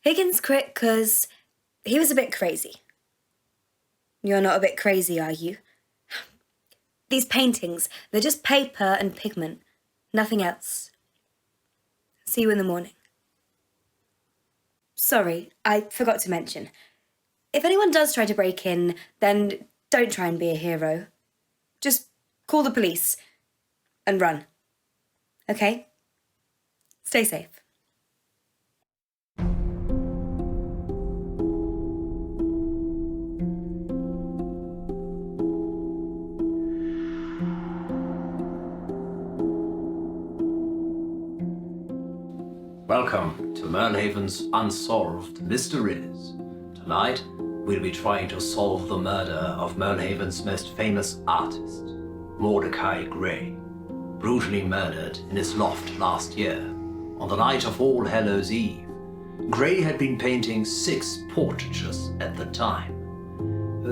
Higgins quit because he was a bit crazy. You're not a bit crazy, are you? These paintings, they're just paper and pigment, nothing else. See you in the morning. Sorry, I forgot to mention. If anyone does try to break in, then don't try and be a hero. Just call the police and run. Okay? Stay safe. Welcome to Murnhaven's Unsolved Mysteries. Tonight, we'll be trying to solve the murder of Murnhaven's most famous artist, Mordecai Gray, brutally murdered in his loft last year, on the night of All Hallows' Eve. Gray had been painting 6 portraitures at the time.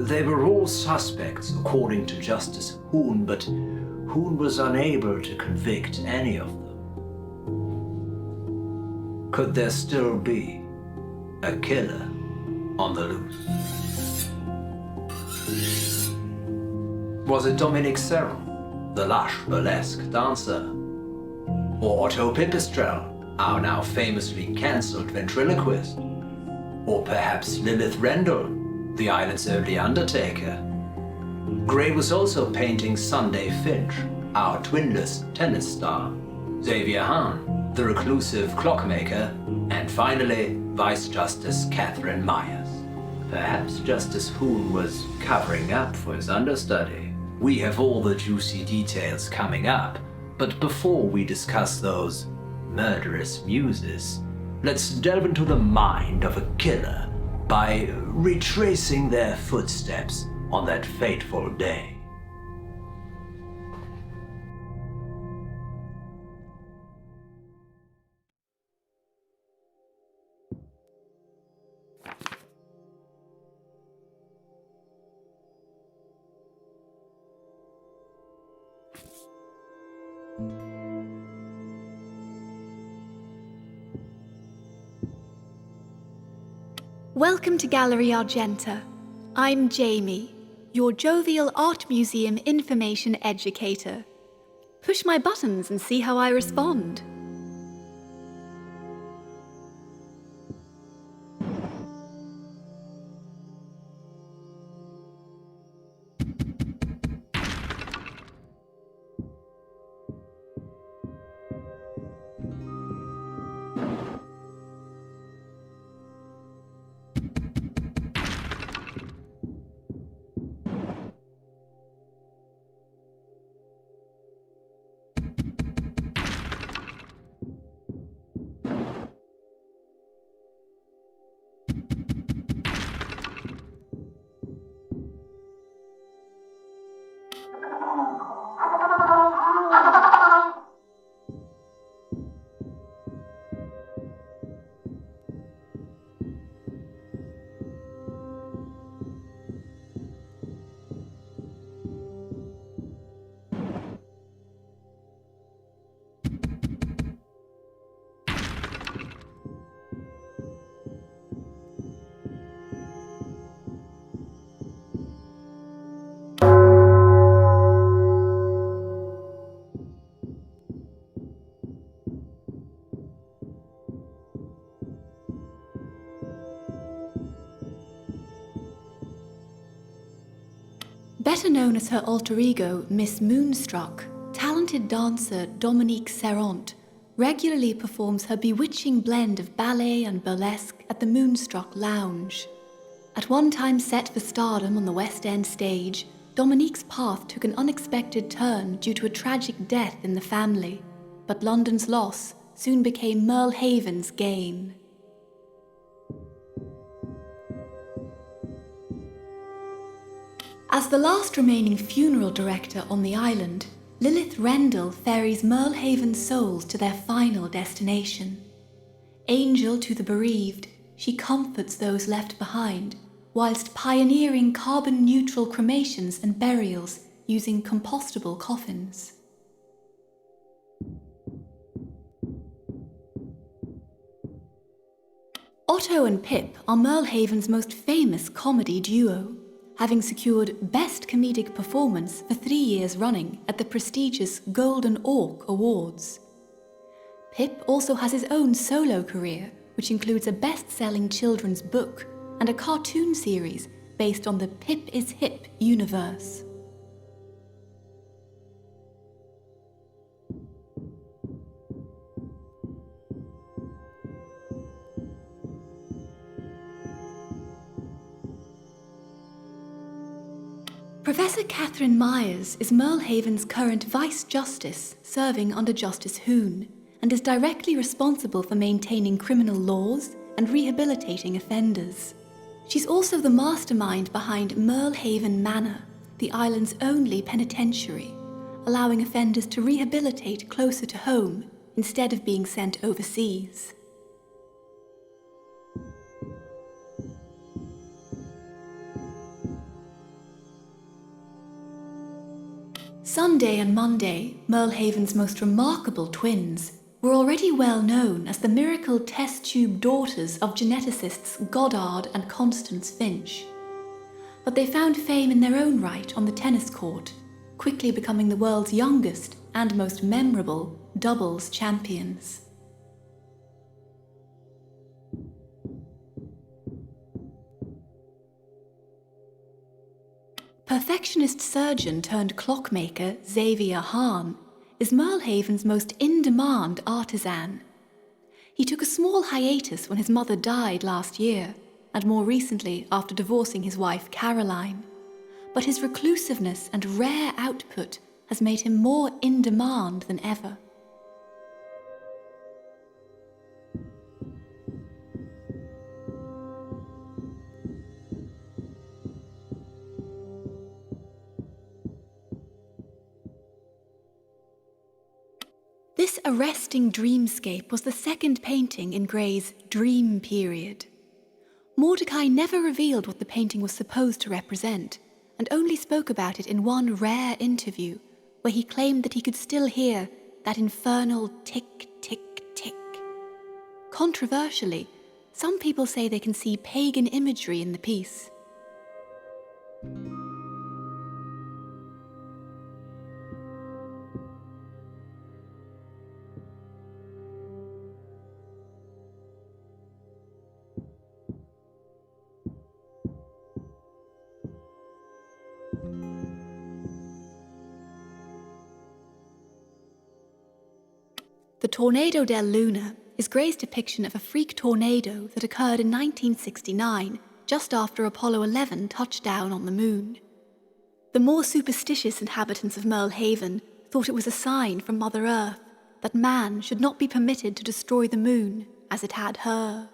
They were all suspects according to Justice Hoon, but Hoon was unable to convict any of them. Could there still be a killer on the loose? Was it Dominique Serron, the lush burlesque dancer? Or Otto Pipistrel, our now famously cancelled ventriloquist? Or perhaps Lilith Rendell, the island's only undertaker? Gray was also painting Sunday Finch, our twinless tennis star, Xavier Hahn, the reclusive clockmaker, and finally, Vice Justice Catherine Myers. Perhaps Justice Hoon was covering up for his understudy. We have all the juicy details coming up, but before we discuss those murderous muses, let's delve into the mind of a killer by retracing their footsteps on that fateful day. Welcome to Gallery Argenta. I'm Jamie, your jovial art museum information educator. Push my buttons and see how I respond. Better known as her alter ego, Miss Moonstruck, talented dancer Dominique Serron regularly performs her bewitching blend of ballet and burlesque at at the Moonstruck Lounge. At one time set for stardom on the West End stage, Dominique's path took an unexpected turn due to a tragic death in the family, but London's loss soon became Merlehaven's gain. As the last remaining funeral director on the island, Lilith Rendell ferries Merlehaven's souls to their final destination. Angel to the bereaved, she comforts those left behind, whilst pioneering carbon-neutral cremations and burials using compostable coffins. Otto and Pip are Merlehaven's most famous comedy duo, having secured Best Comedic Performance for 3 years running at the prestigious Golden Auk Awards. Pip also has his own solo career, which includes a best-selling children's book and a cartoon series based on the Pip is Hip universe. Professor Catherine Myers is Merlehaven's current Vice Justice, serving under Justice Hoon, and is directly responsible for maintaining criminal laws and rehabilitating offenders. She's also the mastermind behind Merlehaven Manor, the island's only penitentiary, allowing offenders to rehabilitate closer to home instead of being sent overseas. Sunday and Monday, Merlehaven's most remarkable twins, were already well known as the miracle test tube daughters of geneticists Goddard and Constance Finch. But they found fame in their own right on the tennis court, quickly becoming the world's youngest and most memorable doubles champions. Perfectionist surgeon turned clockmaker Xavier Hahn is Merlehaven's most in-demand artisan. He took a small hiatus when his mother died last year, and more recently after divorcing his wife Caroline. But his reclusiveness and rare output has made him more in demand than ever. This arresting dreamscape was the second painting in Gray's Dream Period. Mordecai never revealed what the painting was supposed to represent, and only spoke about it in one rare interview, where he claimed that he could still hear that infernal tick, tick, tick. Controversially, some people say they can see pagan imagery in the piece. The Tornado del Luna is Gray's depiction of a freak tornado that occurred in 1969, just after Apollo 11 touched down on the moon. The more superstitious inhabitants of Merlehaven thought it was a sign from Mother Earth that man should not be permitted to destroy the moon as it had her.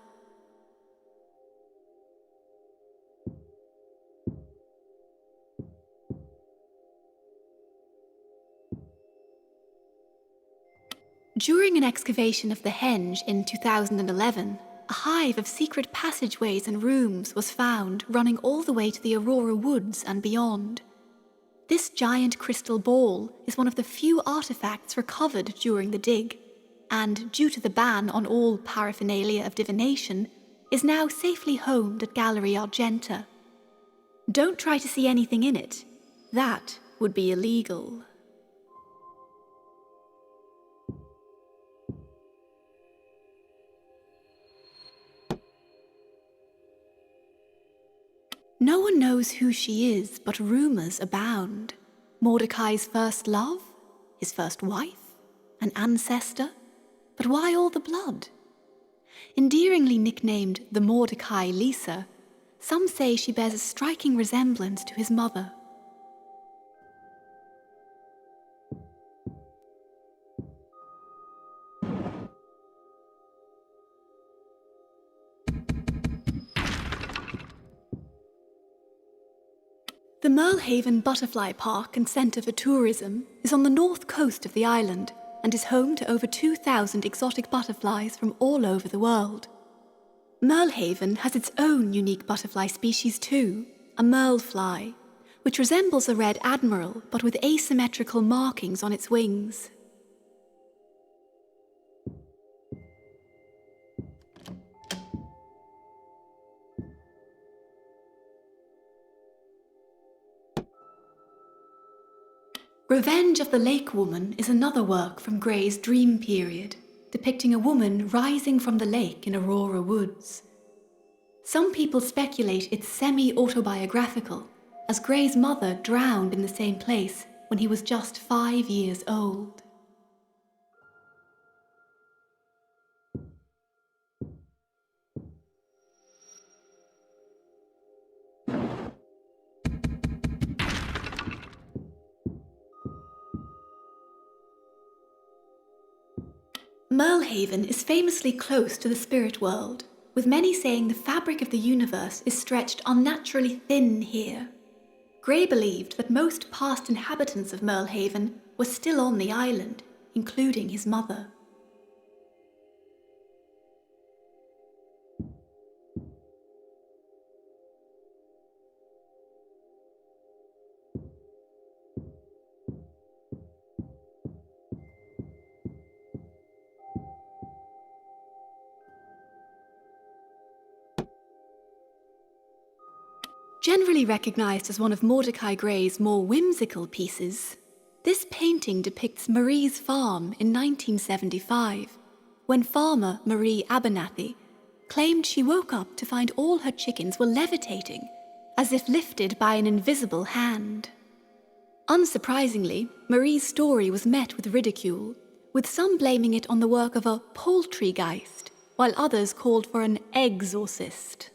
During an excavation of the henge in 2011, a hive of secret passageways and rooms was found running all the way to the Aurora Woods and beyond. This giant crystal ball is one of the few artifacts recovered during the dig, and due to the ban on all paraphernalia of divination, is now safely homed at Gallery Argenta. Don't try to see anything in it. That would be illegal. No one knows who she is, but rumors abound. Mordecai's first love? His first wife? An ancestor? But why all the blood? Endearingly nicknamed the Mordecai Lisa, some say she bears a striking resemblance to his mother. The Merlehaven Butterfly Park and Centre for Tourism is on the north coast of the island and is home to over 2,000 exotic butterflies from all over the world. Merlehaven has its own unique butterfly species too, a merlefly, which resembles a red admiral but with asymmetrical markings on its wings. Revenge of the Lake Woman is another work from Gray's dream period, depicting a woman rising from the lake in Aurora Woods. Some people speculate it's semi-autobiographical, as Gray's mother drowned in the same place when he was just 5 years old. Merlehaven is famously close to the spirit world, with many saying the fabric of the universe is stretched unnaturally thin here. Gray believed that most past inhabitants of Merlehaven were still on the island, including his mother. Generally recognized as one of Mordecai Gray's more whimsical pieces, this painting depicts Marie's farm in 1975, when farmer Marie Abernathy claimed she woke up to find all her chickens were levitating, as if lifted by an invisible hand. Unsurprisingly, Marie's story was met with ridicule, with some blaming it on the work of a poultrygeist, while others called for an exorcist.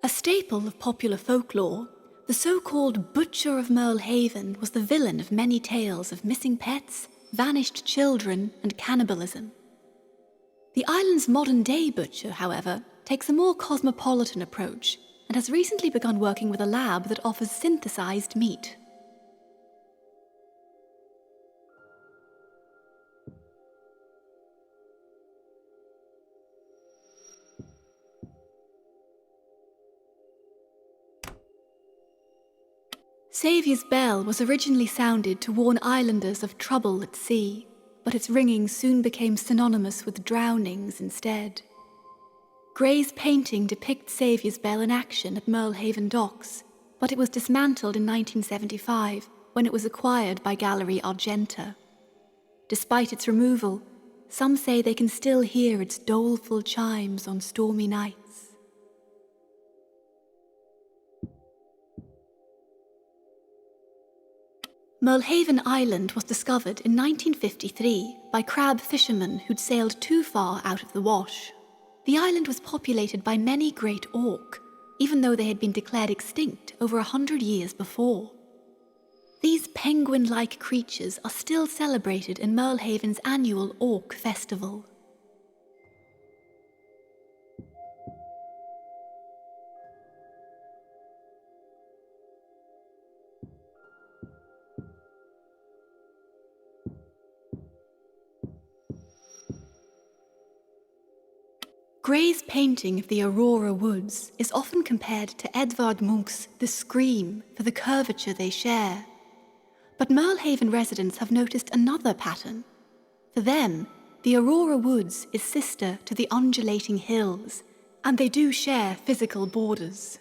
A staple of popular folklore, the so-called Butcher of Merlehaven was the villain of many tales of missing pets, vanished children, and cannibalism. The island's modern-day butcher, however, takes a more cosmopolitan approach and has recently begun working with a lab that offers synthesized meat. Saviour's bell was originally sounded to warn islanders of trouble at sea, but its ringing soon became synonymous with drownings instead. Gray's painting depicts Saviour's bell in action at Merlehaven docks, but it was dismantled in 1975 when it was acquired by Gallery Argenta. Despite its removal, some say they can still hear its doleful chimes on stormy nights. Merlehaven Island was discovered in 1953 by crab fishermen who'd sailed too far out of the wash. The island was populated by many great auk, even though they had been declared extinct over 100 years before. These penguin-like creatures are still celebrated in Merlehaven's annual Auk Festival. Gray's painting of the Aurora Woods is often compared to Edvard Munch's The Scream for the curvature they share. But Merlehaven residents have noticed another pattern. For them, the Aurora Woods is sister to the undulating hills, and they do share physical borders.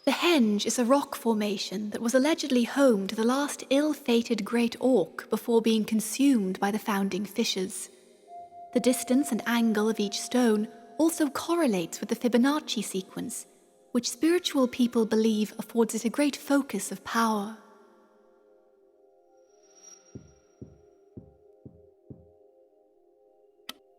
The Henge is a rock formation that was allegedly home to the last ill-fated great auk before being consumed by the founding fissures. The distance and angle of each stone also correlates with the Fibonacci sequence, which spiritual people believe affords it a great focus of power.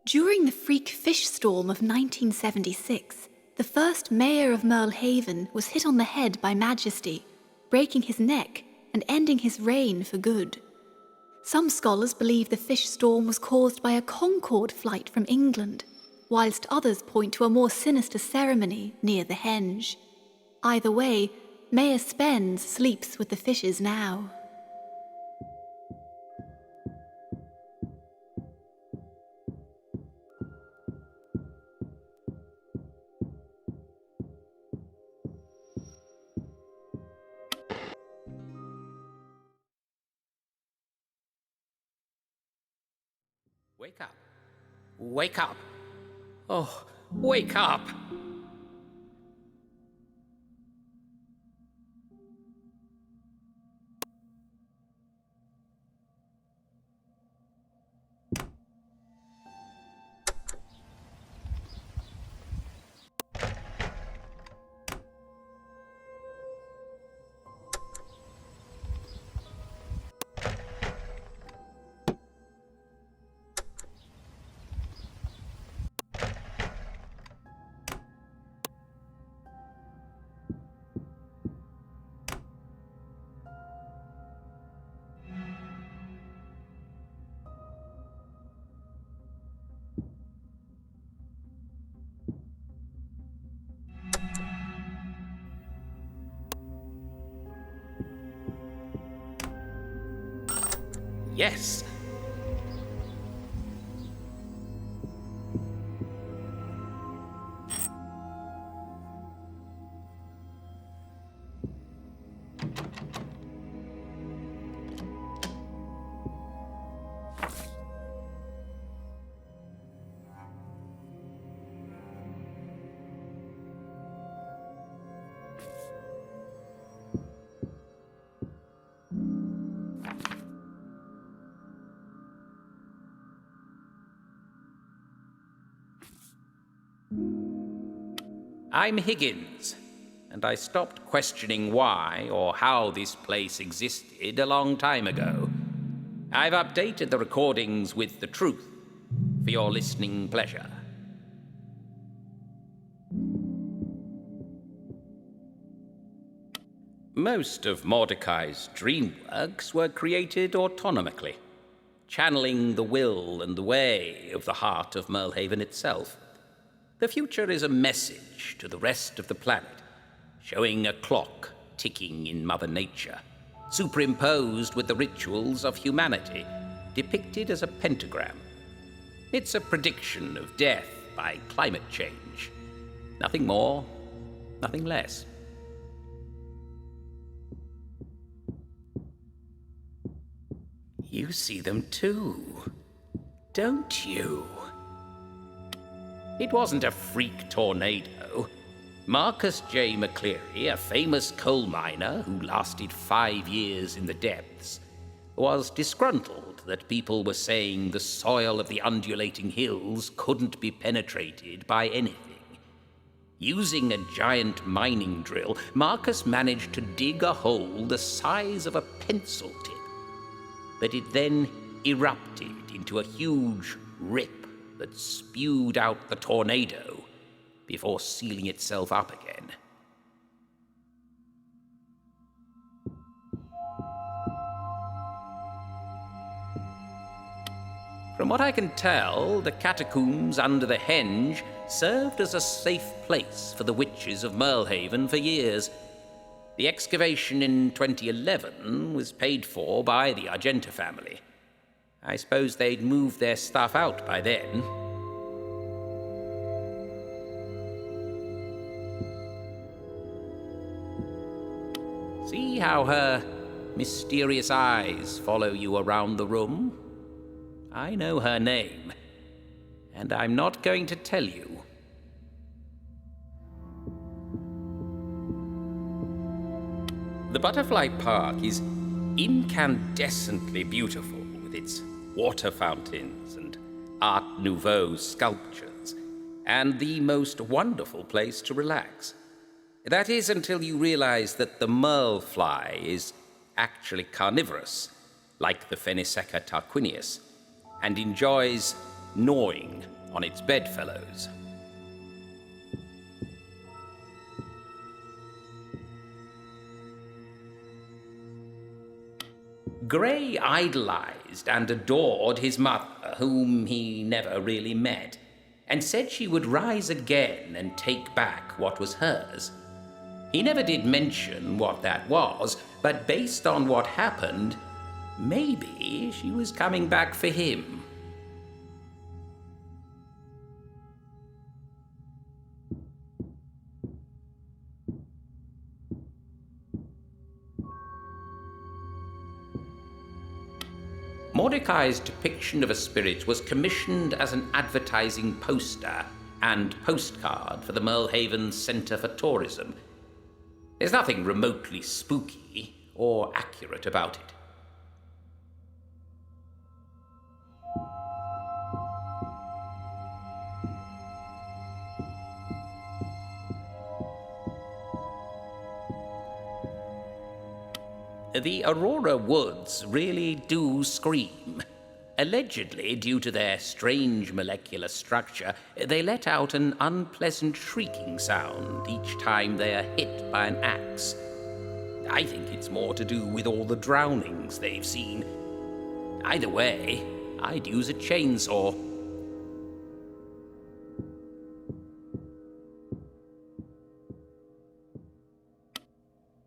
During the freak fish storm of 1976, the first mayor of Merlehaven was hit on the head by Majesty, breaking his neck and ending his reign for good. Some scholars believe the fish storm was caused by a Concorde flight from England, whilst others point to a more sinister ceremony near the Henge. Either way, Mayor Spence sleeps with the fishes now. Wake up. Wake up. Oh, wake up. Yes. I'm Higgins, and I stopped questioning why or how this place existed a long time ago. I've updated the recordings with the truth for your listening pleasure. Most of Mordecai's dream works were created autonomically, channeling the will and the way of the heart of Merlehaven itself. The future is a message to the rest of the planet, showing a clock ticking in Mother Nature, superimposed with the rituals of humanity, depicted as a pentagram. It's a prediction of death by climate change. Nothing more, nothing less. You see them too, don't you? It wasn't a freak tornado. Marcus J. McCleary, a famous coal miner who lasted 5 years in the depths, was disgruntled that people were saying the soil of the undulating hills couldn't be penetrated by anything. Using a giant mining drill, Marcus managed to dig a hole the size of a pencil tip, but it then erupted into a huge rip that spewed out the tornado before sealing itself up again. From what I can tell, the catacombs under the Henge served as a safe place for the witches of Merlehaven for years. The excavation in 2011 was paid for by the Argenta family. I suppose they'd moved their stuff out by then. See how her mysterious eyes follow you around the room? I know her name, and I'm not going to tell you. The Butterfly Park is incandescently beautiful with its water fountains and Art Nouveau sculptures, and the most wonderful place to relax. That is until you realize that the merle fly is actually carnivorous, like the Pheneseca tarquinius, and enjoys gnawing on its bedfellows. Gray idolized and adored his mother, whom he never really met, and said she would rise again and take back what was hers. He never did mention what that was, but based on what happened, maybe she was coming back for him. Mordecai's depiction of a spirit was commissioned as an advertising poster and postcard for the Merlehaven Centre for Tourism. There's nothing remotely spooky or accurate about it. The Aurora Woods really do scream. Allegedly, due to their strange molecular structure, they let out an unpleasant shrieking sound each time they are hit by an axe. I think it's more to do with all the drownings they've seen. Either way, I'd use a chainsaw.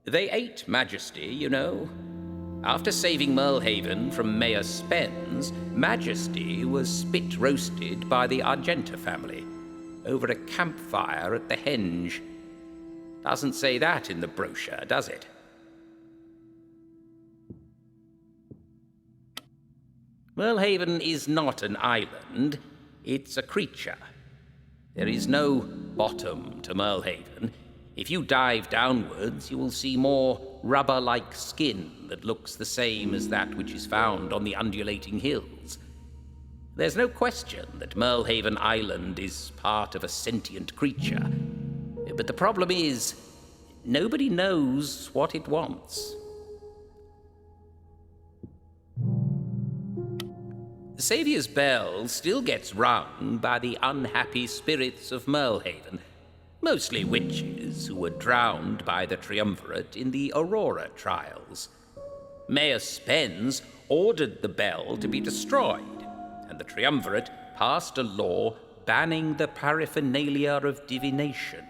They ate Majesty, you know. After saving Merlehaven from Mayor Spence, Majesty was spit-roasted by the Argenta family over a campfire at the Henge. Doesn't say that in the brochure, does it? Merlehaven is not an island, it's a creature. There is no bottom to Merlehaven. If you dive downwards, you will see more rubber-like skin that looks the same as that which is found on the undulating hills. There's no question that Merlehaven Island is part of a sentient creature. But the problem is, nobody knows what it wants. Saviour's bell still gets rung by the unhappy spirits of Merlehaven, mostly witches who were drowned by the triumvirate in the Aurora trials. Mayor Spence ordered the bell to be destroyed, and the triumvirate passed a law banning the paraphernalia of divination.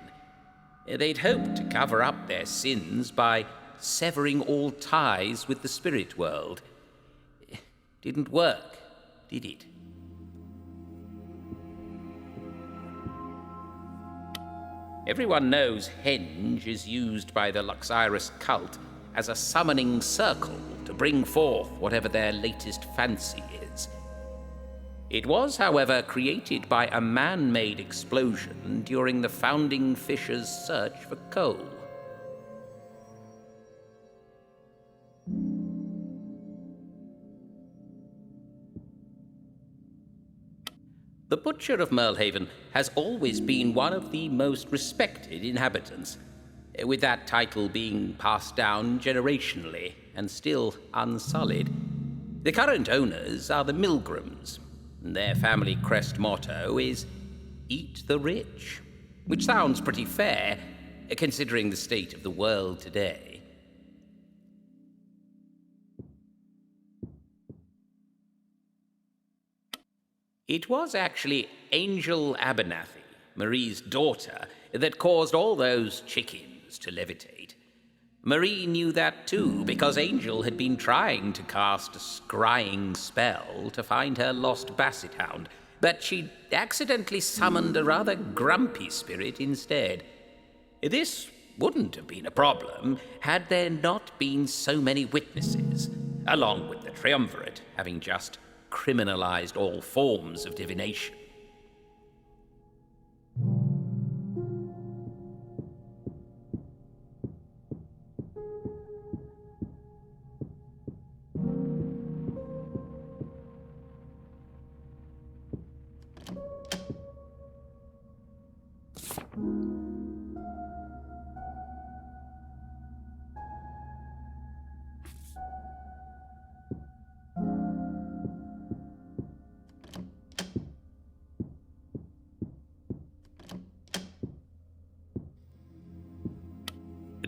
They'd hoped to cover up their sins by severing all ties with the spirit world. Didn't work, did it? Everyone knows Henge is used by the Luxyrus cult as a summoning circle to bring forth whatever their latest fancy is. It was, however, created by a man-made explosion during the founding fishers' search for coal. The Butcher of Merlehaven has always been one of the most respected inhabitants, with that title being passed down generationally and still unsullied. The current owners are the Milgrams. Their family crest motto is "Eat the Rich," which sounds pretty fair, considering the state of the world today. It was actually Angel Abernathy, Marie's daughter, that caused all those chickens to levitate. Marie knew that too, because Angel had been trying to cast a scrying spell to find her lost basset hound, but she'd accidentally summoned a rather grumpy spirit instead. This wouldn't have been a problem had there not been so many witnesses, along with the triumvirate having just criminalized all forms of divination.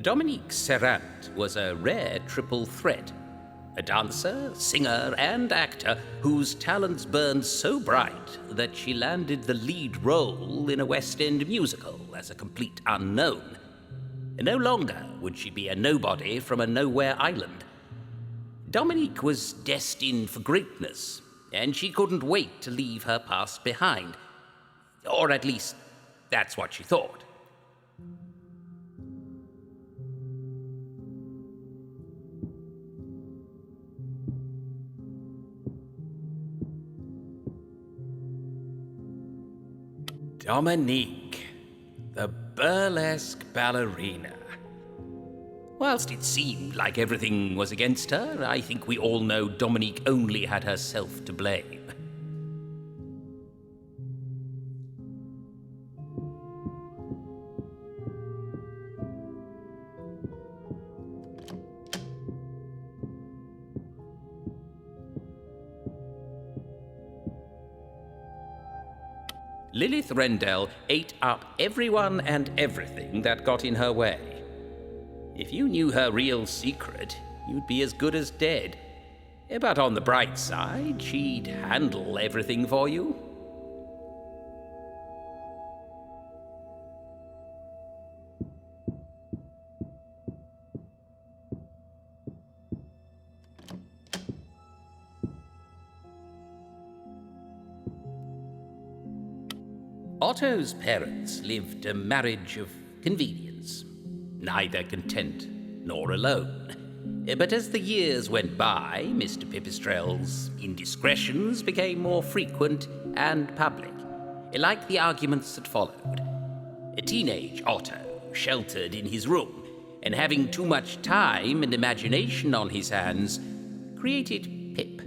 Dominique Serrant was a rare triple threat. A dancer, singer, and actor whose talents burned so bright that she landed the lead role in a West End musical as a complete unknown. No longer would she be a nobody from a nowhere island. Dominique was destined for greatness, and she couldn't wait to leave her past behind. Or at least, that's what she thought. Dominique, the burlesque ballerina. Whilst it seemed like everything was against her, I think we all know Dominique only had herself to blame. Lilith Rendell ate up everyone and everything that got in her way. If you knew her real secret, you'd be as good as dead. But on the bright side, she'd handle everything for you. Otto's parents lived a marriage of convenience, neither content nor alone. But as the years went by, Mr. Pipistrelle's indiscretions became more frequent and public, like the arguments that followed. A teenage Otto, sheltered in his room, and having too much time and imagination on his hands, created Pip,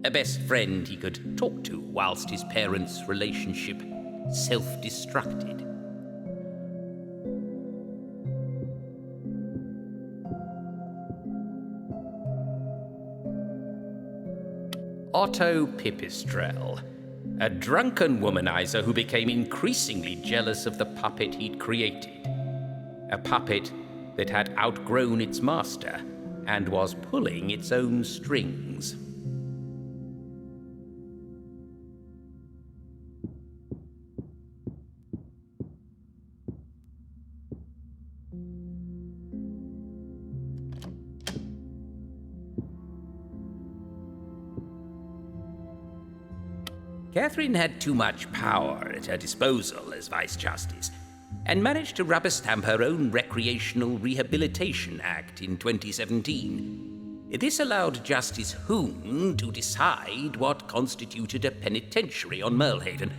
a best friend he could talk to whilst his parents' relationship self-destructed. Otto Pipistrelle, a drunken womanizer who became increasingly jealous of the puppet he'd created. A puppet that had outgrown its master and was pulling its own strings. Catherine had too much power at her disposal as Vice Justice, and managed to rubber stamp her own Recreational Rehabilitation Act in 2017. This allowed Justice Hoon to decide what constituted a penitentiary on Merlehaven,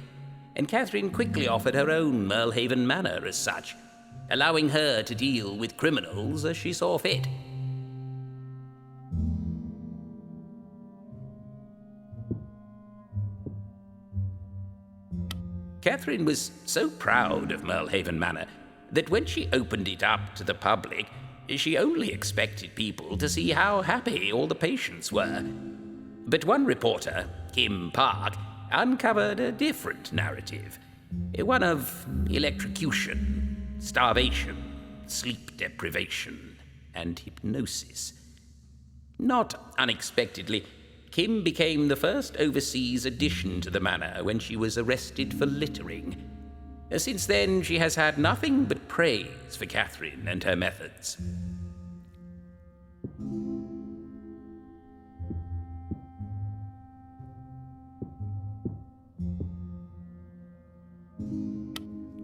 and Catherine quickly offered her own Merlehaven Manor as such, allowing her to deal with criminals as she saw fit. Catherine was so proud of Merlehaven Manor that when she opened it up to the public, she only expected people to see how happy all the patients were. But one reporter, Kim Park, uncovered a different narrative. One of electrocution, starvation, sleep deprivation, and hypnosis. Not unexpectedly, Kim became the first overseas addition to the manor when she was arrested for littering. Since then, she has had nothing but praise for Catherine and her methods.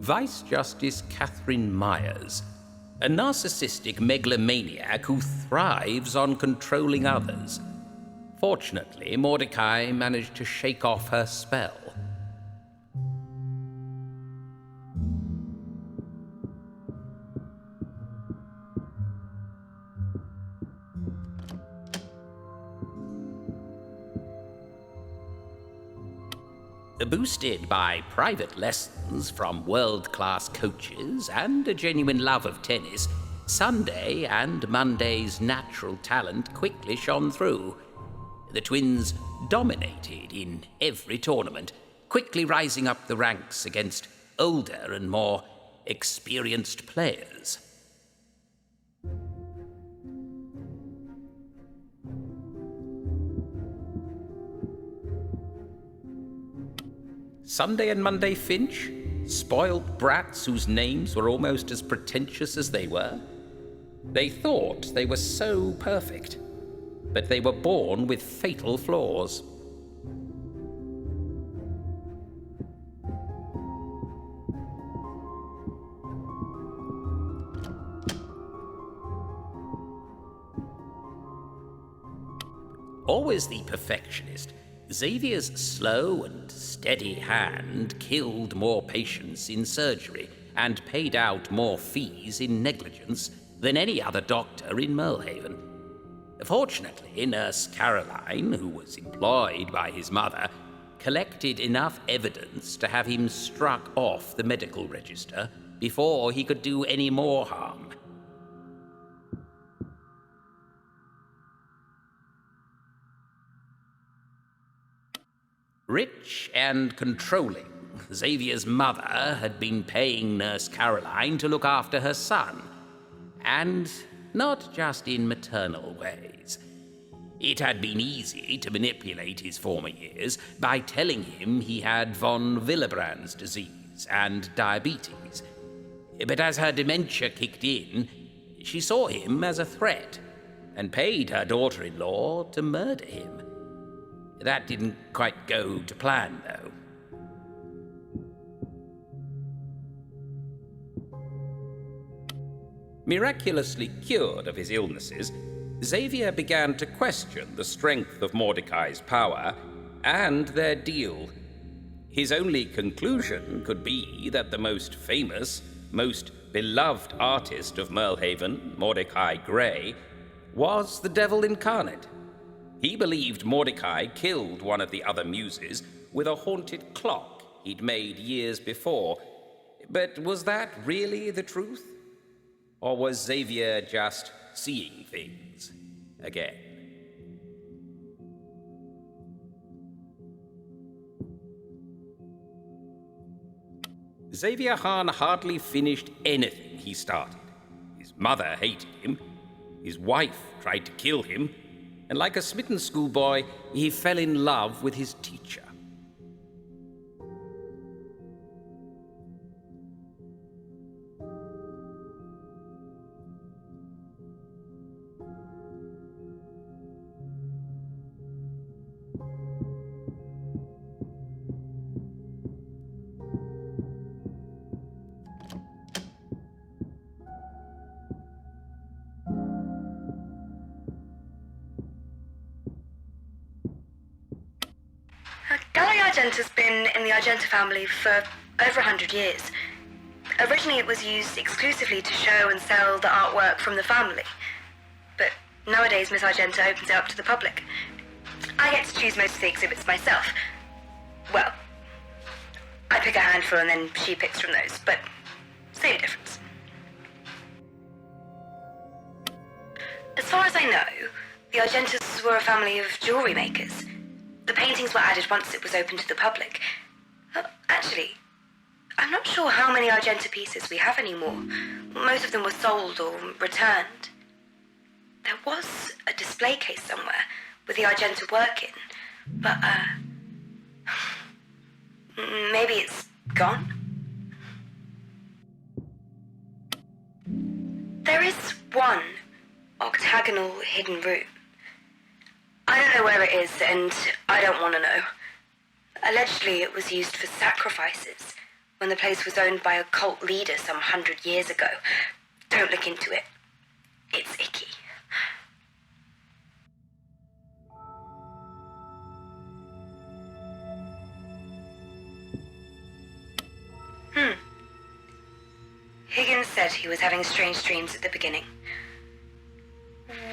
Vice Justice Catherine Myers, a narcissistic megalomaniac who thrives on controlling others. Fortunately, Mordecai managed to shake off her spell. Boosted by private lessons from world-class coaches and a genuine love of tennis, Sunday and Monday's natural talent quickly shone through. The twins dominated in every tournament, quickly rising up the ranks against older and more experienced players. Sunday and Monday Finch? Spoiled brats whose names were almost as pretentious as they were? They thought they were so perfect, but they were born with fatal flaws. Always the perfectionist, Xavier's slow and steady hand killed more patients in surgery and paid out more fees in negligence than any other doctor in Merlehaven. Fortunately, Nurse Caroline, who was employed by his mother, collected enough evidence to have him struck off the medical register before he could do any more harm. Rich and controlling, Xavier's mother had been paying Nurse Caroline to look after her son, and not just in maternal ways. It had been easy to manipulate his former years by telling him he had von Willebrand's disease and diabetes. But as her dementia kicked in, she saw him as a threat and paid her daughter-in-law to murder him. That didn't quite go to plan, though. Miraculously cured of his illnesses, Xavier began to question the strength of Mordecai's power and their deal. His only conclusion could be that the most famous, most beloved artist of Merlehaven, Mordecai Grey, was the devil incarnate. He believed Mordecai killed one of the other muses with a haunted clock he'd made years before. But was that really the truth? Or was Xavier just seeing things again? Xavier Hahn hardly finished anything he started. His mother hated him. His wife tried to kill him. And like a smitten schoolboy, he fell in love with his teacher. Argenta's been in the Argenta family for over 100 years. Originally it was used exclusively to show and sell the artwork from the family. But nowadays Miss Argenta opens it up to the public. I get to choose most of the exhibits myself. Well, I pick a handful and then she picks from those, but same difference. As far as I know, the Argentas were a family of jewelry makers. The paintings were added once it was open to the public. Actually, I'm not sure how many Argenta pieces we have anymore. Most of them were sold or returned. There was a display case somewhere with the Argenta work in, but, maybe it's gone? There is one octagonal hidden room. I don't know where it is, and I don't want to know. Allegedly, it was used for sacrifices when the place was owned by a cult leader some 100 years ago. Don't look into it. It's icky. Higgins said he was having strange dreams at the beginning.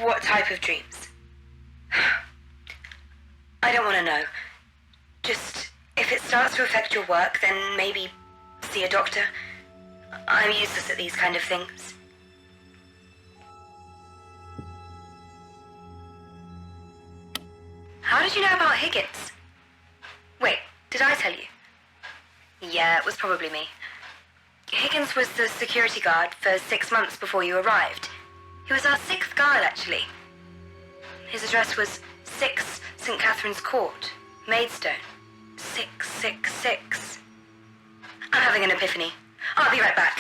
What type of dreams? I don't want to know. Just, if it starts to affect your work, then maybe see a doctor. I'm useless at these kind of things. How did you know about Higgins? Wait, did I tell you? Yeah, it was probably me. Higgins was the security guard for 6 months before you arrived. He was our 6th guard, actually. His address was 6 St. Catherine's Court, Maidstone. 666. I'm having an epiphany. I'll be right back.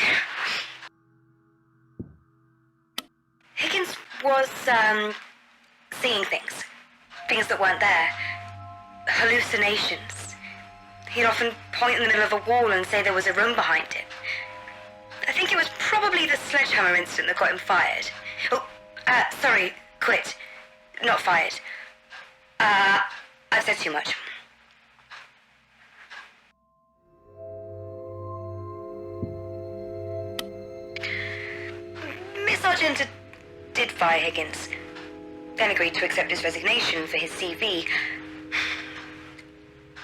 Higgins was, seeing things. Things that weren't there. Hallucinations. He'd often point in the middle of a wall and say there was a room behind it. I think it was probably the sledgehammer incident that got him fired. Oh, sorry, quit. Not fired. I've said too much. Miss Argenta did fire Higgins, then agreed to accept his resignation for his CV.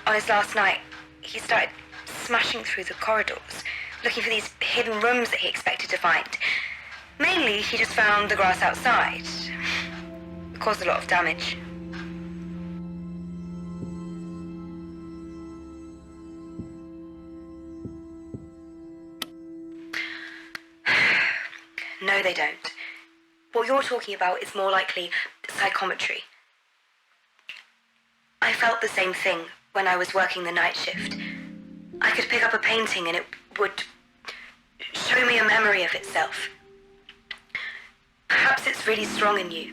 On his last night, he started smashing through the corridors, looking for these hidden rooms that he expected to find. Mainly, he just found the grass outside. It caused a lot of damage. No, they don't. What you're talking about is more likely psychometry. I felt the same thing when I was working the night shift. I could pick up a painting and it would show me a memory of itself. Perhaps it's really strong in you,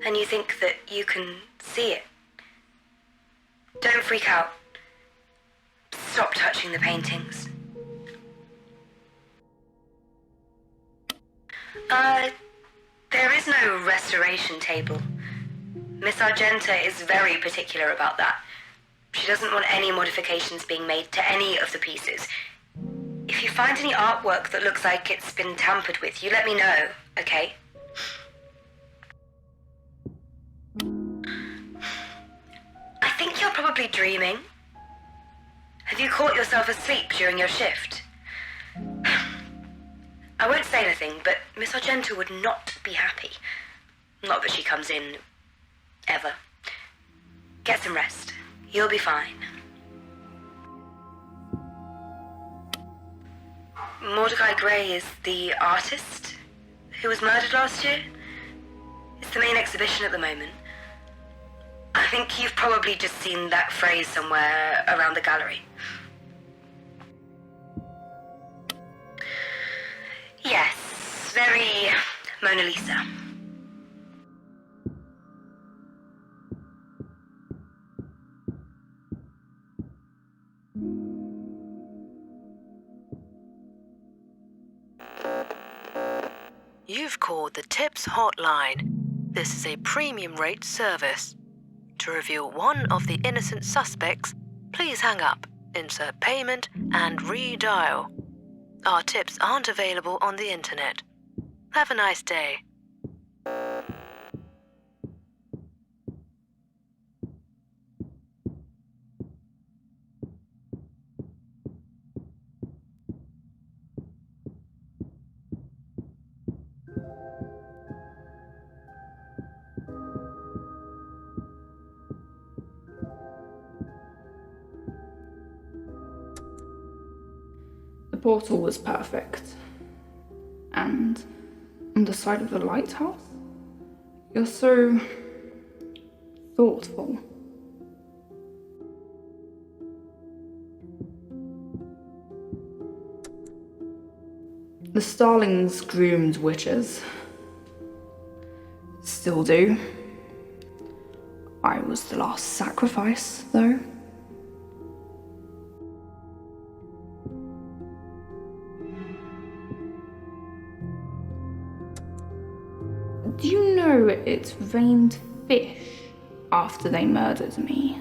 and you think that you can see it. Don't freak out. Stop touching the paintings. There is no restoration table. Miss Argenta is very particular about that. She doesn't want any modifications being made to any of the pieces. If you find any artwork that looks like it's been tampered with, you let me know, okay? I think you're probably dreaming. Have you caught yourself asleep during your shift? I won't say anything, but Miss Argenta would not be happy. Not that she comes in, ever. Get some rest. You'll be fine. Mordecai Gray is the artist who was murdered last year. It's the main exhibition at the moment. I think you've probably just seen that phrase somewhere around the gallery. Yes, very Mona Lisa. You've called the Tips hotline. This is a premium rate service. To reveal one of the innocent suspects, please hang up, insert payment, and redial. Our tips aren't available on the internet. Have a nice day. The portal was perfect. And on the side of the lighthouse, you're so thoughtful. The Starlings groomed witches. Still do. I was the last sacrifice, though. Do you know it rained fish after they murdered me?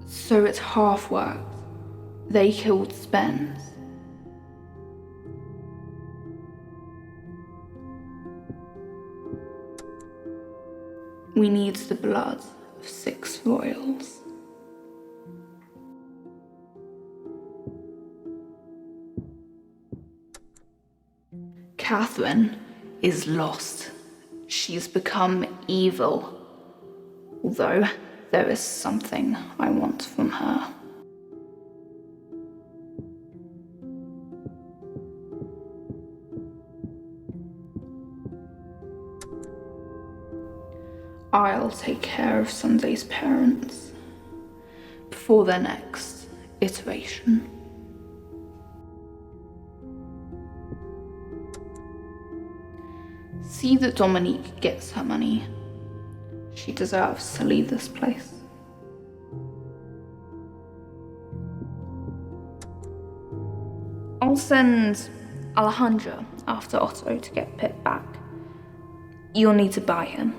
So it half worked. They killed Spence. We need the blood of 6 royals. Catherine is lost. She's become evil. Although there is something I want from her. I'll take care of Sunday's parents. for their next iteration. See that Dominique gets her money. She deserves to leave this place. I'll send Alejandro after Otto to get Pip back. You'll need to buy him.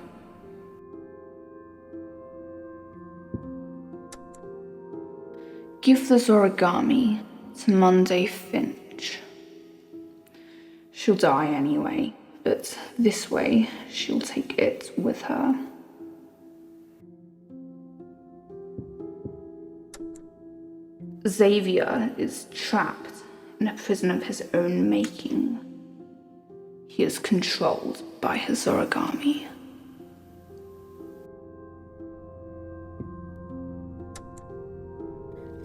Give the Zorigami to Monday Finch. She'll die anyway, but this way she'll take it with her. Xavier is trapped in a prison of his own making. He is controlled by his Zorigami.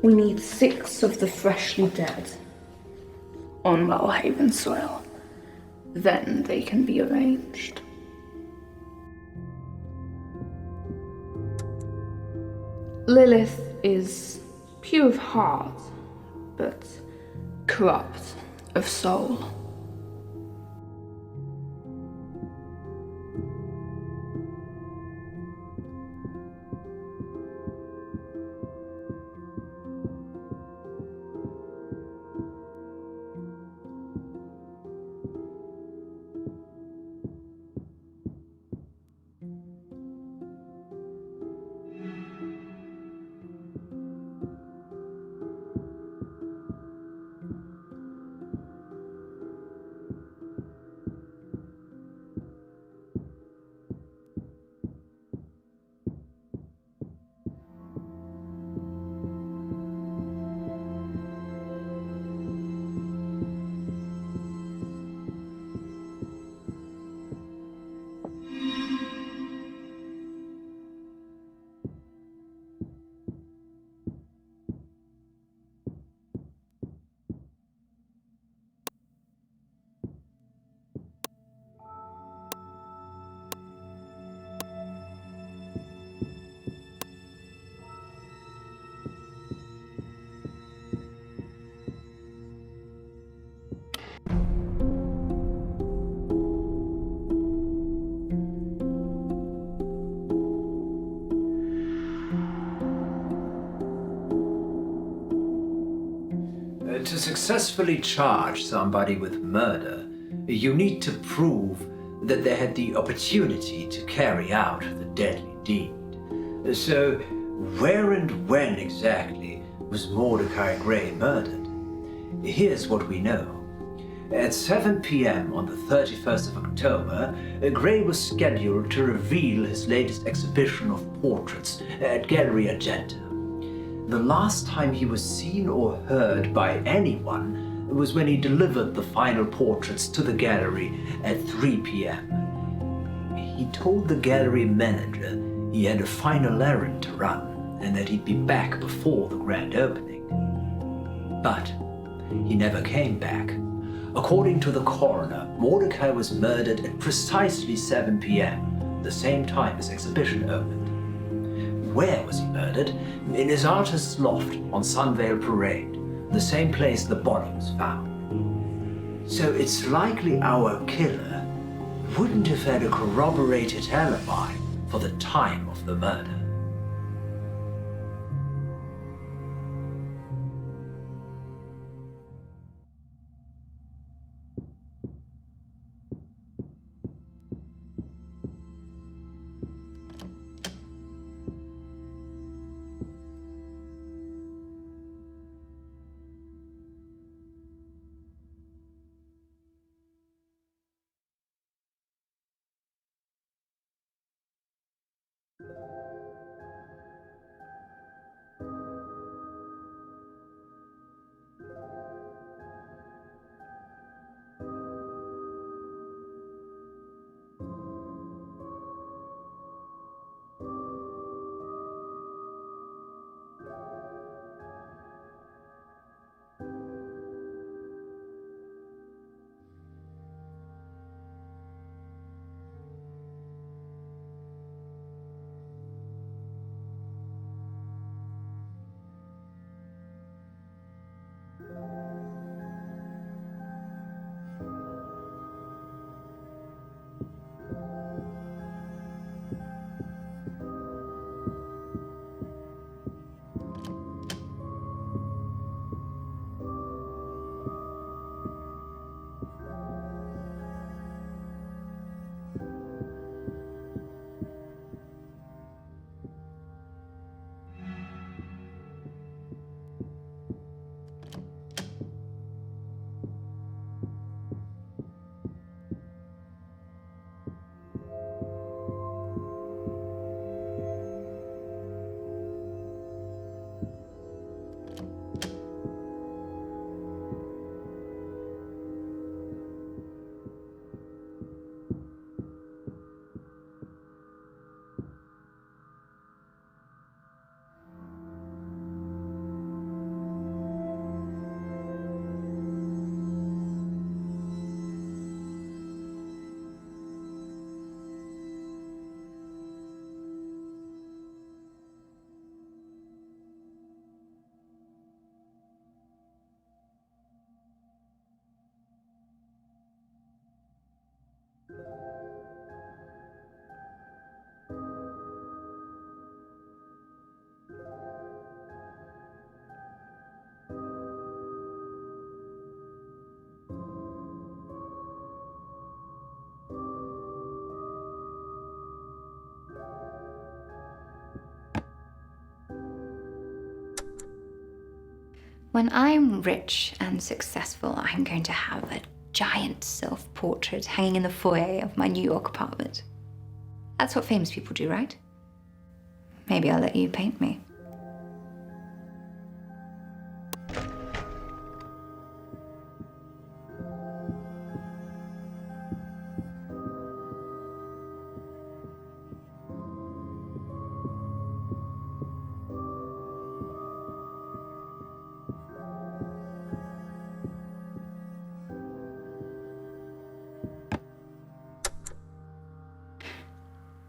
We need 6 of the freshly dead on Wellhaven soil. Then they can be arranged. Lilith is pure of heart, but corrupt of soul. To successfully charge somebody with murder, you need to prove that they had the opportunity to carry out the deadly deed. So, where and when exactly was Mordecai Grey murdered? Here's what we know. At 7 p.m. on the 31st of October, Grey was scheduled to reveal his latest exhibition of portraits at Gallery Argenta. The last time he was seen or heard by anyone was when he delivered the final portraits to the gallery at 3 p.m. He told the gallery manager he had a final errand to run and that he'd be back before the grand opening. But he never came back. According to the coroner, Mordecai was murdered at precisely 7 p.m., the same time his exhibition opened. Where was he murdered? In his artist's loft on Sunvale Parade, the same place the body was found. So it's likely our killer wouldn't have had a corroborated alibi for the time of the murder. When I'm rich and successful, I'm going to have a giant self-portrait hanging in the foyer of my New York apartment. That's what famous people do, right? Maybe I'll let you paint me.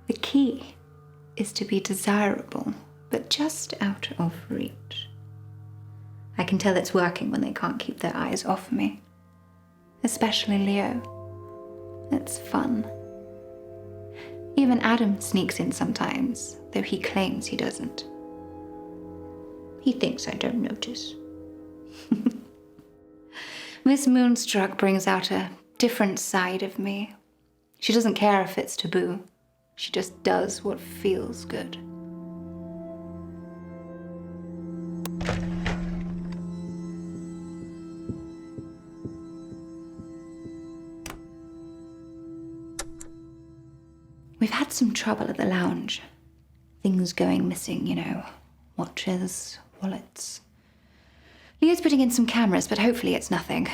The key is to be desirable, but just out of reach. I can tell it's working when they can't keep their eyes off me. Especially Leo. It's fun. Even Adam sneaks in sometimes, though he claims he doesn't. He thinks I don't notice. Miss Moonstruck brings out a different side of me. She doesn't care if it's taboo. She just does what feels good. We've had some trouble at the lounge. Things going missing, you know. Watches, wallets. Leo's putting in some cameras, but hopefully it's nothing.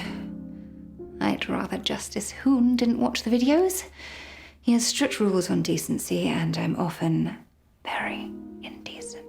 I'd rather Justice Hoon didn't watch the videos. He has strict rules on decency, and I'm often very indecent.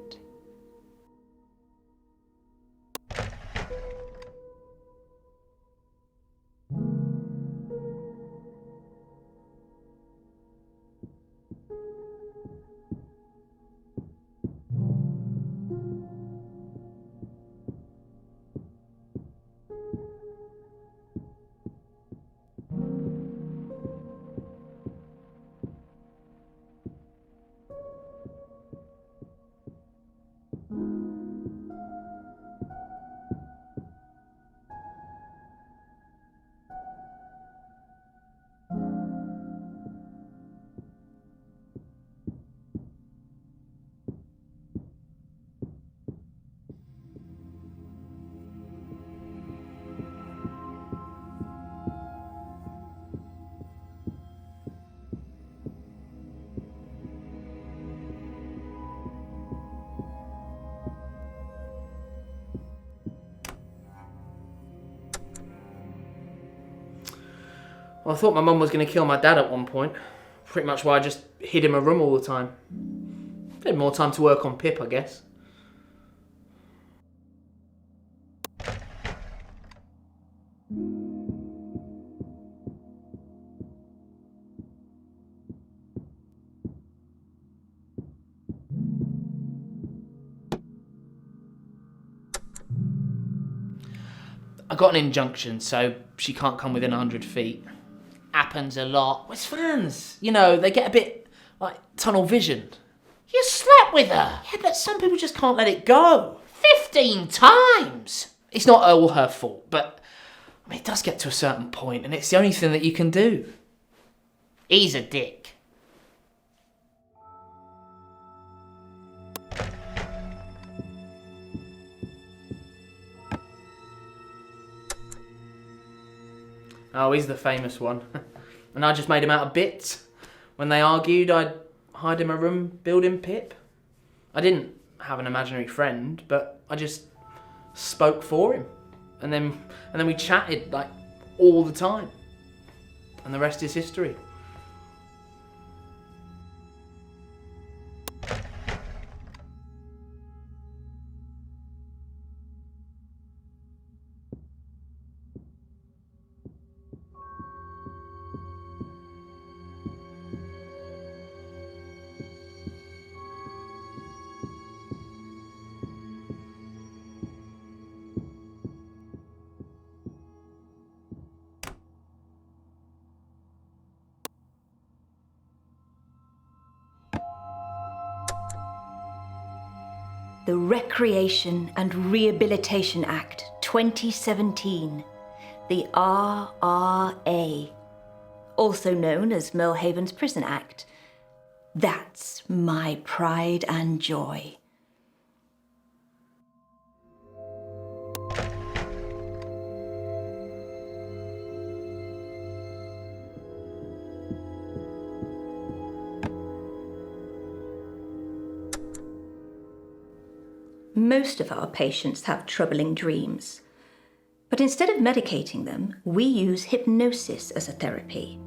Well, I thought my mum was going to kill my dad at one point. Pretty much why I just hid in my room all the time. Had more time to work on Pip, I guess. I got an injunction, so she can't come within 100 feet. Happens a lot. It's fans. You know, they get a bit, like, tunnel visioned. You slept with her. Yeah, but some people just can't let it go. 15 times! It's not all her fault, but I mean, it does get to a certain point, and it's the only thing that you can do. He's a dick. Oh, he's the famous one. And I just made him out of bits. When they argued, I'd hide in my room building Pip. I didn't have an imaginary friend, but I just spoke for him. And then we chatted, like, all the time. And the rest is history. The Recreation and Rehabilitation Act 2017, the RRA, also known as Millhaven's Prison Act. That's my pride and joy. Most of our patients have troubling dreams. But instead of medicating them, we use hypnosis as a therapy.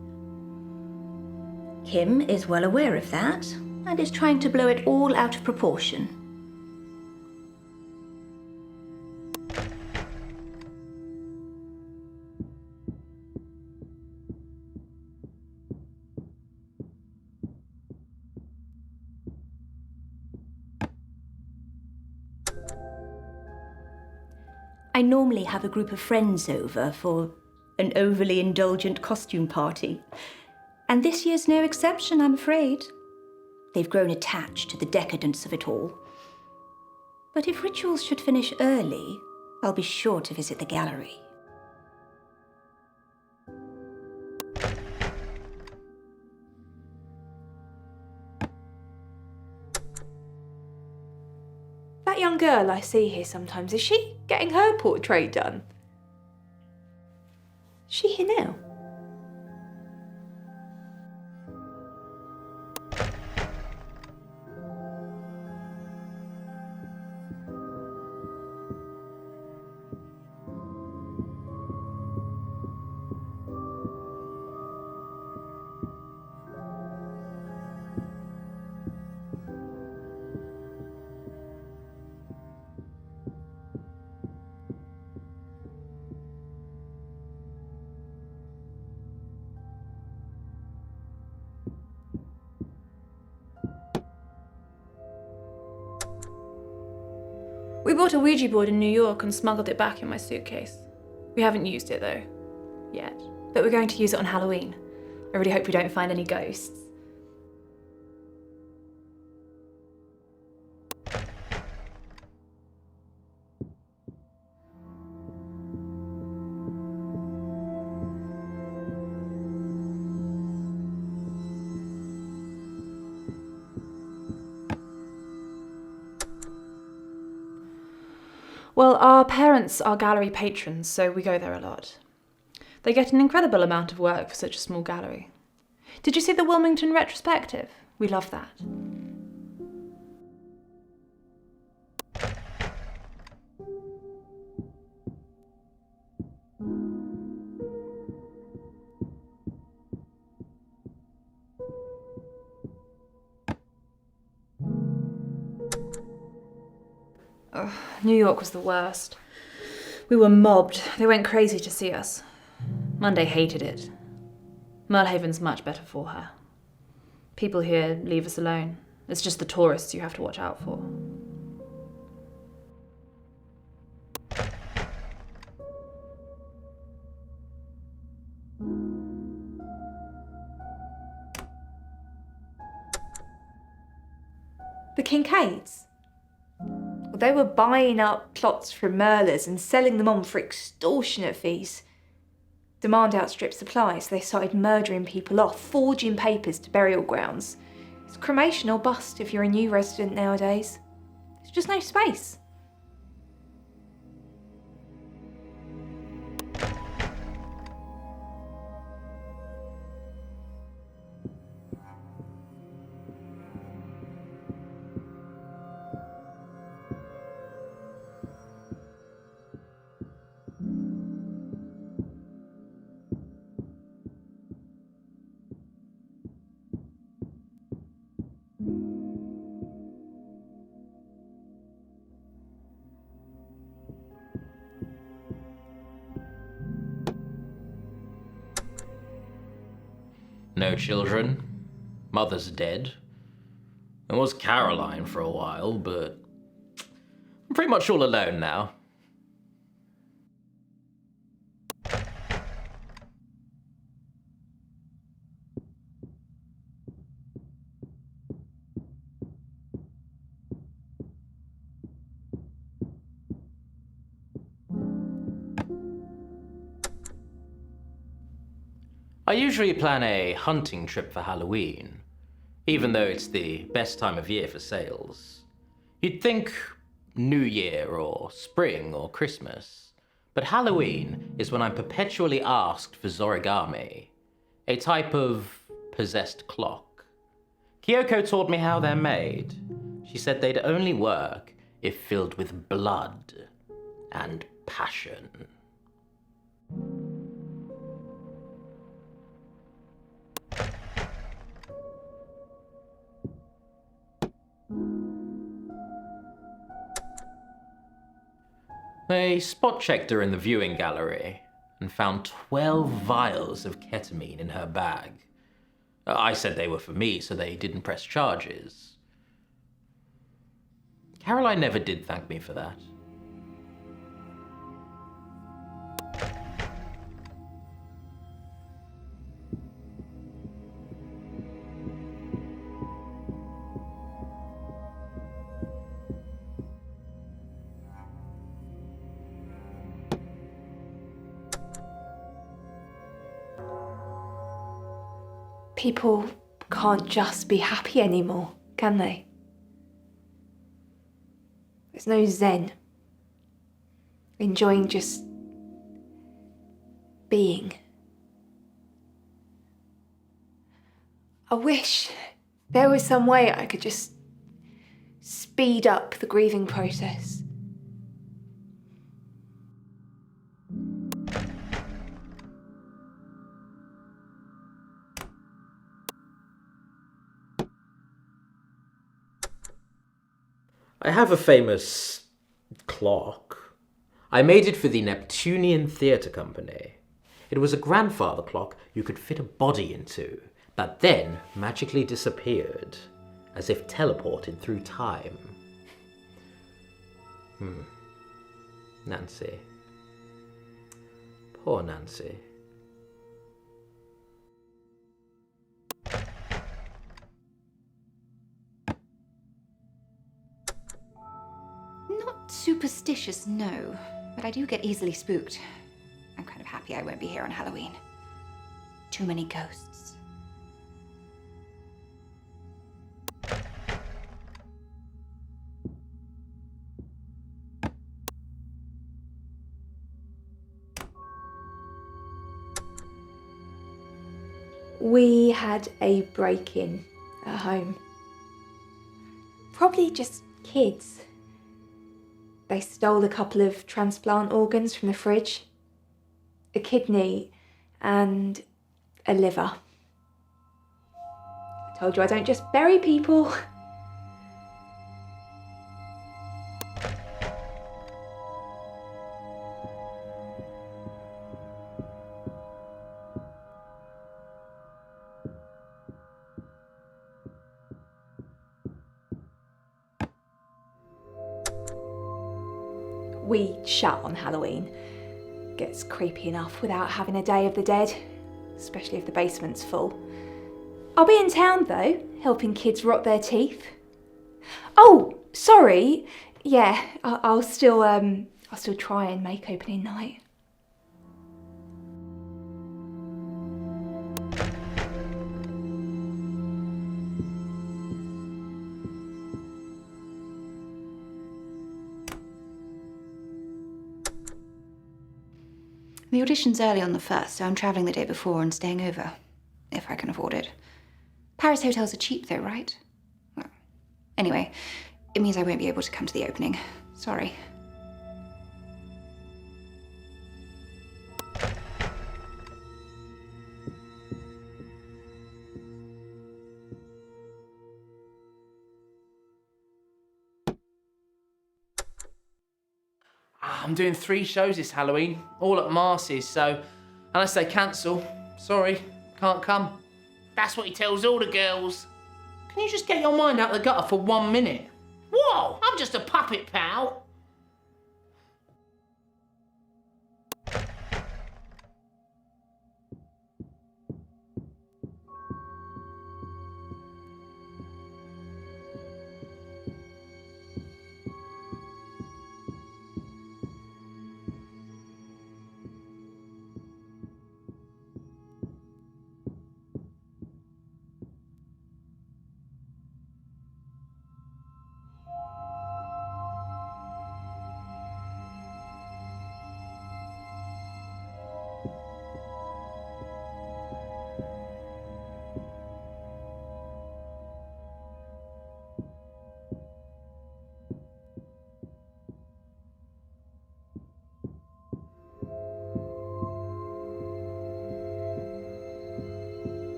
Kim is well aware of that and is trying to blow it all out of proportion. I normally have a group of friends over for an overly indulgent costume party. And this year's no exception, I'm afraid. They've grown attached to the decadence of it all. But if rituals should finish early, I'll be sure to visit the gallery. That young girl I see here sometimes, is she getting her portrait done? Is she here now? We bought a Ouija board in New York and smuggled it back in my suitcase. We haven't used it though, yet. But we're going to use it on Halloween. I really hope we don't find any ghosts. Well, our parents are gallery patrons, so we go there a lot. They get an incredible amount of work for such a small gallery. Did you see the Wilmington retrospective? We love that. Ugh, New York was the worst. We were mobbed. They went crazy to see us. Monday hated it. Merlehaven's much better for her. People here leave us alone. It's just the tourists you have to watch out for. The Kincaids? Well, they were buying up plots from Merlers and selling them on for extortionate fees. Demand outstripped supply, so they started murdering people off, forging papers to burial grounds. It's cremation or bust if you're a new resident nowadays. There's just no space. No children. Mother's dead. There was Caroline for a while, but I'm pretty much all alone now. I usually plan a hunting trip for Halloween, even though it's the best time of year for sales. You'd think New Year or spring or Christmas, but Halloween is when I'm perpetually asked for zorigami, a type of possessed clock. Kyoko taught me how they're made. She said they'd only work if filled with blood and passion. They spot-checked her in the viewing gallery and found 12 vials of ketamine in her bag. I said they were for me, so they didn't press charges. Caroline never did thank me for that. People can't just be happy anymore, can they? There's no zen. Enjoying just being. I wish there was some way I could just speed up the grieving process. I have a famous clock. I made it for the Neptunian Theatre Company. It was a grandfather clock you could fit a body into, that then magically disappeared, as if teleported through time. Nancy. Poor Nancy. Not superstitious, no, but I do get easily spooked. I'm kind of happy I won't be here on Halloween. Too many ghosts. We had a break-in at home. Probably just kids. They stole a couple of transplant organs from the fridge. A kidney and a liver. I told you I don't just bury people. We shut on Halloween. Gets creepy enough without having a Day of the Dead, especially if the basement's full. I'll be in town though, helping kids rot their teeth. Oh, sorry. Yeah, I'll still try and make opening night. The audition's early on the 1st, so I'm travelling the day before and staying over, if I can afford it. Paris hotels are cheap though, right? Well, anyway, it means I won't be able to come to the opening. Sorry. I'm doing 3 shows this Halloween, all at Marcy's, so unless they cancel, sorry, can't come. That's what he tells all the girls. Can you just get your mind out the gutter for 1 minute? Whoa, I'm just a puppet, pal.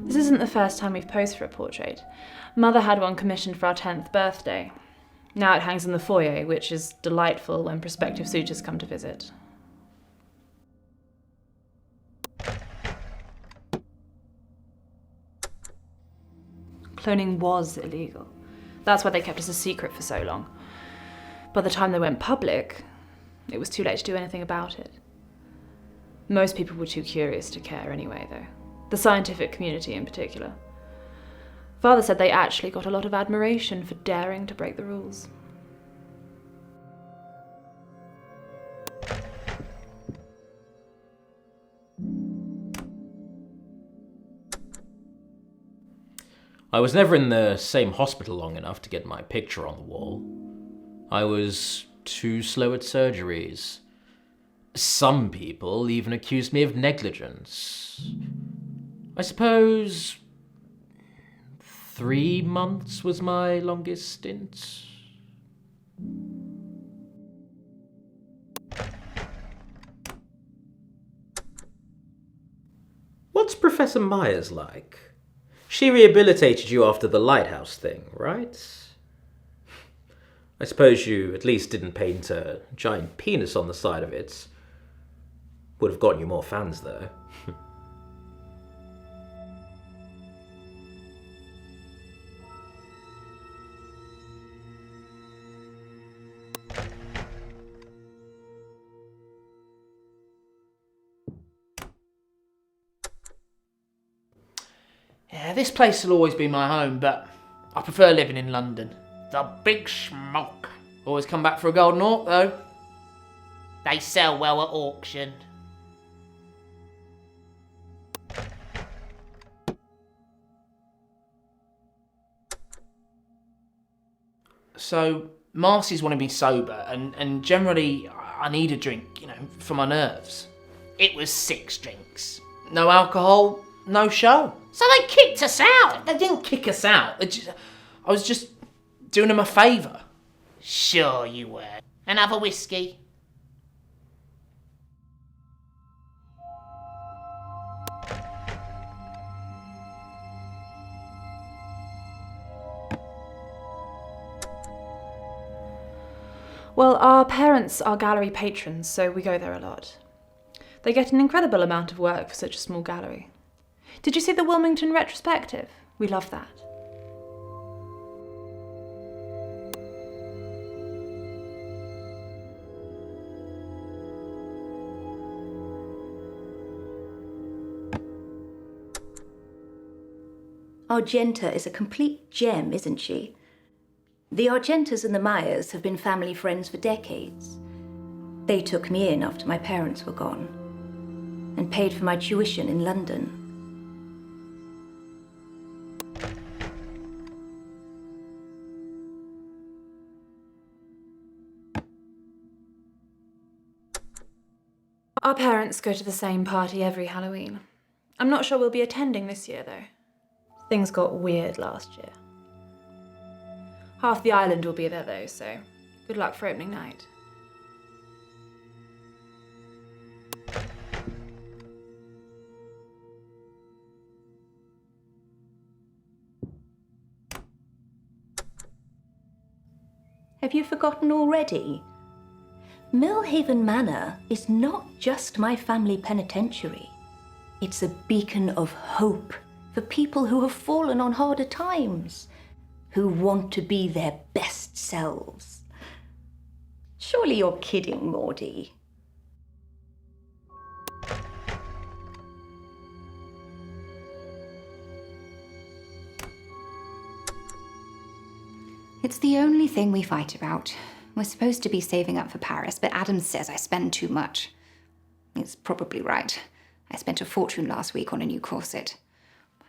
This isn't the first time we've posed for a portrait. Mother had one commissioned for our 10th birthday. Now it hangs in the foyer, which is delightful when prospective suitors come to visit. Cloning was illegal. That's why they kept us a secret for so long. By the time they went public, it was too late to do anything about it. Most people were too curious to care anyway, though. The scientific community in particular. Father said they actually got a lot of admiration for daring to break the rules. I was never in the same hospital long enough to get my picture on the wall. I was too slow at surgeries. Some people even accused me of negligence. I suppose 3 months was my longest stint. What's Professor Myers like? She rehabilitated you after the lighthouse thing, right? I suppose you at least didn't paint a giant penis on the side of it. Would have gotten you more fans, though. Yeah, this place will always be my home, but I prefer living in London. The big smoke. Always come back for a golden hawk, though. They sell well at auction. So, Marcy's wanted me sober, and generally I need a drink, for my nerves. It was 6 drinks. No alcohol, no show. So they kicked us out. They didn't kick us out. I was just doing them a favour. Sure you were. Another whiskey? Well, our parents are gallery patrons, so we go there a lot. They get an incredible amount of work for such a small gallery. Did you see the Wilmington retrospective? We love that. Argenta is a complete gem, isn't she? The Argentas and the Myers have been family friends for decades. They took me in after my parents were gone and paid for my tuition in London. Our parents go to the same party every Halloween. I'm not sure we'll be attending this year, though. Things got weird last year. Half the island will be there, though, so good luck for opening night. Have you forgotten already? Millhaven Manor is not just my family penitentiary. It's a beacon of hope for people who have fallen on harder times, who want to be their best selves. Surely you're kidding, Maudie. It's the only thing we fight about. We're supposed to be saving up for Paris, but Adam says I spend too much. He's probably right. I spent a fortune last week on a new corset.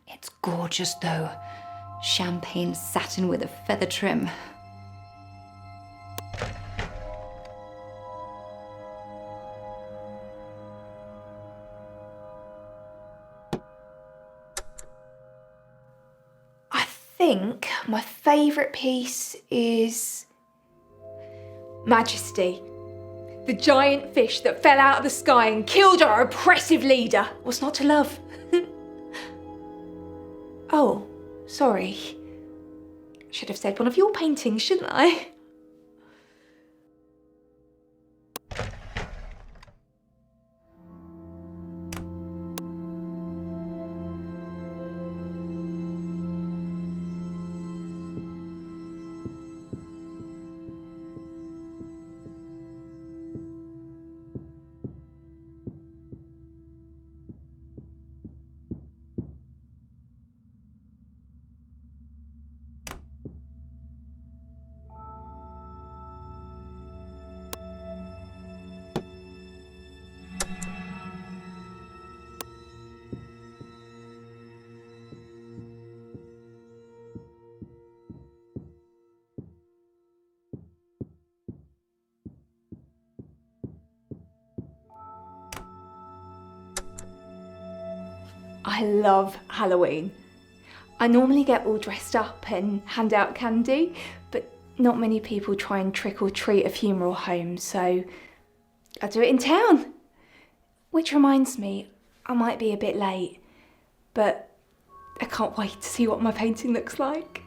It's gorgeous, though. Champagne satin with a feather trim. I think my favourite piece is Majesty. The giant fish that fell out of the sky and killed our oppressive leader. What's not to love? Oh, sorry. Should have said one of your paintings, shouldn't I? I love Halloween. I normally get all dressed up and hand out candy, but not many people try and trick or treat at funeral homes, so I do it in town. Which reminds me, I might be a bit late, but I can't wait to see what my painting looks like.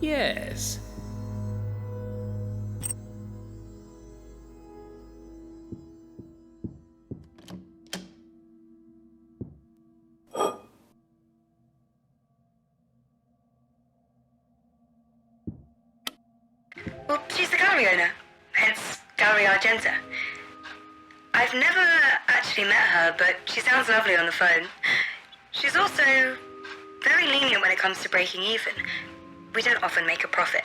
Yes. Well, she's the gallery owner, hence Gallery Argenta. I've never actually met her, but she sounds lovely on the phone. She's also very lenient when it comes to breaking even. We don't often make a profit.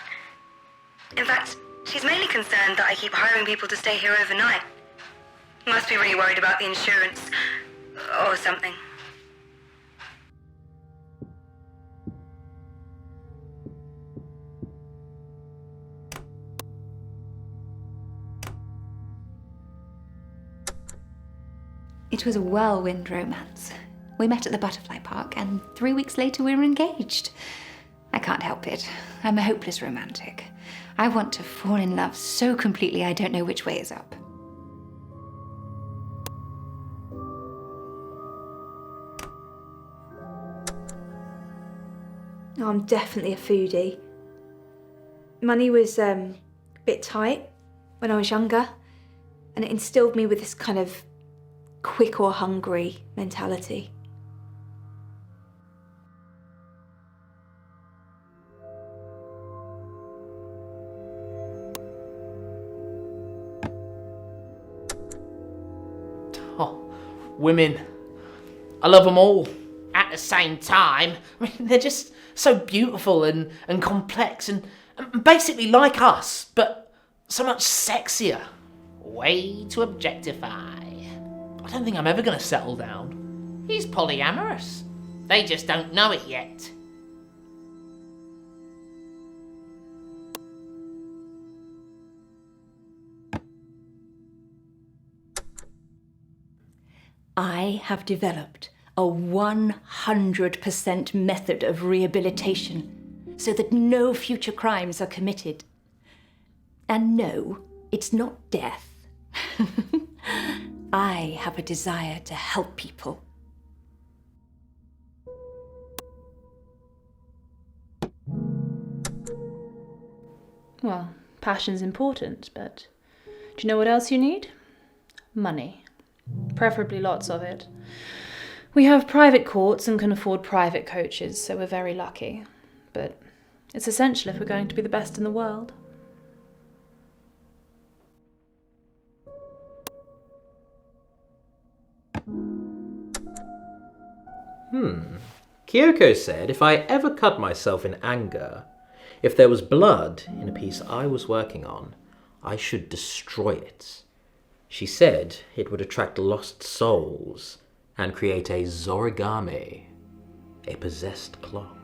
In fact, she's mainly concerned that I keep hiring people to stay here overnight. Must be really worried about the insurance or something. It was a whirlwind romance. We met at the butterfly park, and 3 weeks later we were engaged. I can't help it. I'm a hopeless romantic. I want to fall in love so completely I don't know which way is up. I'm definitely a foodie. Money was a bit tight when I was younger, and it instilled me with this kind of quick or hungry mentality. Oh, women. I love them all. At the same time, I mean, they're just so beautiful and complex and basically like us, but so much sexier. Way to objectify. I don't think I'm ever going to settle down. He's polyamorous. They just don't know it yet. I have developed a 100% method of rehabilitation so that no future crimes are committed. And no, it's not death. I have a desire to help people. Well, passion's important, but do you know what else you need? Money. Preferably lots of it. We have private courts and can afford private coaches, so we're very lucky. But it's essential if we're going to be the best in the world. Kyoko said if I ever cut myself in anger, if there was blood in a piece I was working on, I should destroy it. She said it would attract lost souls and create a Zorigami, a possessed clock.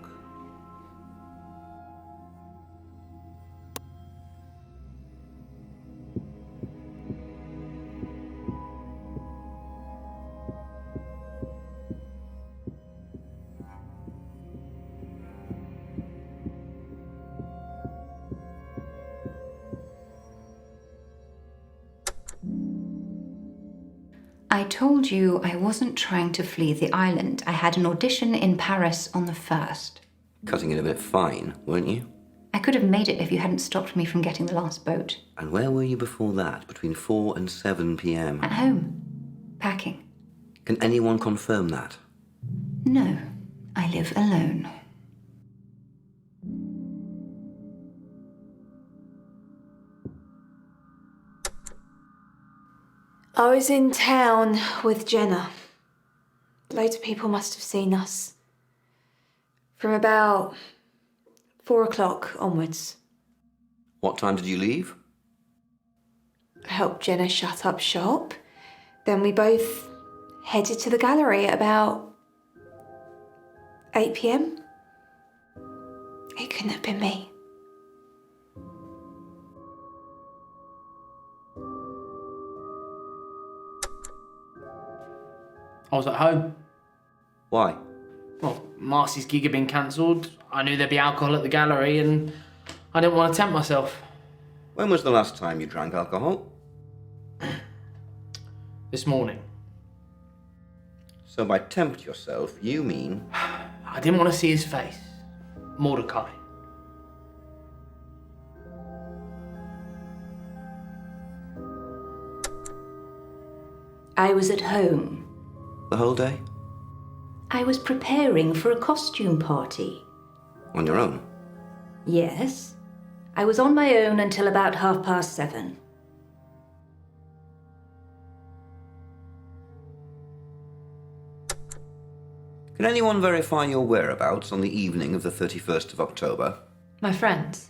I told you I wasn't trying to flee the island. I had an audition in Paris on the 1st. Cutting it a bit fine, weren't you? I could have made it if you hadn't stopped me from getting the last boat. And where were you before that, between 4 and 7 p.m? At home. Packing. Can anyone confirm that? No, I live alone. I was in town with Jenna. Loads of people must have seen us. From about 4 o'clock onwards. What time did you leave? I helped Jenna shut up shop. Then we both headed to the gallery at about 8 p.m. It couldn't have been me. I was at home. Why? Well, Marcy's gig had been cancelled. I knew there'd be alcohol at the gallery and I didn't want to tempt myself. When was the last time you drank alcohol? This morning. So by tempt yourself, you mean... I didn't want to see his face. Mordecai. I was at home. The whole day? I was preparing for a costume party. On your own? Yes. I was on my own until about 7:30. Can anyone verify your whereabouts on the evening of the 31st of October? My friends.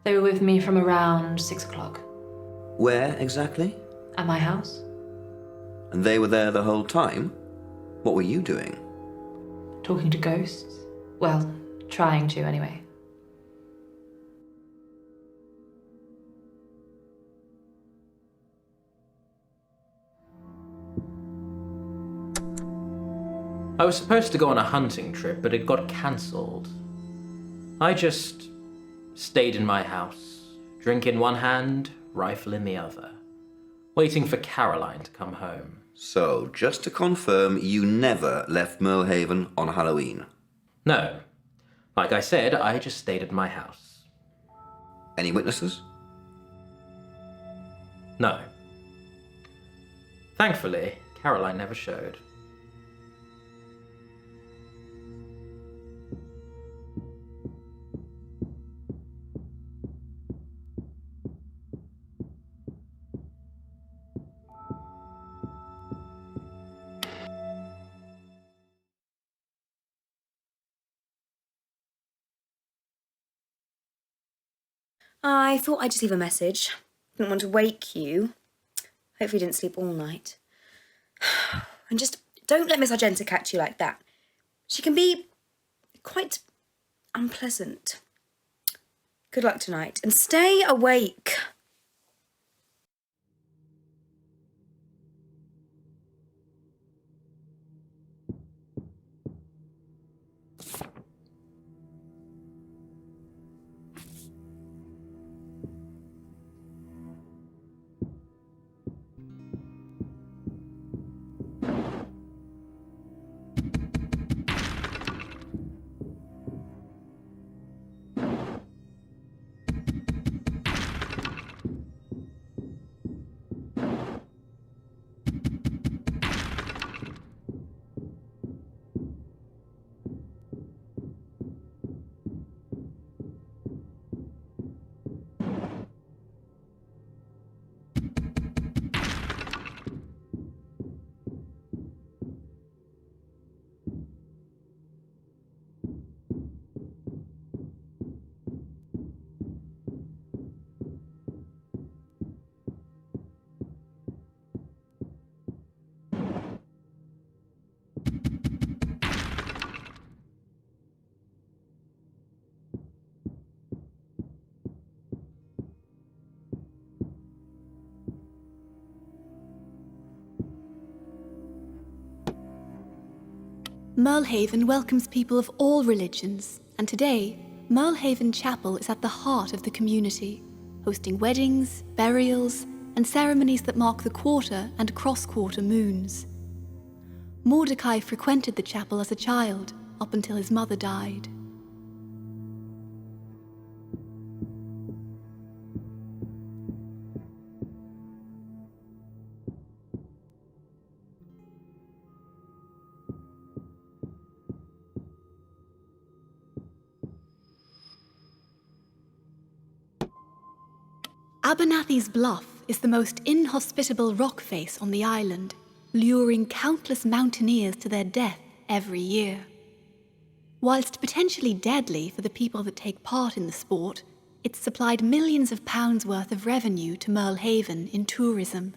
They were with me from around 6 o'clock. Where exactly? At my house. And they were there the whole time? What were you doing? Talking to ghosts. Well, trying to anyway. I was supposed to go on a hunting trip, but it got cancelled. I just stayed in my house, drink in one hand, rifle in the other, waiting for Caroline to come home. So, just to confirm, you never left Merlehaven on Halloween? No. Like I said, I just stayed at my house. Any witnesses? No. Thankfully, Caroline never showed. I thought I'd just leave a message. Didn't want to wake you. Hopefully you didn't sleep all night. And just don't let Miss Argenta catch you like that. She can be quite unpleasant. Good luck tonight, and stay awake. Merlehaven welcomes people of all religions, and today, Merlehaven Chapel is at the heart of the community, hosting weddings, burials, and ceremonies that mark the quarter and cross-quarter moons. Mordecai frequented the chapel as a child, up until his mother died. Abernathy's Bluff is the most inhospitable rock face on the island, luring countless mountaineers to their death every year. Whilst potentially deadly for the people that take part in the sport, it's supplied millions of pounds worth of revenue to Merlehaven in tourism.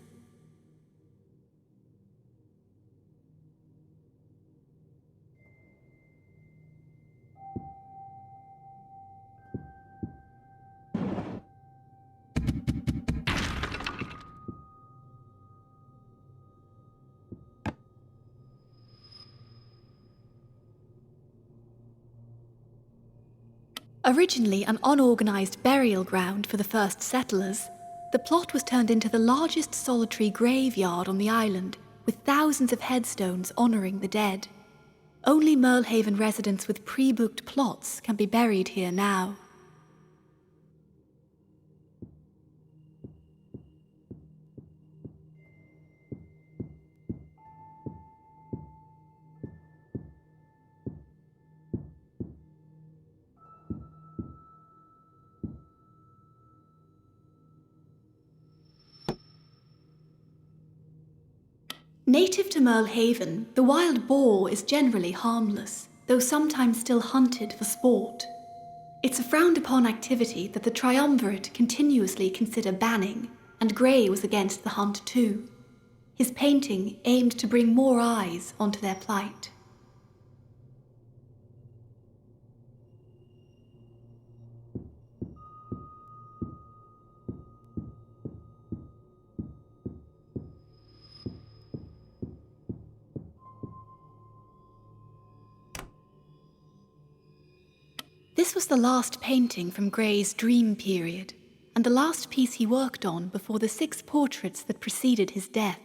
Originally an unorganised burial ground for the first settlers, the plot was turned into the largest solitary graveyard on the island, with thousands of headstones honouring the dead. Only Merlehaven residents with pre-booked plots can be buried here now. Native to Merlehaven, the wild boar is generally harmless, though sometimes still hunted for sport. It's a frowned-upon activity that the triumvirate continuously consider banning, and Gray was against the hunt too. His painting aimed to bring more eyes onto their plight. This was the last painting from Gray's dream period, and the last piece he worked on before the 6 portraits that preceded his death.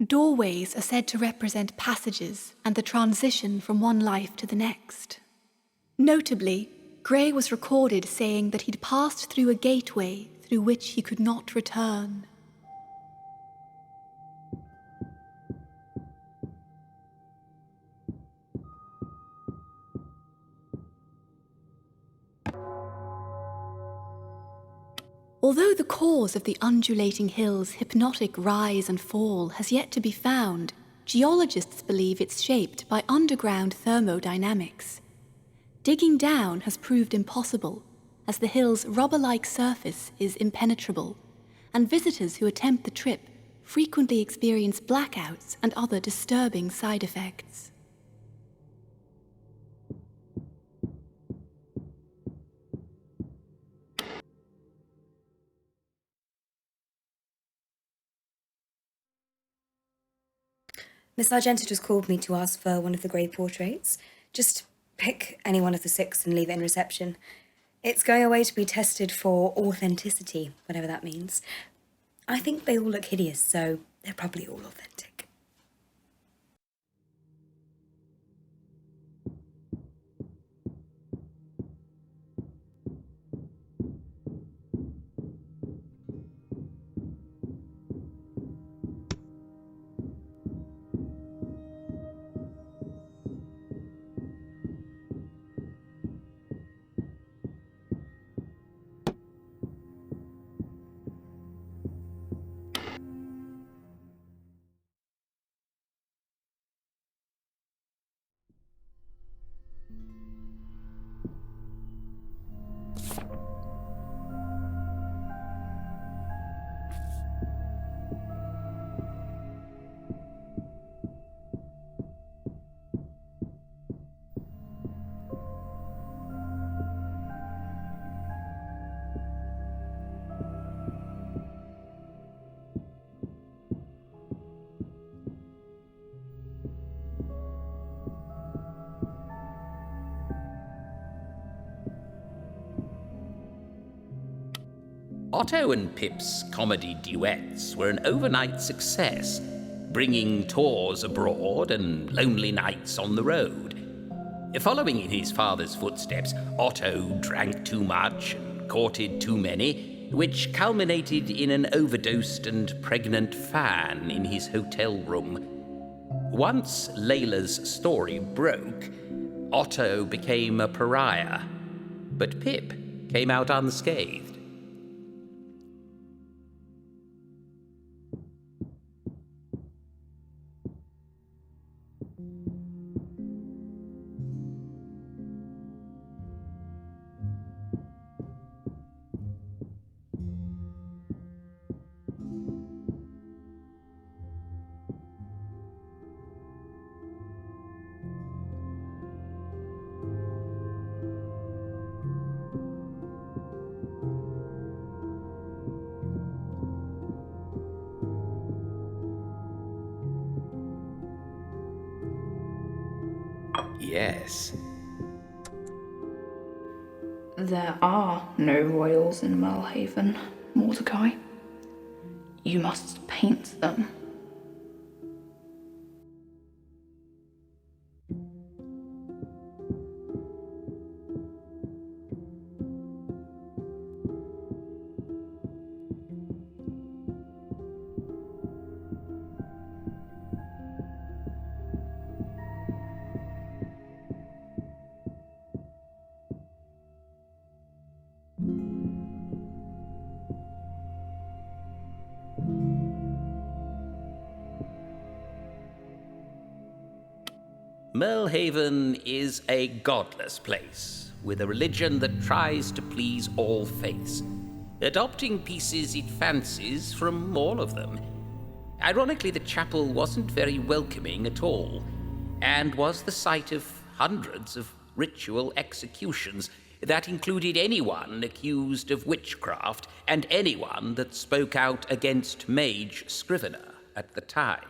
Doorways are said to represent passages and the transition from one life to the next. Notably, Gray was recorded saying that he'd passed through a gateway through which he could not return. Although the cause of the undulating hills' hypnotic rise and fall has yet to be found, geologists believe it's shaped by underground thermodynamics. Digging down has proved impossible, as the hill's rubber-like surface is impenetrable, and visitors who attempt the trip frequently experience blackouts and other disturbing side effects. Miss Argenta just called me to ask for one of the Grey portraits. Just pick any one of the 6 and leave it in reception. It's going away to be tested for authenticity, whatever that means. I think they all look hideous, so they're probably all authentic. Otto and Pip's comedy duets were an overnight success, bringing tours abroad and lonely nights on the road. Following in his father's footsteps, Otto drank too much and courted too many, which culminated in an overdosed and pregnant fan in his hotel room. Once Layla's story broke, Otto became a pariah, but Pip came out unscathed. Yes. There are no royals in Merlehaven, Mordecai. You must paint them. Merlehaven is a godless place, with a religion that tries to please all faiths, adopting pieces it fancies from all of them. Ironically, the chapel wasn't very welcoming at all, and was the site of hundreds of ritual executions that included anyone accused of witchcraft and anyone that spoke out against Mage Scrivener at the time.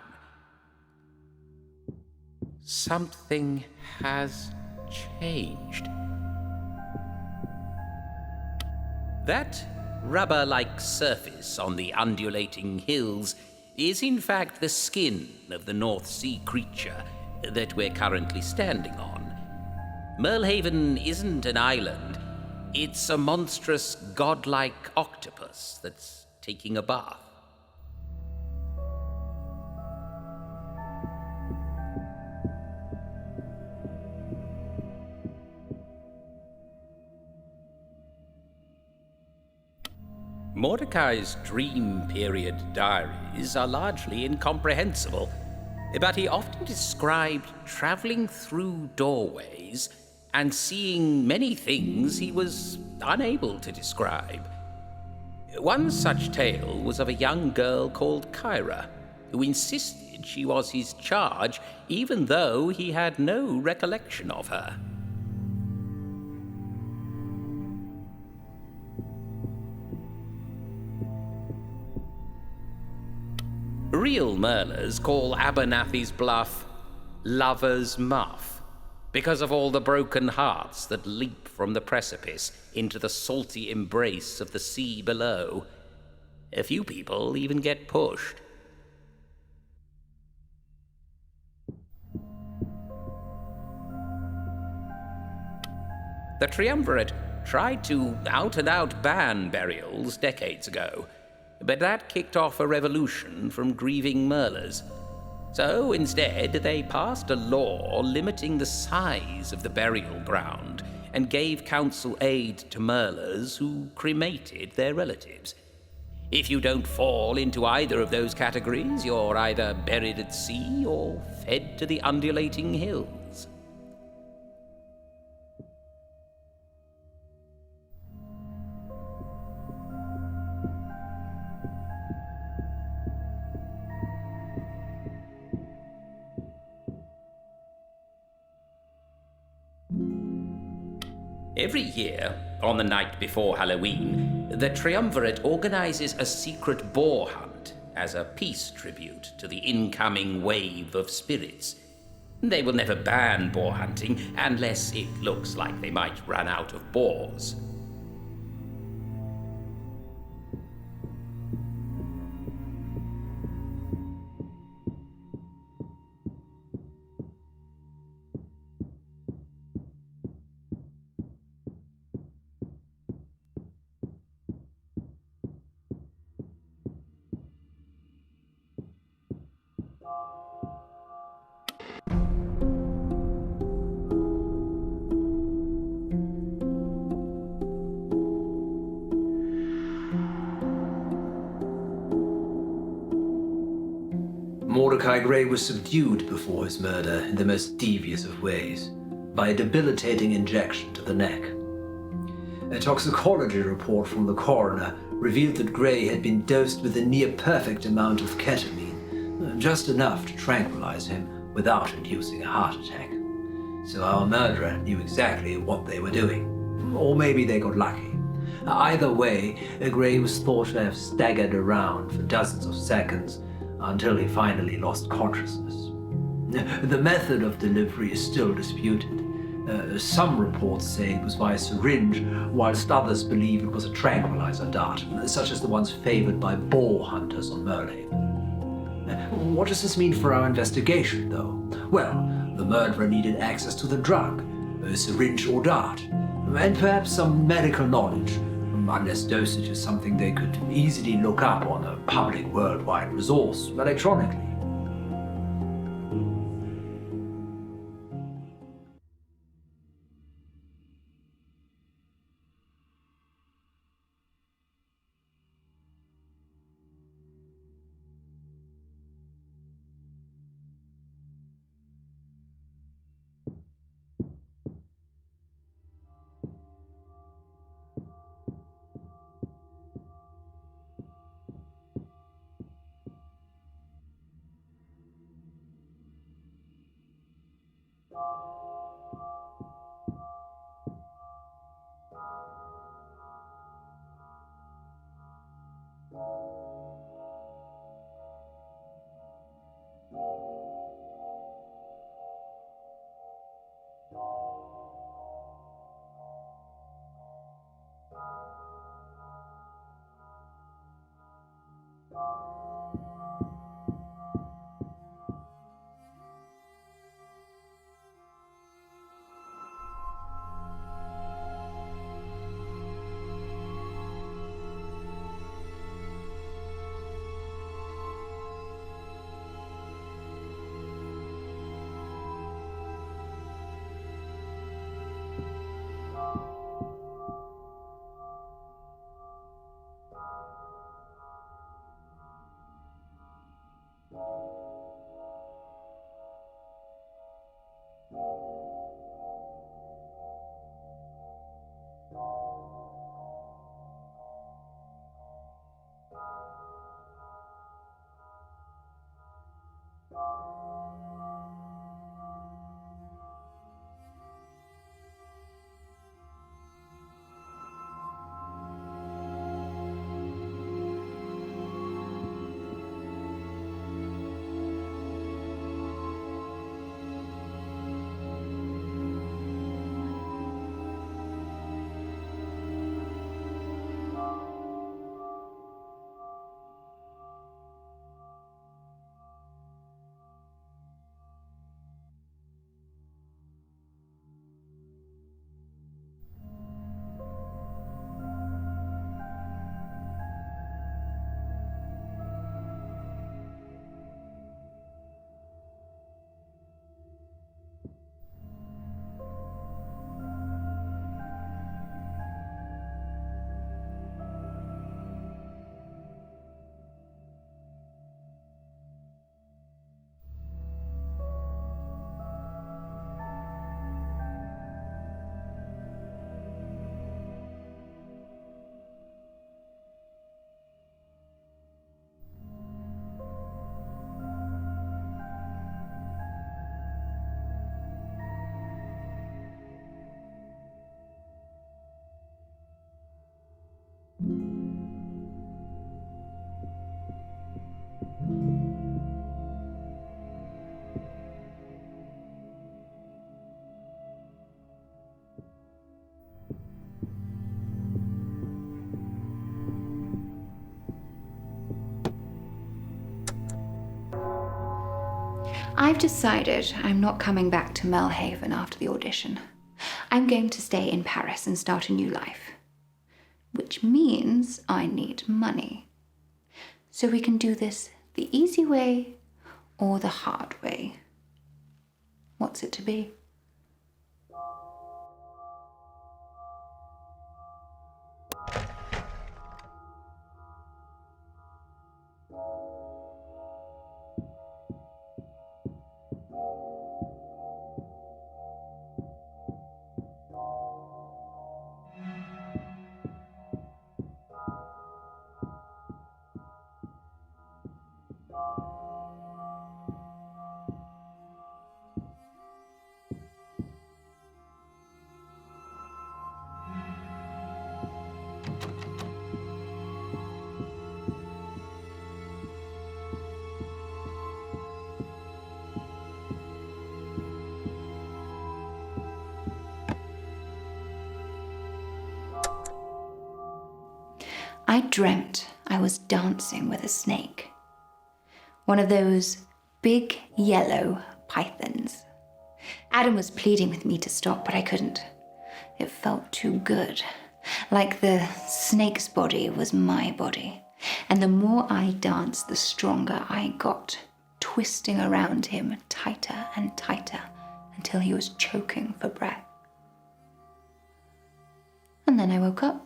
Something has changed. That rubber-like surface on the undulating hills is in fact the skin of the North Sea creature that we're currently standing on. Merlehaven isn't an island, it's a monstrous godlike octopus that's taking a bath. Mordecai's dream period diaries are largely incomprehensible, but he often described traveling through doorways and seeing many things he was unable to describe. One such tale was of a young girl called Kyra, who insisted she was his charge even though he had no recollection of her. Real Merlers call Abernathy's Bluff Lover's Muff because of all the broken hearts that leap from the precipice into the salty embrace of the sea below. A few people even get pushed. The Triumvirate tried to out-and-out ban burials decades ago, but that kicked off a revolution from grieving Merlers. So instead, they passed a law limiting the size of the burial ground and gave council aid to Merlers who cremated their relatives. If you don't fall into either of those categories, you're either buried at sea or fed to the undulating hills. Every year, on the night before Halloween, the Triumvirate organizes a secret boar hunt as a peace tribute to the incoming wave of spirits. They will never ban boar hunting unless it looks like they might run out of boars. Mordecai Gray was subdued before his murder in the most devious of ways, by a debilitating injection to the neck. A toxicology report from the coroner revealed that Gray had been dosed with a near-perfect amount of ketamine, just enough to tranquilize him without inducing a heart attack. So our murderer knew exactly what they were doing. Or maybe they got lucky. Either way, Gray was thought to have staggered around for dozens of seconds until he finally lost consciousness. The method of delivery is still disputed. Some reports say it was via syringe, whilst others believe it was a tranquilizer dart, such as the ones favored by boar hunters on Merlhaven. What does this mean for our investigation, though? Well, the murderer needed access to the drug, a syringe or dart, and perhaps some medical knowledge, unless dosage is something they could easily look up on a public worldwide resource electronically. I've decided I'm not coming back to Merlhaven after the audition. I'm going to stay in Paris and start a new life. Which means I need money. So we can do this the easy way or the hard way. What's it to be? I dreamt I was dancing with a snake. One of those big yellow pythons. Adam was pleading with me to stop, but I couldn't. It felt too good. Like the snake's body was my body. And the more I danced, the stronger I got, twisting around him tighter and tighter until he was choking for breath. And then I woke up.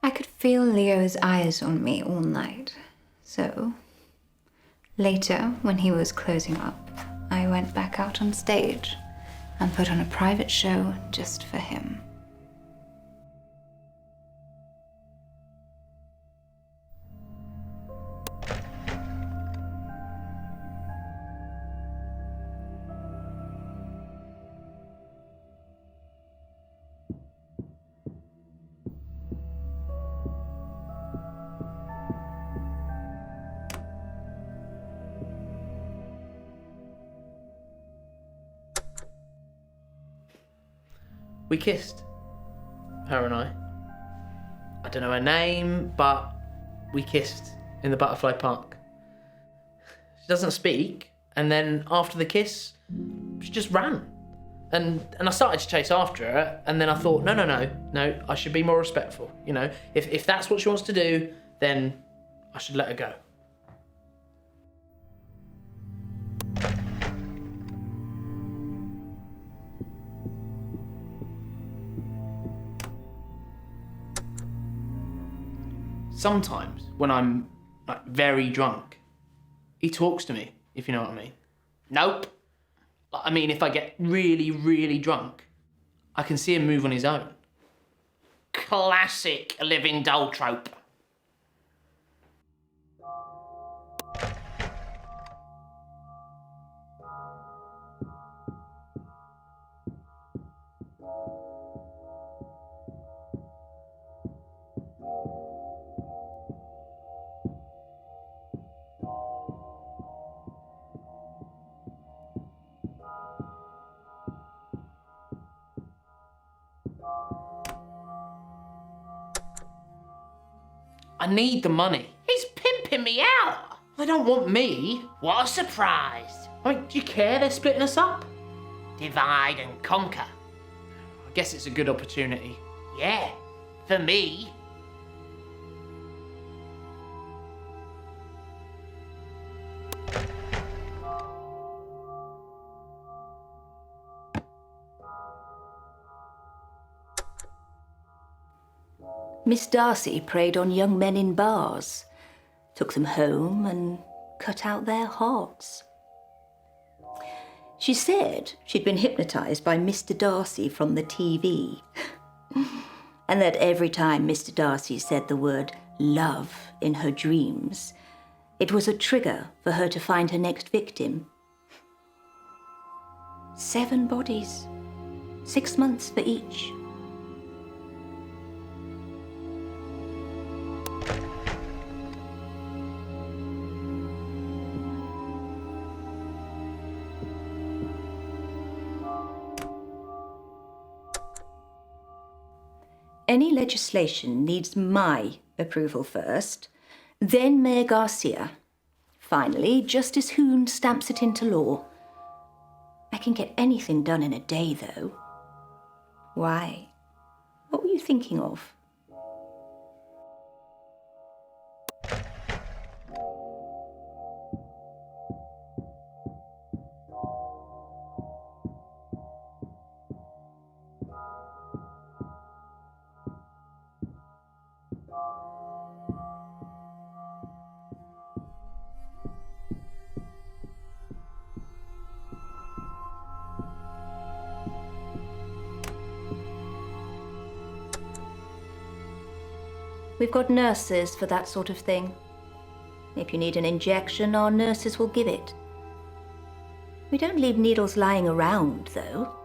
I could feel Leo's eyes on me all night, so later, when he was closing up, I went back out on stage and put on a private show just for him. We kissed, her and I. I don't know her name, but we kissed in the Butterfly Park. She doesn't speak, and then after the kiss, she just ran. And I started to chase after her, and then I thought, no, I should be more respectful. You know, if that's what she wants to do, then I should let her go. Sometimes, when I'm like very drunk, he talks to me, if you know what I mean. Nope. I mean, if I get really, really drunk, I can see him move on his own. Classic living doll trope. I need the money. He's pimping me out. They don't want me. What a surprise. I mean, do you care they're splitting us up? Divide and conquer. I guess it's a good opportunity. Yeah, for me. Miss Darcy preyed on young men in bars, took them home and cut out their hearts. She said she'd been hypnotised by Mr. Darcy from the TV, and that every time Mr. Darcy said the word love in her dreams, it was a trigger for her to find her next victim. 7 bodies, 6 months for each. Any legislation needs my approval first, then Mayor Garcia. Finally, Justice Hoon stamps it into law. I can get anything done in a day, though. Why? What were you thinking of? We've got nurses for that sort of thing. If you need an injection, our nurses will give it. We don't leave needles lying around, though.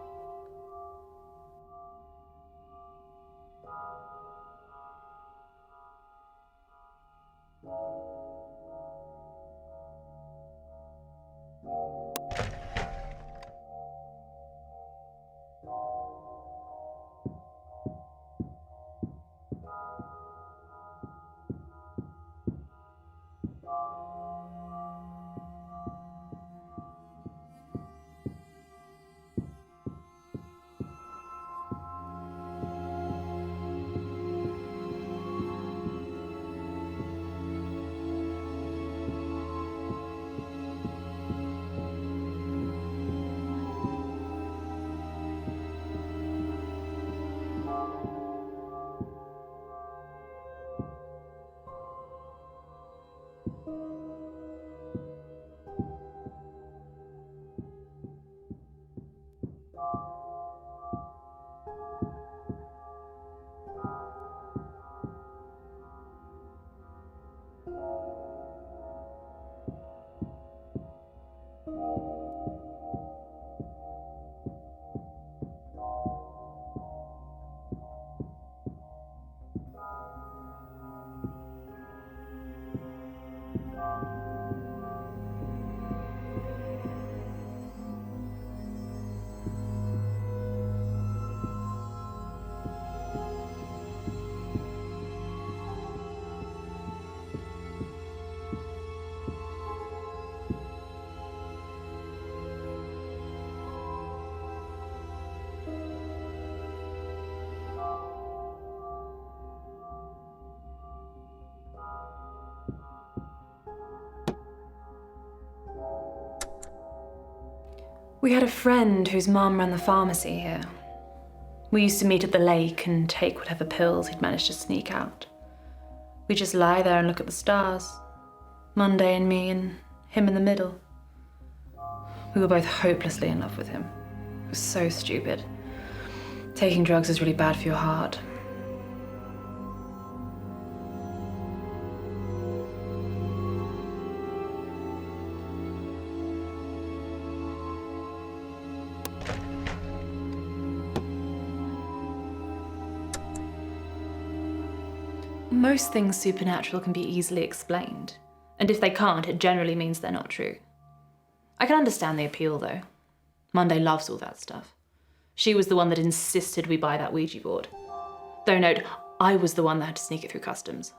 We had a friend whose mum ran the pharmacy here. We used to meet at the lake and take whatever pills he'd managed to sneak out. We'd just lie there and look at the stars. Monday and me and him in the middle. We were both hopelessly in love with him. It was so stupid. Taking drugs is really bad for your heart. Most things supernatural can be easily explained, and if they can't, it generally means they're not true. I can understand the appeal, though. Monday loves all that stuff. She was the one that insisted we buy that Ouija board. Though note, I was the one that had to sneak it through customs.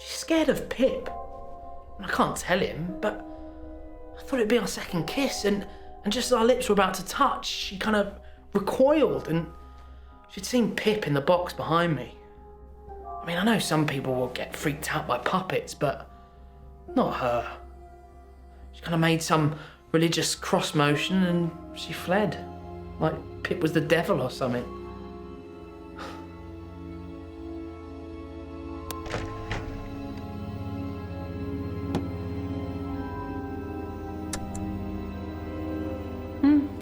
Scared of Pip. I can't tell him, but I thought it'd be our second kiss, and just as our lips were about to touch, she kind of recoiled, and she'd seen Pip in the box behind me. I mean, I know some people will get freaked out by puppets, but not her. She kind of made some religious cross motion and she fled, like Pip was the devil or something.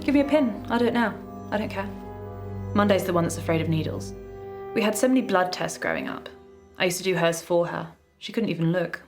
Give me a pin. I don't know. I don't care. Monday's the one that's afraid of needles. We had so many blood tests growing up. I used to do hers for her. She couldn't even look.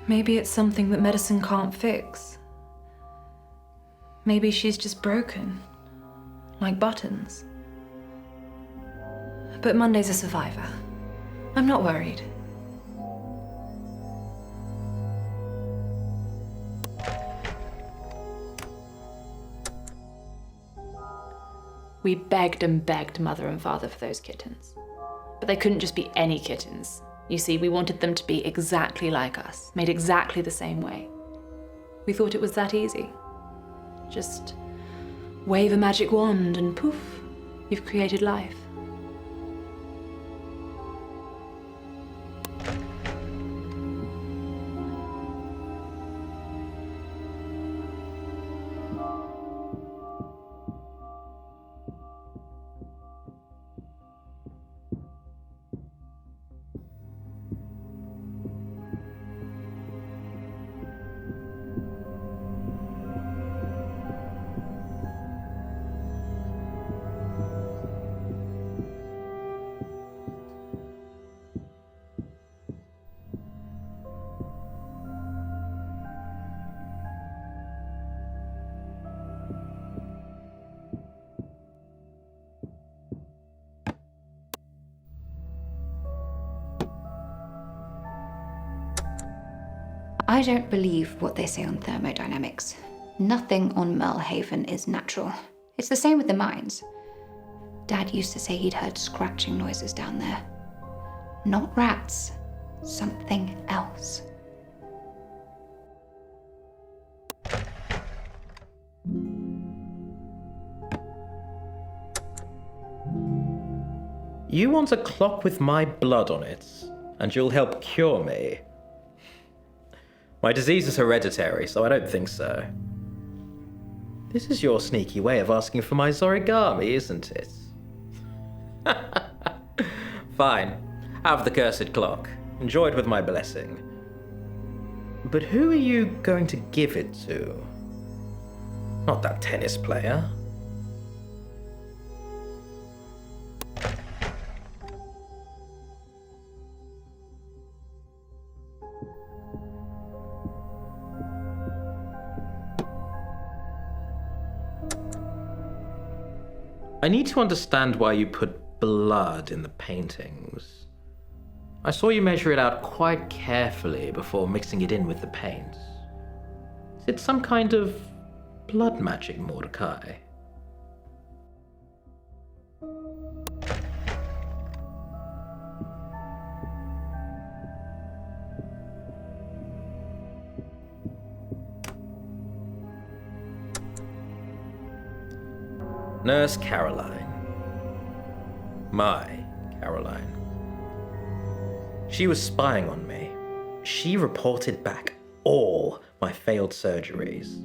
Maybe it's something that medicine can't fix. Maybe she's just broken, like buttons. But Monday's a survivor. I'm not worried. We begged and begged Mother and Father for those kittens. But they couldn't just be any kittens. You see, we wanted them to be exactly like us, made exactly the same way. We thought it was that easy. Just wave a magic wand and poof, you've created life. I don't believe what they say on thermodynamics. Nothing on Merlehaven is natural. It's the same with the mines. Dad used to say he'd heard scratching noises down there. Not rats, something else. You want a clock with my blood on it, and you'll help cure me? My disease is hereditary, so I don't think so. This is your sneaky way of asking for my Zorigami, isn't it? Fine. Have the cursed clock. Enjoy it with my blessing. But who are you going to give it to? Not that tennis player. I need to understand why you put blood in the paintings. I saw you measure it out quite carefully before mixing it in with the paint. Is it some kind of blood magic, Mordecai? Nurse Caroline. My Caroline. She was spying on me. She reported back all my failed surgeries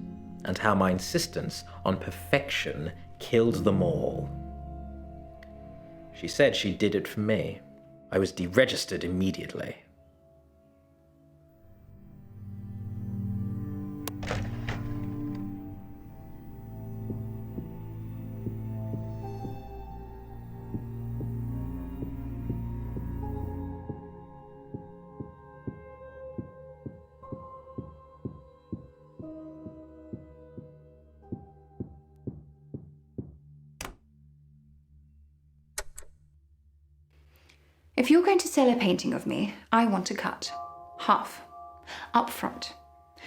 and how my insistence on perfection killed them all. She said she did it for me. I was deregistered immediately. If you're going to sell a painting of me, I want a cut. Half. Up front.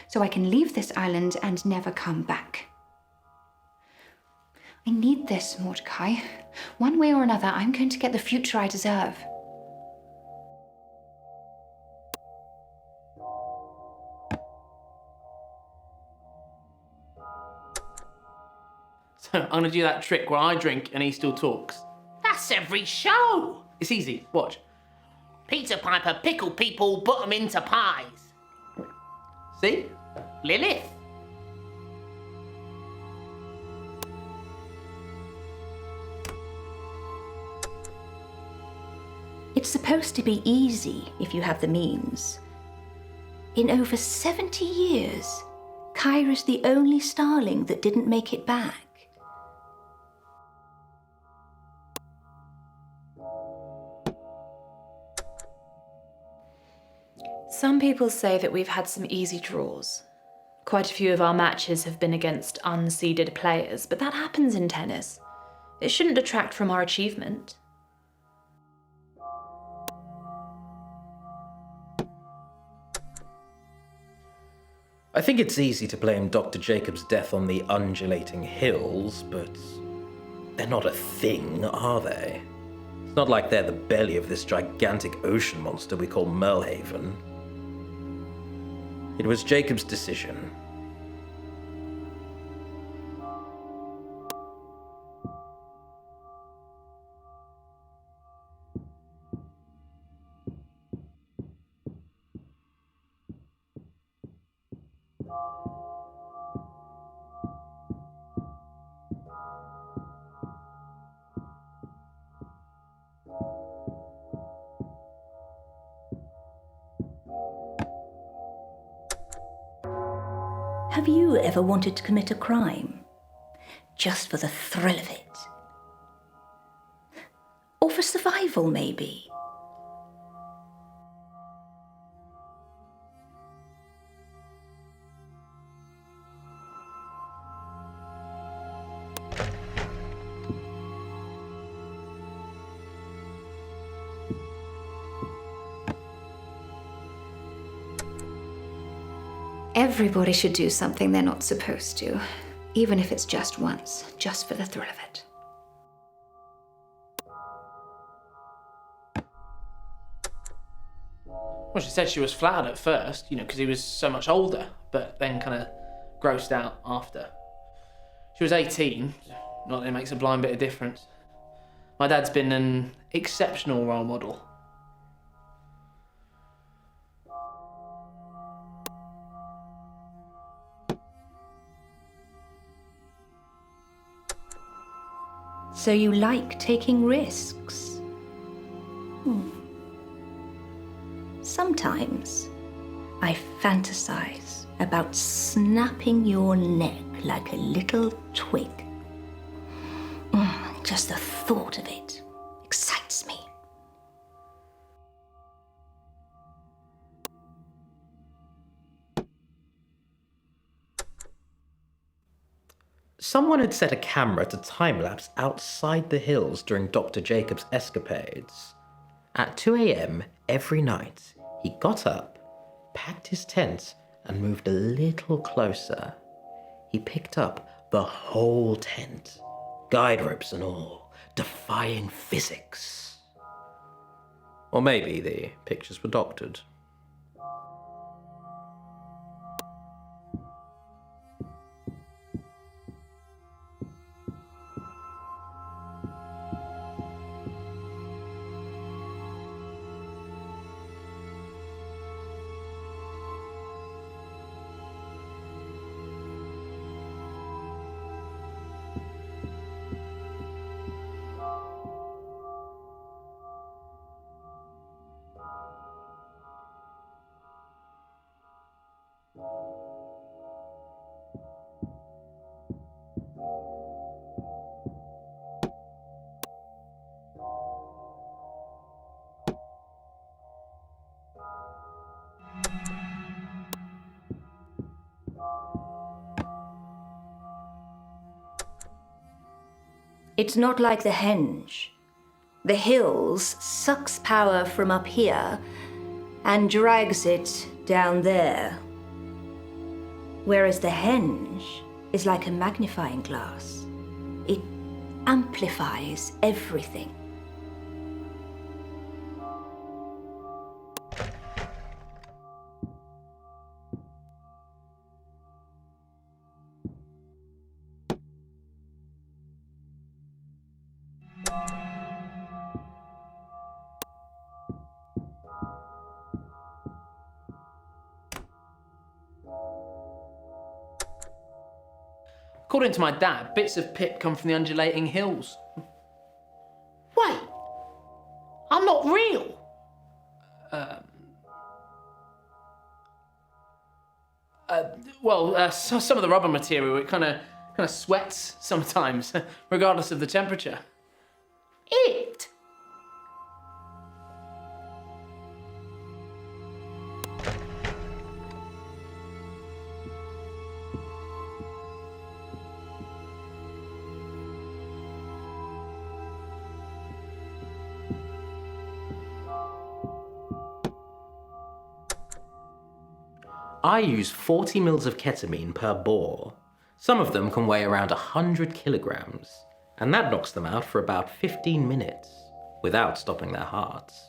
So I can leave this island and never come back. I need this, Mordecai. One way or another, I'm going to get the future I deserve. So I'm going to do that trick where I drink and he still talks. That's every show. It's easy. Watch. Peter Piper pickle people, put them into pies. See? Lilith. It's supposed to be easy if you have the means. In over 70 years, Kyra's the only starling that didn't make it back. Some people say that we've had some easy draws. Quite a few of our matches have been against unseeded players, but that happens in tennis. It shouldn't detract from our achievement. I think it's easy to blame Dr. Jacob's death on the undulating hills, but they're not a thing, are they? It's not like they're the belly of this gigantic ocean monster we call Merlhaven. It was Jacob's decision. Have you ever wanted to commit a crime? Just for the thrill of it? Or for survival, maybe? Everybody should do something they're not supposed to, even if it's just once, just for the thrill of it. Well, she said she was flattered at first, because he was so much older, but then kind of grossed out after. She was 18, not that it makes a blind bit of difference. My dad's been an exceptional role model. So you like taking risks? Sometimes I fantasize about snapping your neck like a little twig. Just the thought of it excites me. Someone had set a camera to time-lapse outside the hills during Dr. Jacob's escapades. At 2 a.m. every night, he got up, packed his tent, and moved a little closer. He picked up the whole tent, guide ropes and all, defying physics. Or maybe the pictures were doctored. It's not like the henge. The hills sucks power from up here and drags it down there. Whereas the henge is like a magnifying glass. It amplifies everything. According to my dad, bits of Pip come from the undulating hills. Wait, I'm not real. Some of the rubber material, it kind of sweats sometimes, regardless of the temperature. It. I use 40 mils of ketamine per bore. Some of them can weigh around 100 kilograms, and that knocks them out for about 15 minutes, without stopping their hearts.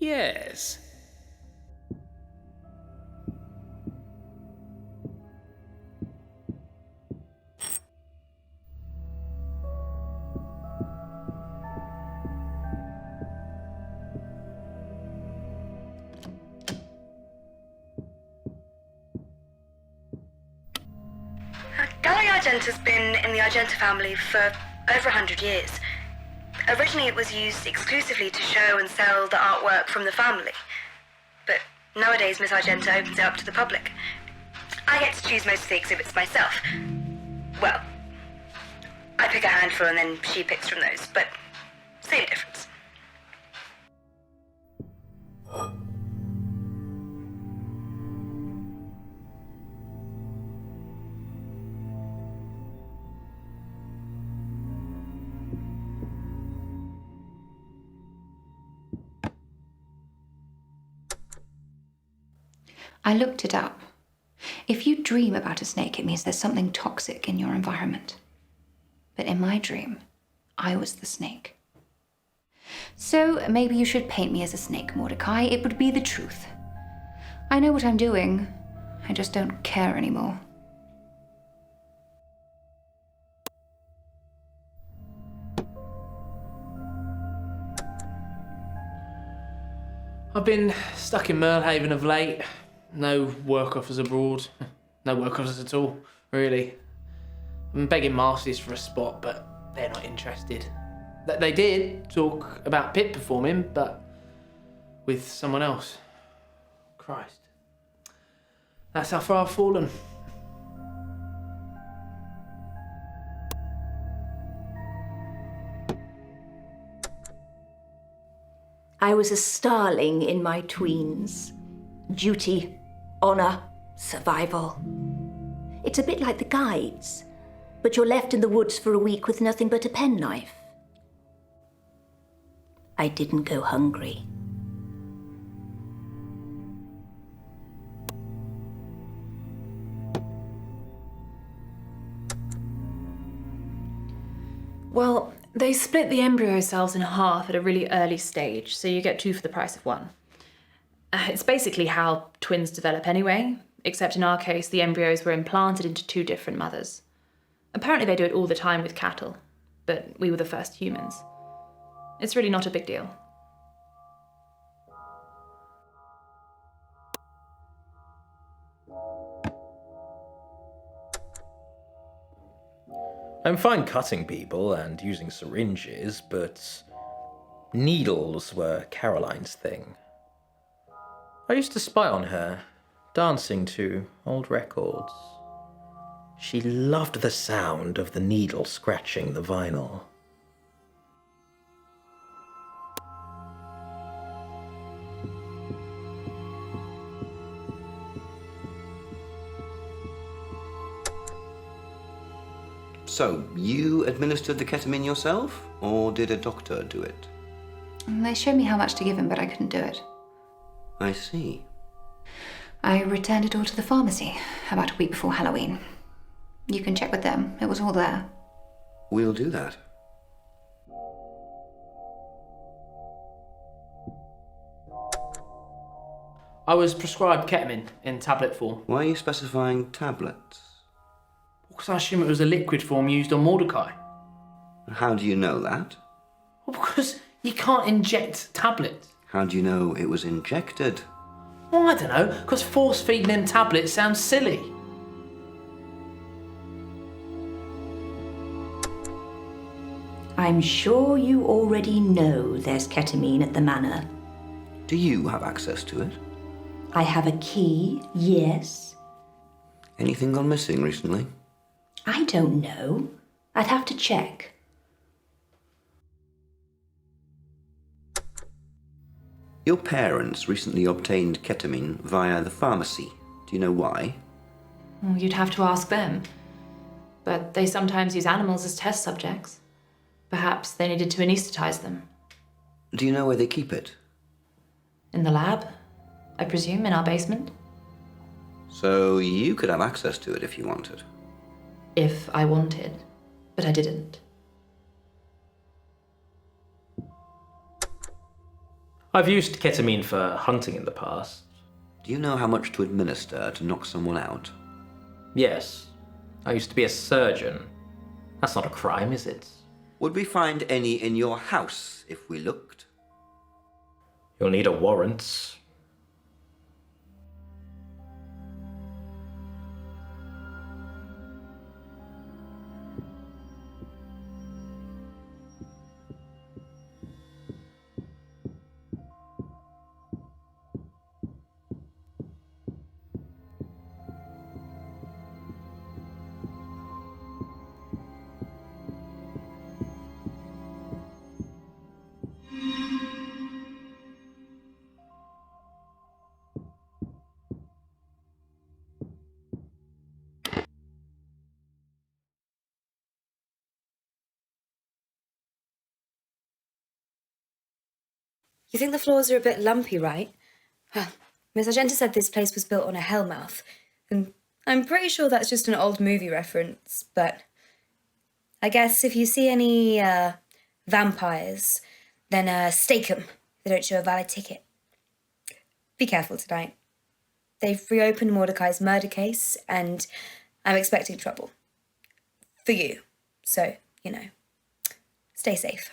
Yes. Gallery Argenta's been in the Argenta family for over 100 years. Originally it was used exclusively to show and sell the artwork from the family. But nowadays Miss Argenta opens it up to the public. I get to choose most of the exhibits myself. Well, I pick a handful and then she picks from those, but same difference. I looked it up. If you dream about a snake, it means there's something toxic in your environment. But in my dream, I was the snake. So maybe you should paint me as a snake, Mordecai. It would be the truth. I know what I'm doing. I just don't care anymore. I've been stuck in Merlhaven of late. No work offers abroad. No work offers at all, really. I'm begging Marcy's for a spot, but they're not interested. They did talk about Pip performing, but with someone else. Christ. That's how far I've fallen. I was a starling in my tweens. Duty, honour, survival. It's a bit like the guides, but you're left in the woods for a week with nothing but a penknife. I didn't go hungry. Well, they split the embryo cells in half at a really early stage, so you get two for the price of one. It's basically how twins develop anyway, except in our case, the embryos were implanted into two different mothers. Apparently they do it all the time with cattle, but we were the first humans. It's really not a big deal. I'm fine cutting people and using syringes, but needles were Caroline's thing. I used to spy on her, dancing to old records. She loved the sound of the needle scratching the vinyl. So, you administered the ketamine yourself, or did a doctor do it? They showed me how much to give him, but I couldn't do it. I see. I returned it all to the pharmacy about a week before Halloween. You can check with them. It was all there. We'll do that. I was prescribed ketamine in tablet form. Why are you specifying tablets? Because I assume it was a liquid form used on Mordecai. How do you know that? Well, because you can't inject tablets. How do you know it was injected? Well, I don't know, because force feeding him tablets sounds silly. I'm sure you already know there's ketamine at the manor. Do you have access to it? I have a key, yes. Anything gone missing recently? I don't know. I'd have to check. Your parents recently obtained ketamine via the pharmacy. Do you know why? Well, you'd have to ask them. But they sometimes use animals as test subjects. Perhaps they needed to anaesthetize them. Do you know where they keep it? In the lab, I presume, in our basement. So you could have access to it if you wanted. If I wanted, but I didn't. I've used ketamine for hunting in the past. Do you know how much to administer to knock someone out? Yes. I used to be a surgeon. That's not a crime, is it? Would we find any in your house if we looked? You'll need a warrant. You think the floors are a bit lumpy, right? Miss Argenta said this place was built on a hellmouth, and I'm pretty sure that's just an old movie reference, but I guess if you see any vampires, then stake 'em. They don't show a valid ticket. Be careful tonight. They've reopened Mordecai's murder case, and I'm expecting trouble. For you. So, stay safe.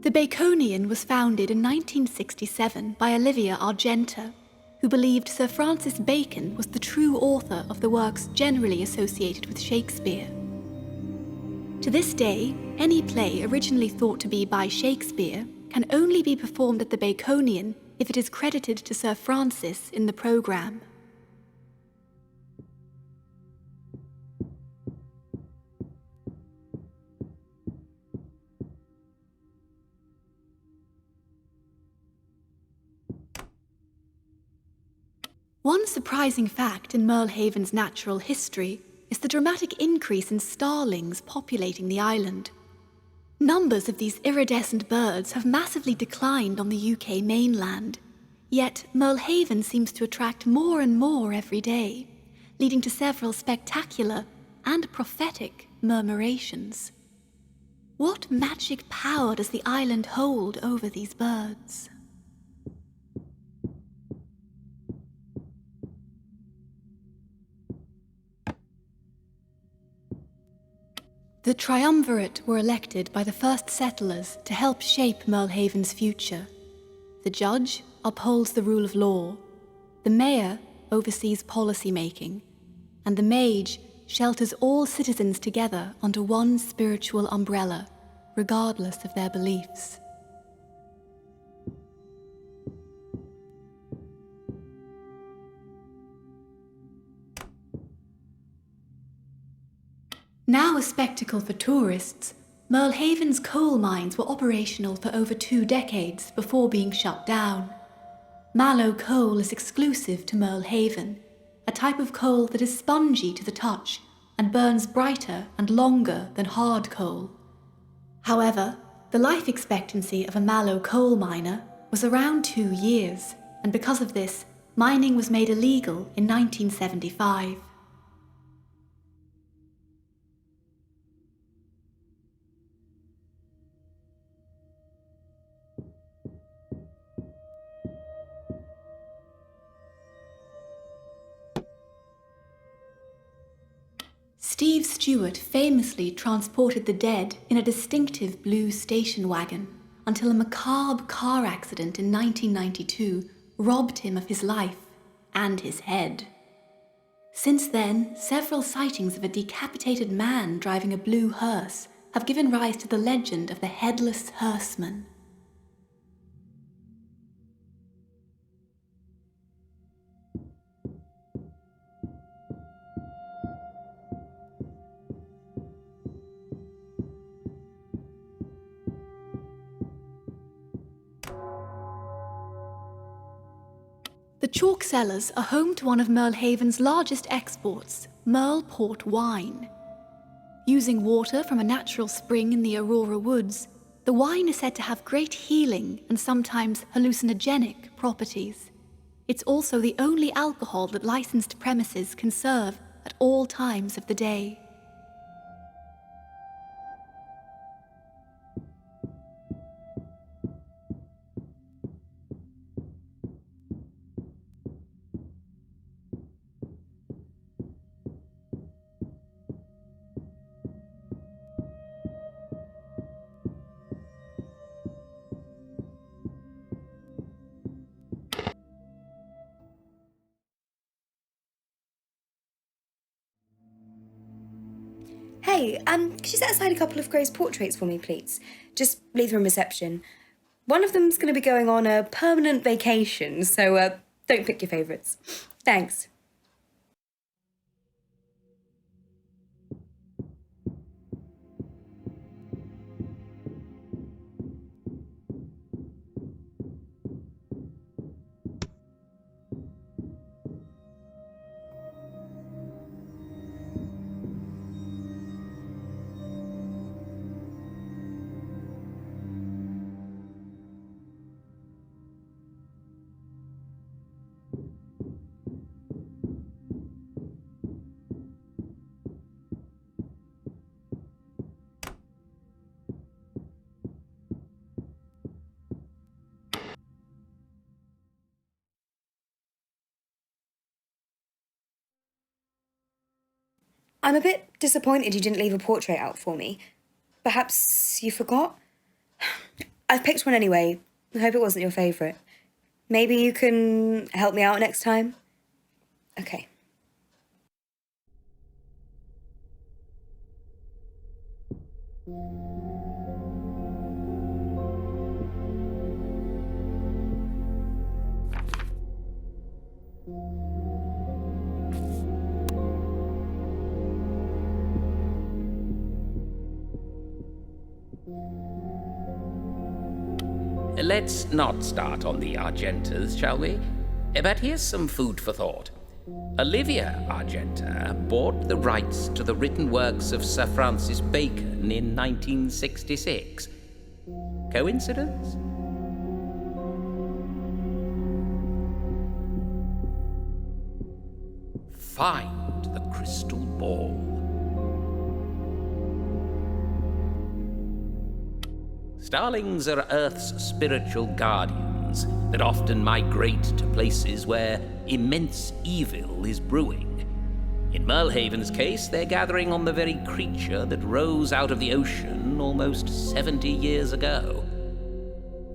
The Baconian was founded in 1967 by Olivia Argenta, who believed Sir Francis Bacon was the true author of the works generally associated with Shakespeare. To this day, any play originally thought to be by Shakespeare can only be performed at the Baconian if it is credited to Sir Francis in the programme. One surprising fact in Merlehaven's natural history is the dramatic increase in starlings populating the island. Numbers of these iridescent birds have massively declined on the UK mainland, yet Merlehaven seems to attract more and more every day, leading to several spectacular and prophetic murmurations. What magic power does the island hold over these birds? The triumvirate were elected by the first settlers to help shape Merlehaven's future. The judge upholds the rule of law, the mayor oversees policy-making, and the mage shelters all citizens together under one spiritual umbrella, regardless of their beliefs. Now a spectacle for tourists, Merlehaven's coal mines were operational for over 2 decades before being shut down. Mallow coal is exclusive to Merlehaven, a type of coal that is spongy to the touch and burns brighter and longer than hard coal. However, the life expectancy of a Mallow coal miner was around 2 years, and because of this, mining was made illegal in 1975. Steve Stewart famously transported the dead in a distinctive blue station wagon until a macabre car accident in 1992 robbed him of his life and his head. Since then, several sightings of a decapitated man driving a blue hearse have given rise to the legend of the Headless Hearseman. The chalk cellars are home to one of Merlehaven's largest exports, Merle Port wine. Using water from a natural spring in the Aurora Woods, the wine is said to have great healing and sometimes hallucinogenic properties. It's also the only alcohol that licensed premises can serve at all times of the day. Hey, could you set aside a couple of Grace portraits for me, please? Just leave them in reception. One of them's going to be going on a permanent vacation, so don't pick your favourites. Thanks. I'm a bit disappointed you didn't leave a portrait out for me. Perhaps you forgot? I've picked one anyway. I hope it wasn't your favourite. Maybe you can help me out next time? Okay. Let's not start on the Argentas, shall we? But here's some food for thought. Olivia Argenta bought the rights to the written works of Sir Francis Bacon in 1966. Coincidence? Fine. the crystal ball. Starlings are Earth's spiritual guardians that often migrate to places where immense evil is brewing. In Merlehaven's case, they're gathering on the very creature that rose out of the ocean almost 70 years ago.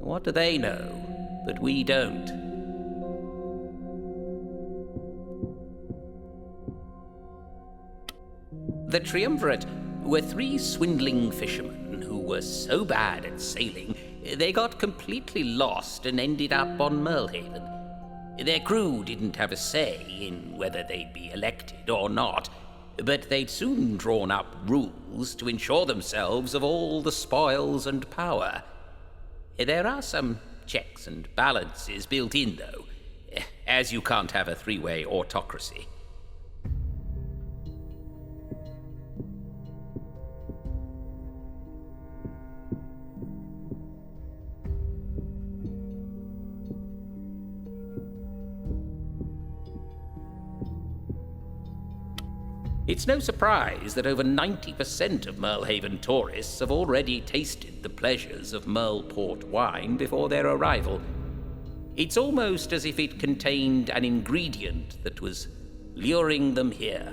What do they know that we don't? The triumvirate were 3 swindling fishermen who were so bad at sailing they got completely lost and ended up on Merlehaven. Their crew didn't have a say in whether they'd be elected or not, but they'd soon drawn up rules to ensure themselves of all the spoils and power. There are some checks and balances built in, though, as you can't have a 3-way autocracy. It's no surprise that over 90% of Merlehaven tourists have already tasted the pleasures of Merle port wine before their arrival. It's almost as if it contained an ingredient that was luring them here.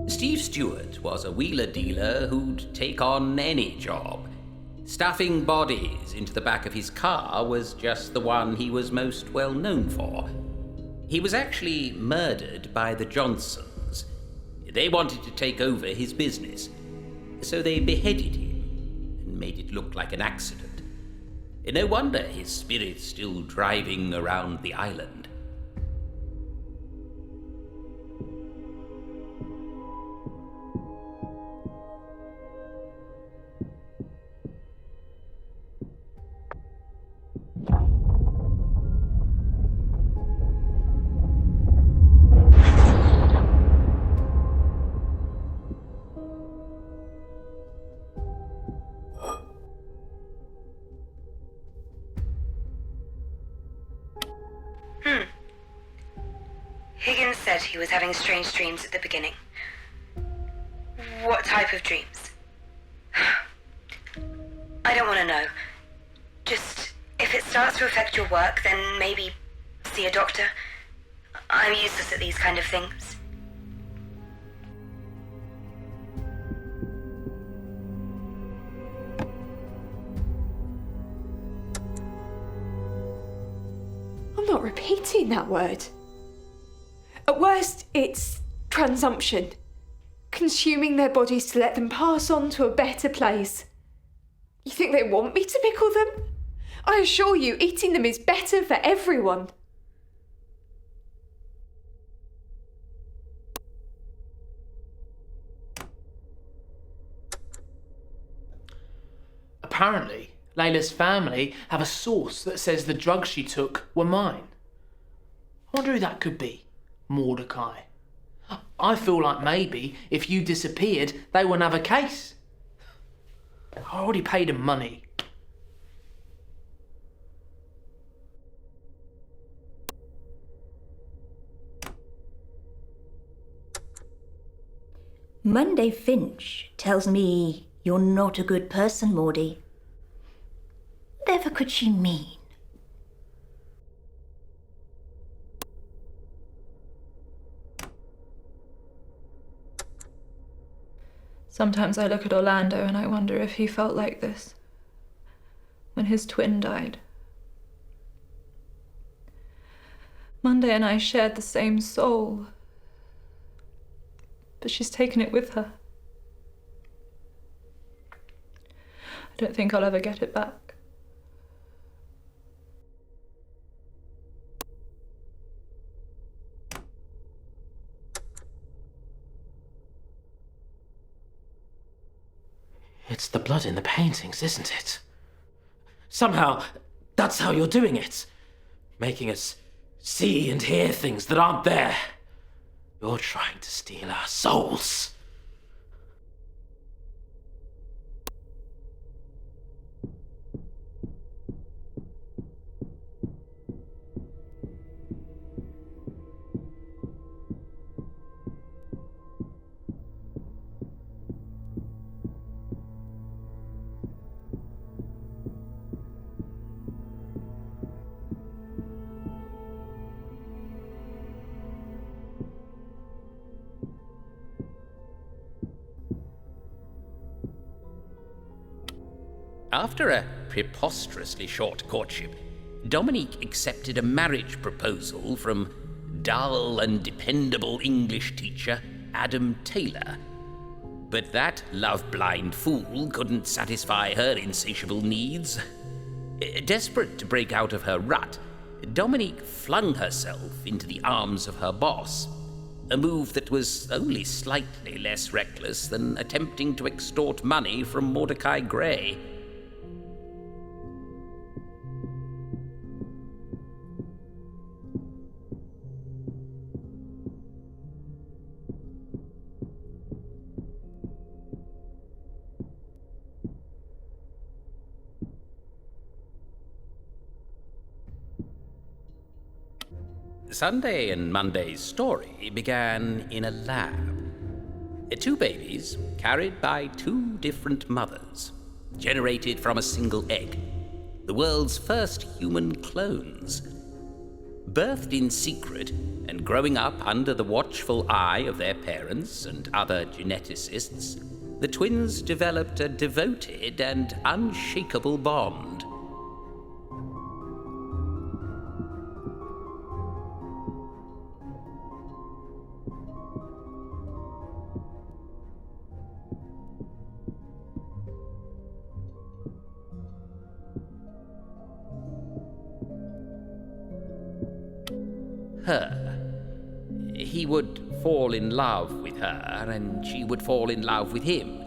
Steve Stewart was a wheeler-dealer who'd take on any job. Stuffing bodies into the back of his car was just the one he was most well known for. He was actually murdered by the Johnsons. They wanted to take over his business, so they beheaded him and made it look like an accident. No wonder his spirit's still driving around the island. Higgins said he was having strange dreams at the beginning. What type of dreams? I don't want to know. Just, if it starts to affect your work, then maybe see a doctor. I'm useless at these kind of things. I'm not repeating that word. At worst, it's transumption. Consuming their bodies to let them pass on to a better place. You think they want me to pickle them? I assure you, eating them is better for everyone. Apparently, Layla's family have a source that says the drugs she took were mine. I wonder who that could be. Mordecai. I feel like maybe if you disappeared, they wouldn't have a case. I already paid him money. Monday Finch tells me you're not a good person, Mordy. Whatever could she mean? Sometimes I look at Orlando and I wonder if he felt like this when his twin died. Monday and I shared the same soul, but she's taken it with her. I don't think I'll ever get it back. It's the blood in the paintings, isn't it? Somehow, that's how you're doing it. Making us see and hear things that aren't there. You're trying to steal our souls. After a preposterously short courtship, Dominique accepted a marriage proposal from dull and dependable English teacher Adam Taylor. But that love-blind fool couldn't satisfy her insatiable needs. Desperate to break out of her rut, Dominique flung herself into the arms of her boss, a move that was only slightly less reckless than attempting to extort money from Mordecai Grey. Sunday and Monday's story began in a lab. 2 babies, carried by 2 different mothers, generated from a single egg, the world's first human clones. Birthed in secret and growing up under the watchful eye of their parents and other geneticists, the twins developed a devoted and unshakable bond. Her. He would fall in love with her, and she would fall in love with him,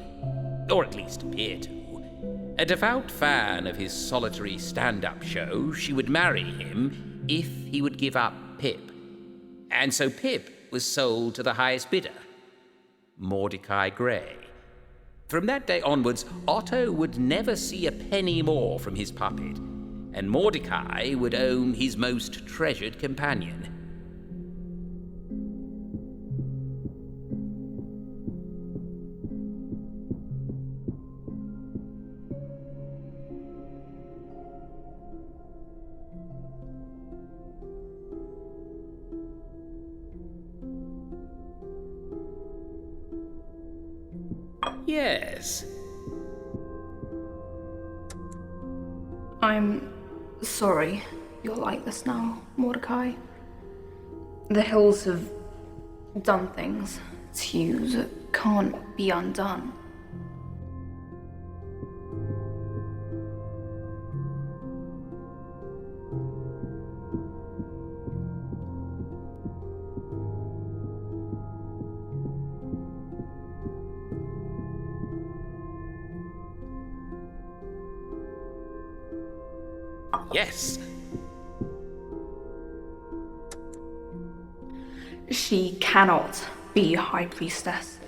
or at least appear to. A devout fan of his solitary stand-up show, she would marry him if he would give up Pip. And so Pip was sold to the highest bidder, Mordecai Grey. From that day onwards, Otto would never see a penny more from his puppet, and Mordecai would own his most treasured companion. Yes. I'm sorry you're like this now, Mordecai. The hills have done things to you that can't be undone. Yes. She cannot be High Priestess.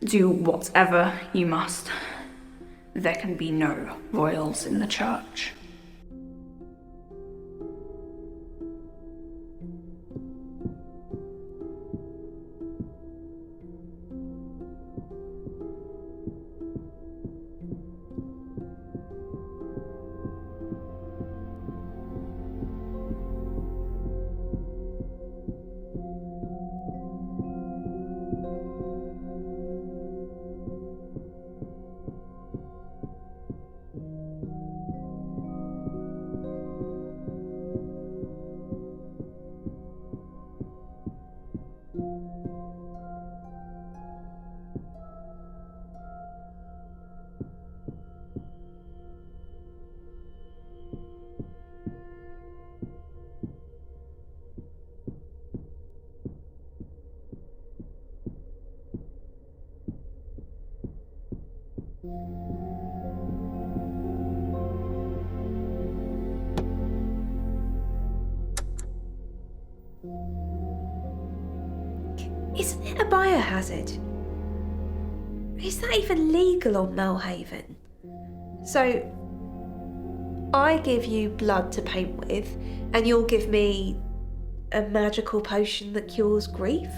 Do whatever you must. There can be no royals in the church. Isn't it a biohazard? Is that even legal on Melhaven? So, I give you blood to paint with, and you'll give me a magical potion that cures grief?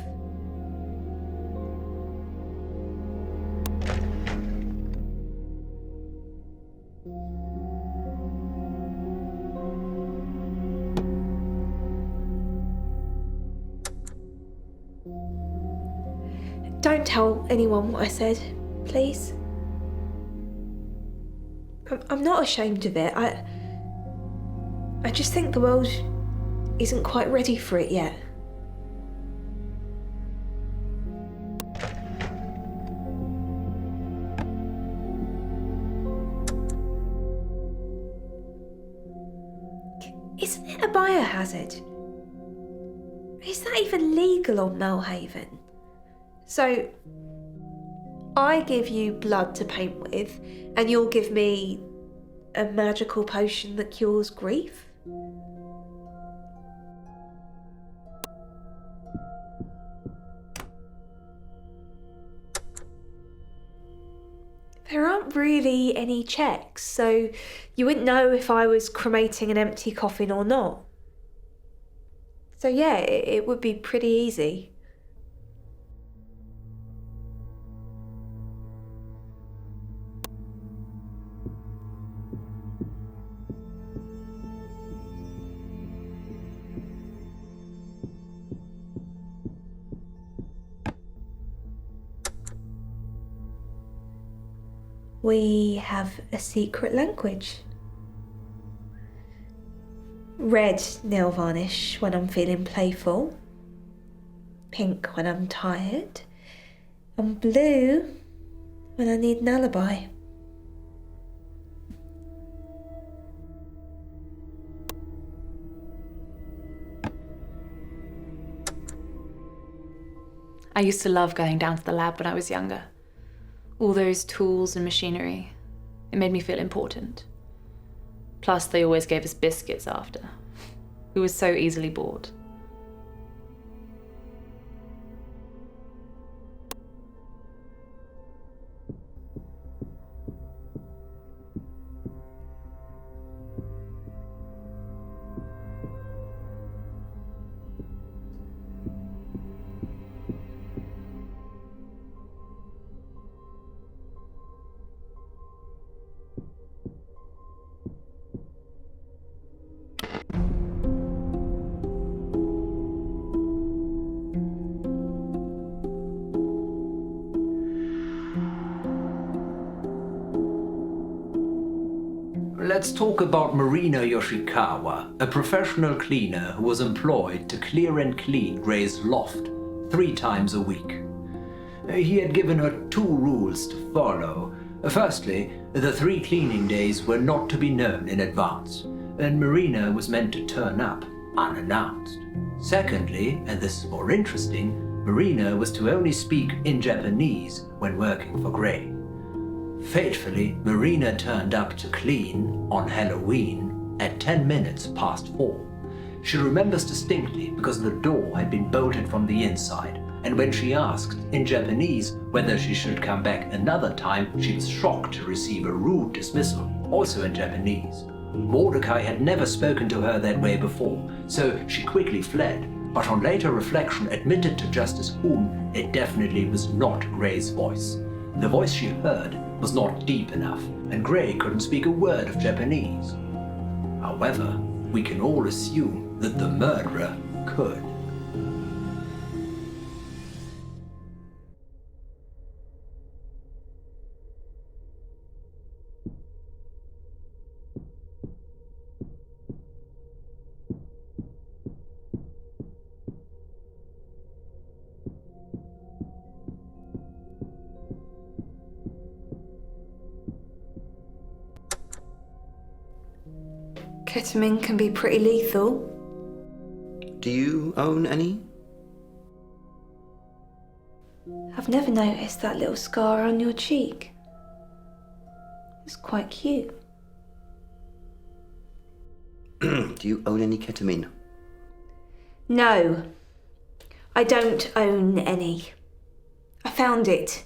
Don't tell anyone what I said, please. I'm not ashamed of it. I just think the world isn't quite ready for it yet. Isn't it a biohazard? Is that even legal on Melhaven? So, I give you blood to paint with, and you'll give me a magical potion that cures grief? There aren't really any checks, so you wouldn't know if I was cremating an empty coffin or not. So yeah, it would be pretty easy. We have a secret language. Red nail varnish when I'm feeling playful, pink when I'm tired, and blue when I need an alibi. I used to love going down to the lab when I was younger. All those tools and machinery. It made me feel important. Plus, they always gave us biscuits after. We were so easily bored. Let's talk about Marina Yoshikawa, a professional cleaner who was employed to clear and clean Gray's loft 3 times a week. He had given her 2 rules to follow. Firstly, the 3 cleaning days were not to be known in advance, and Marina was meant to turn up unannounced. Secondly, and this is more interesting, Marina was to only speak in Japanese when working for Gray. Fatefully, Marina turned up to clean on Halloween at 10 minutes past 4. She remembers distinctly because the door had been bolted from the inside, and when she asked in Japanese whether she should come back another time, she was shocked to receive a rude dismissal, also in Japanese. Mordecai had never spoken to her that way before, so she quickly fled, but on later reflection admitted to Justice Hoon it definitely was not Gray's voice. The voice she heard was not deep enough, and Gray couldn't speak a word of Japanese. However, we can all assume that the murderer could. Ketamine can be pretty lethal. Do you own any? I've never noticed that little scar on your cheek. It's quite cute. Do you own any ketamine? No. I don't own any. I found it.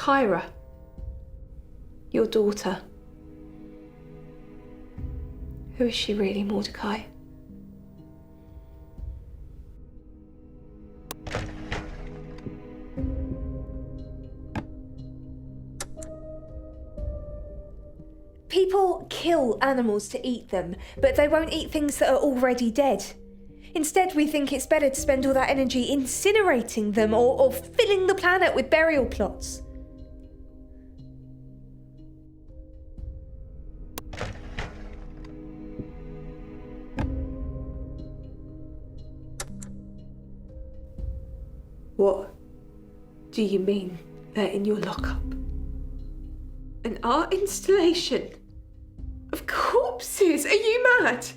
Kyra, your daughter. Who is she really, Mordecai? People kill animals to eat them, but they won't eat things that are already dead. Instead, we think it's better to spend all that energy incinerating them or filling the planet with burial plots. What do you mean they're in your lockup? An art installation of corpses? Are you mad?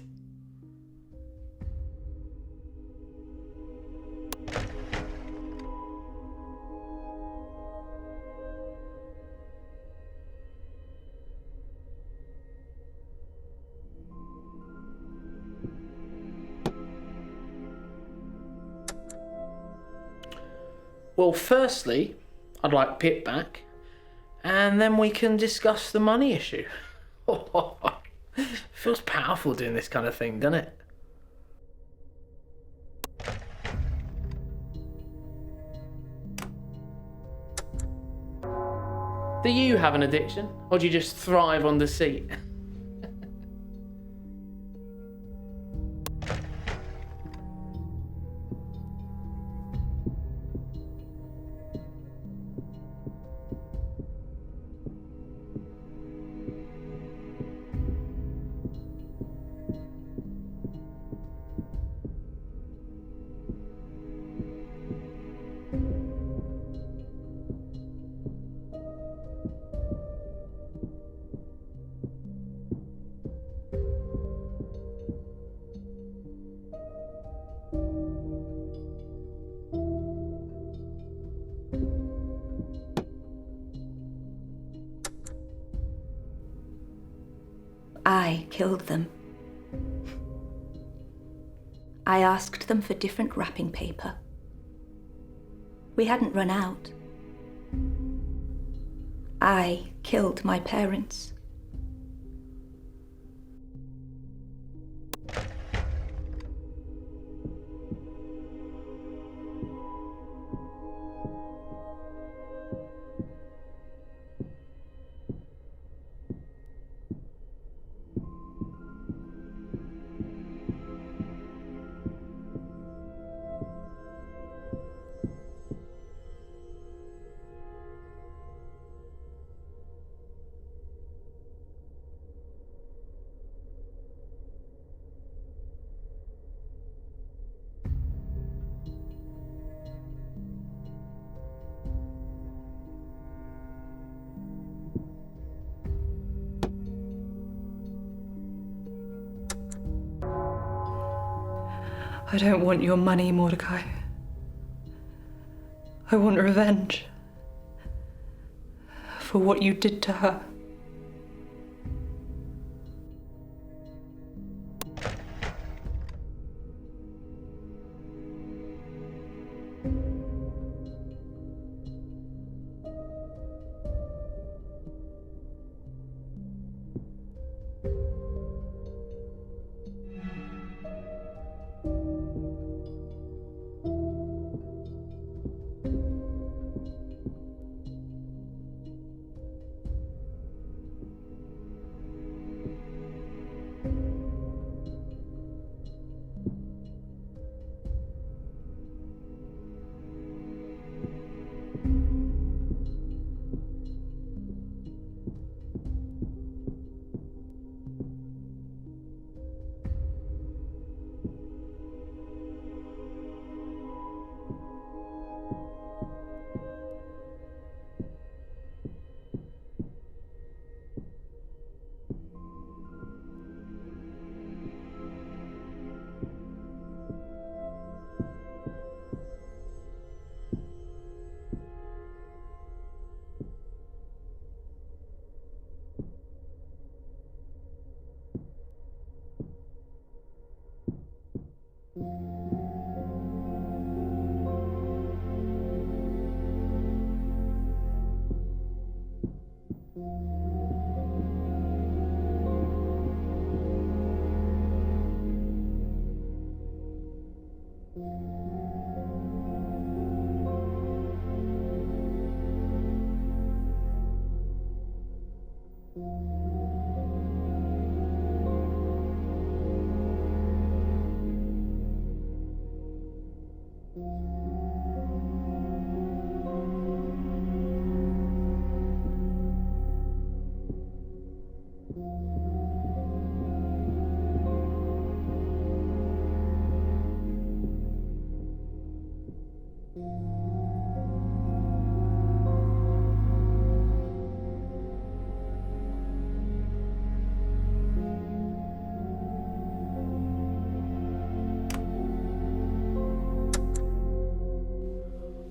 Well, firstly, I'd like Pip back, and then we can discuss the money issue. Feels powerful doing this kind of thing, doesn't it? Do you have an addiction, or do you just thrive on deceit? I killed them. I asked them for different wrapping paper. We hadn't run out. I killed my parents. I don't want your money, Mordecai. I want revenge for what you did to her.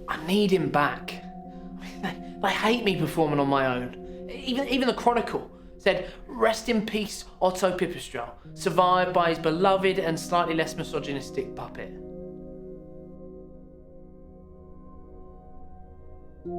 I need him back. They hate me performing on my own. Even the Chronicle said, "Rest in peace, Otto Pipistrel, survived by his beloved and slightly less misogynistic puppet." She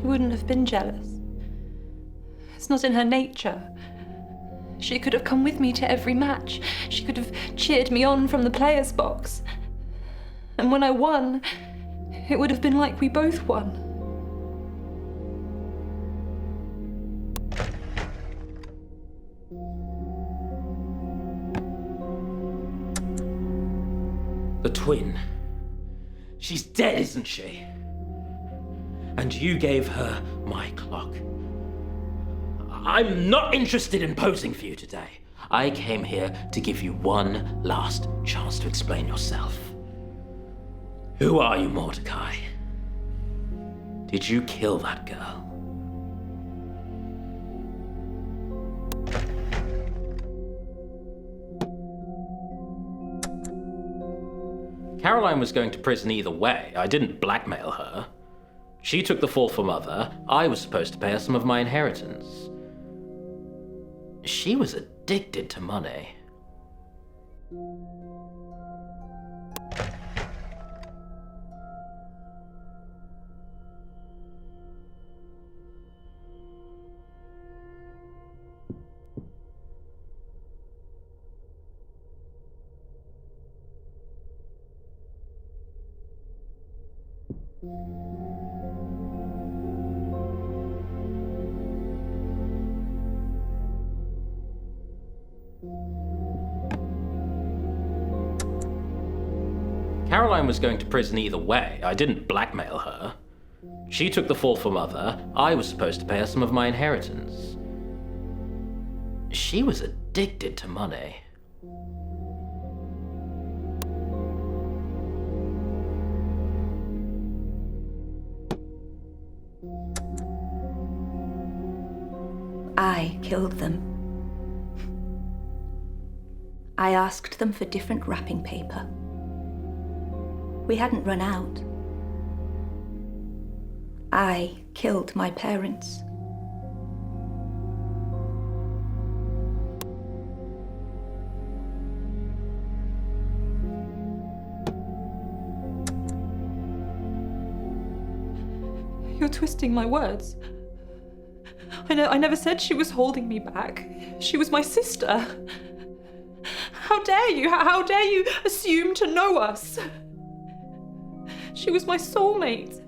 wouldn't have been jealous. It's not in her nature. She could have come with me to every match. She could have cheered me on from the players' box. And when I won, it would have been like we both won. The twin. She's dead, isn't she? And you gave her my clock. I'm not interested in posing for you today. I came here to give you one last chance to explain yourself. Who are you, Mordecai? Did you kill that girl? Caroline was going to prison either way. I didn't blackmail her. She took the fall for Mother. I was supposed to pay her some of my inheritance. She was addicted to money. Caroline was going to prison either way. I didn't blackmail her. She took the fall for Mother. I was supposed to pay her some of my inheritance. She was addicted to money. I killed them. I asked them for different wrapping paper. We hadn't run out. I killed my parents. You're twisting my words. I never said she was holding me back. She was my sister. How dare you? How dare you assume to know us? She was my soulmate.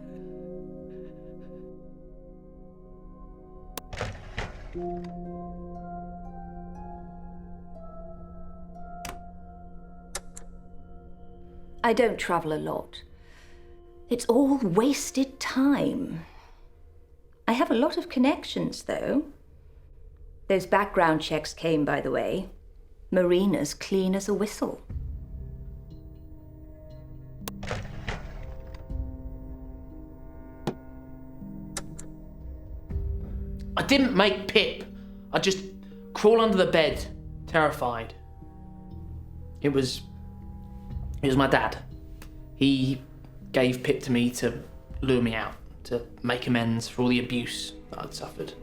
I don't travel a lot. It's all wasted time. I have a lot of connections, though. Those background checks came, by the way. Marina's clean as a whistle. I didn't make Pip. I just crawl under the bed, terrified. It was my dad. He gave Pip to me to lure me out, to make amends for all the abuse that I'd suffered.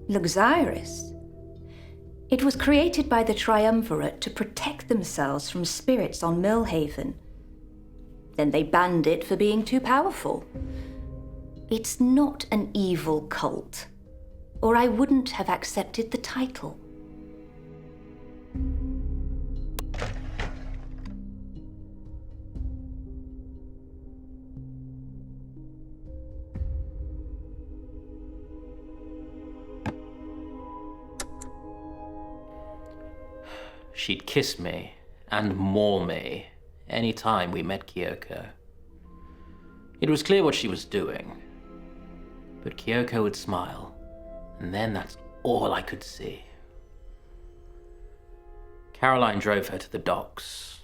Luxurious. It was created by the Triumvirate to protect themselves from spirits on Millhaven. Then they banned it for being too powerful. It's not an evil cult, or I wouldn't have accepted the title. she'd kiss me and maul me any time we met Kyoko. It was clear what she was doing, but Kyoko would smile, and then that's all I could see. Caroline drove her to the docks.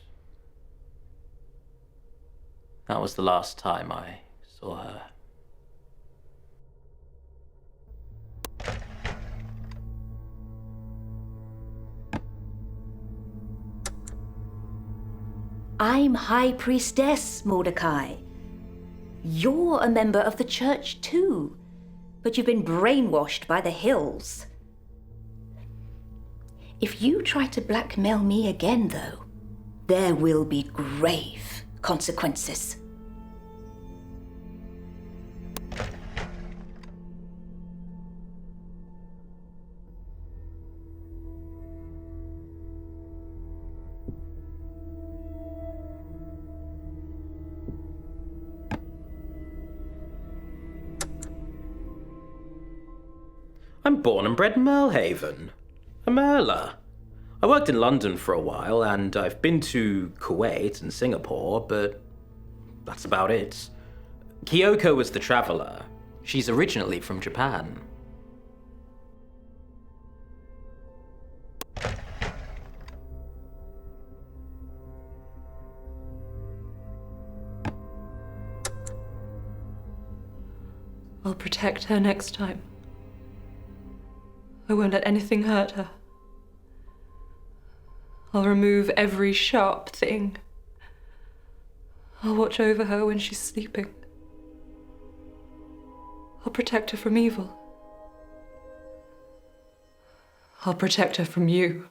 That was the last time I saw her. I'm High Priestess Mordecai. You're a member of the church too, but you've been brainwashed by the hills. If you try to blackmail me again, though, there will be grave consequences. I'm born and bred Merlhaven. A Merler. I worked in London for a while, and I've been to Kuwait and Singapore, but that's about it. Kyoko was the traveller. She's originally from Japan. I'll protect her next time. I won't let anything hurt her. I'll remove every sharp thing. I'll watch over her when she's sleeping. I'll protect her from evil. I'll protect her from you.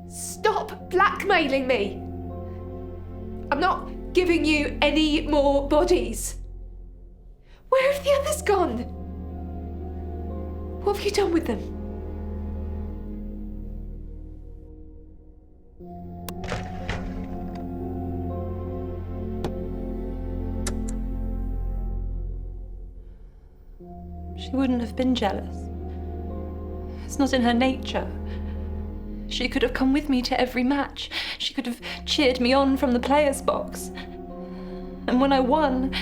Stop blackmailing me! I'm not giving you any more bodies. Where have the others gone? What have you done with them? She wouldn't have been jealous. It's not in her nature. She could have come with me to every match. She could have cheered me on from the players' box. And when I won,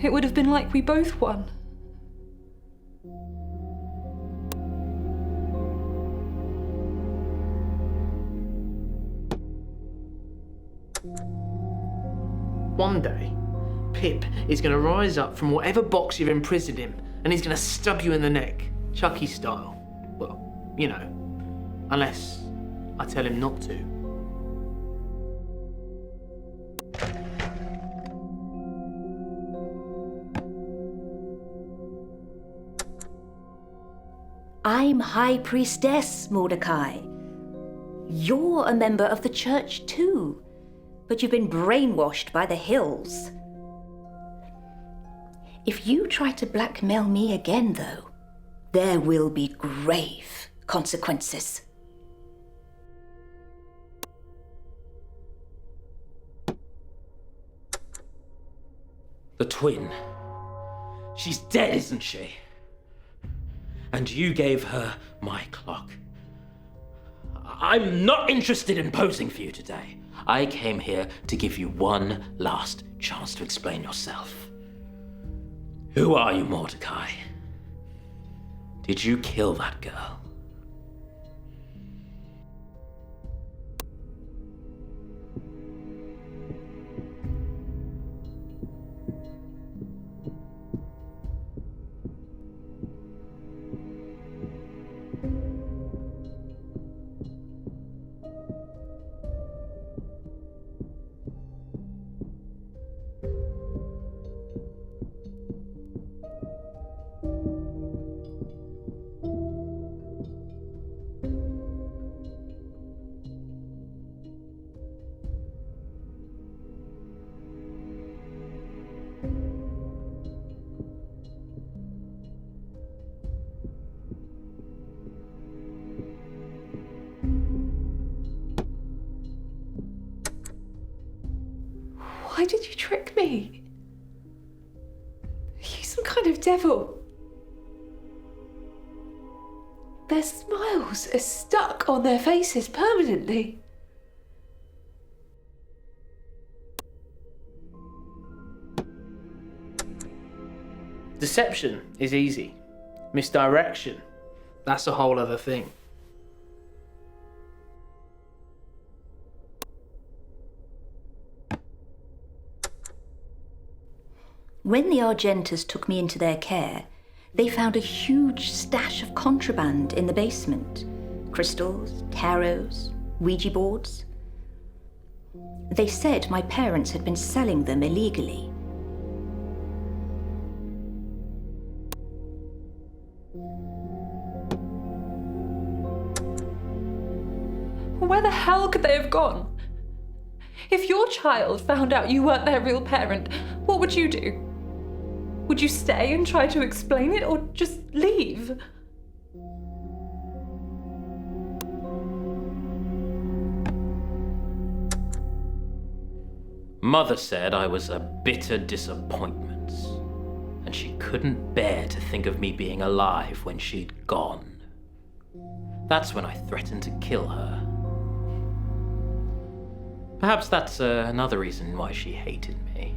it would have been like we both won. One day, Pip is going to rise up from whatever box you've imprisoned him, and he's going to stab you in the neck, Chucky style. Well, you know, unless I tell him not to. I'm High Priestess Mordecai. You're a member of the church too, but you've been brainwashed by the hills. If you try to blackmail me again, though, there will be grave consequences. The twin. She's dead, isn't she? And you gave her my clock. I'm not interested in posing for you today. I came here to give you one last chance to explain yourself. Who are you, Mordecai? Did you kill that girl? Why did you trick me? Are you some kind of devil? Their smiles are stuck on their faces permanently. Deception is easy. Misdirection, that's a whole other thing. When the Argentas took me into their care, they found a huge stash of contraband in the basement. Crystals, tarots, Ouija boards. They said my parents had been selling them illegally. Where the hell could they have gone? If your child found out you weren't their real parent, what would you do? Would you stay and try to explain it, or just leave? Mother said I was a bitter disappointment, and she couldn't bear to think of me being alive when she'd gone. That's when I threatened to kill her. Perhaps that's another reason why she hated me.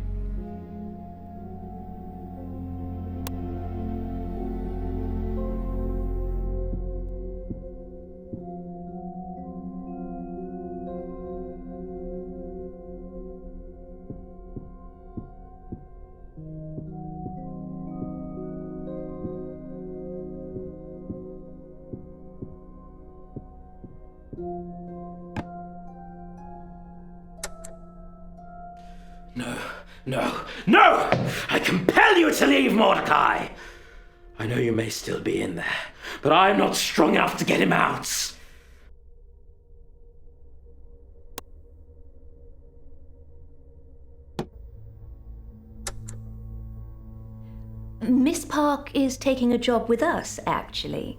No! I compel you to leave, Mordecai! I know you may still be in there, but I'm not strong enough to get him out. Miss Park is taking a job with us, actually.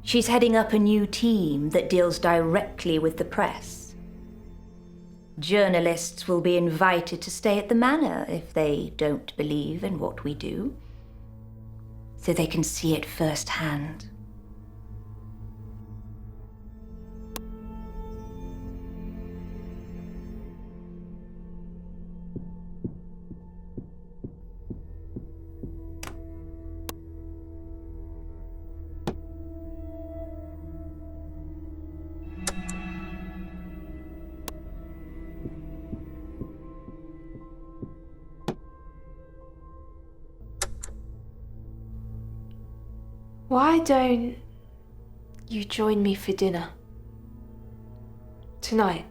She's heading up a new team that deals directly with the press. Journalists will be invited to stay at the manor if they don't believe in what we do, so they can see it firsthand. Why don't you join me for dinner? Tonight.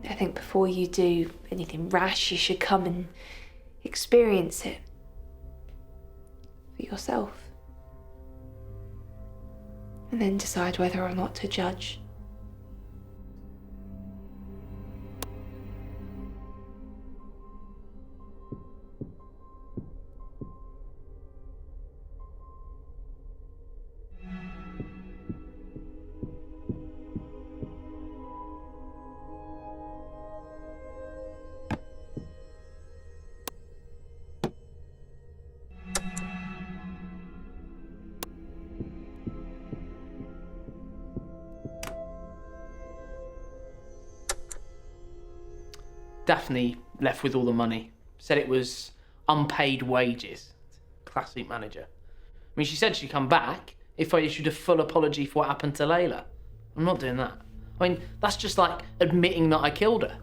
I think before you do anything rash, you should come and experience it for yourself. And then decide whether or not to judge. Daphne left with all the money. Said it was unpaid wages. Classic manager. I mean, she said she'd come back if I issued a full apology for what happened to Layla. I'm not doing that. I mean, that's just like admitting that I killed her.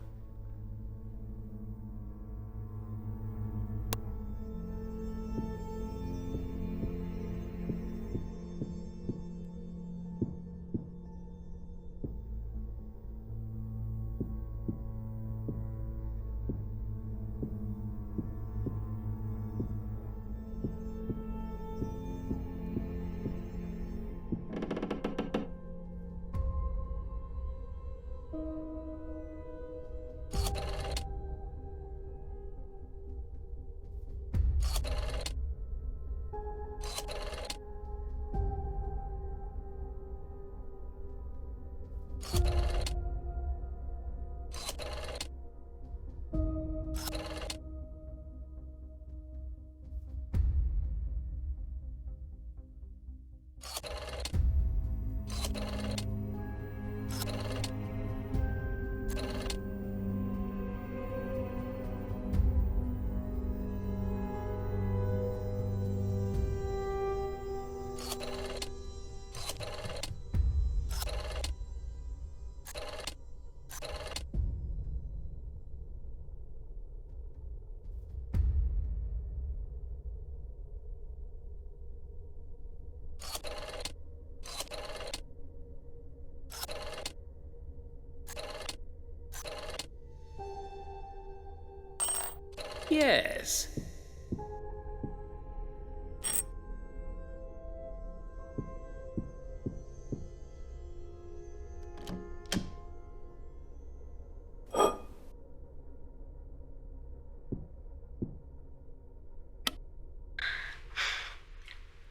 yes.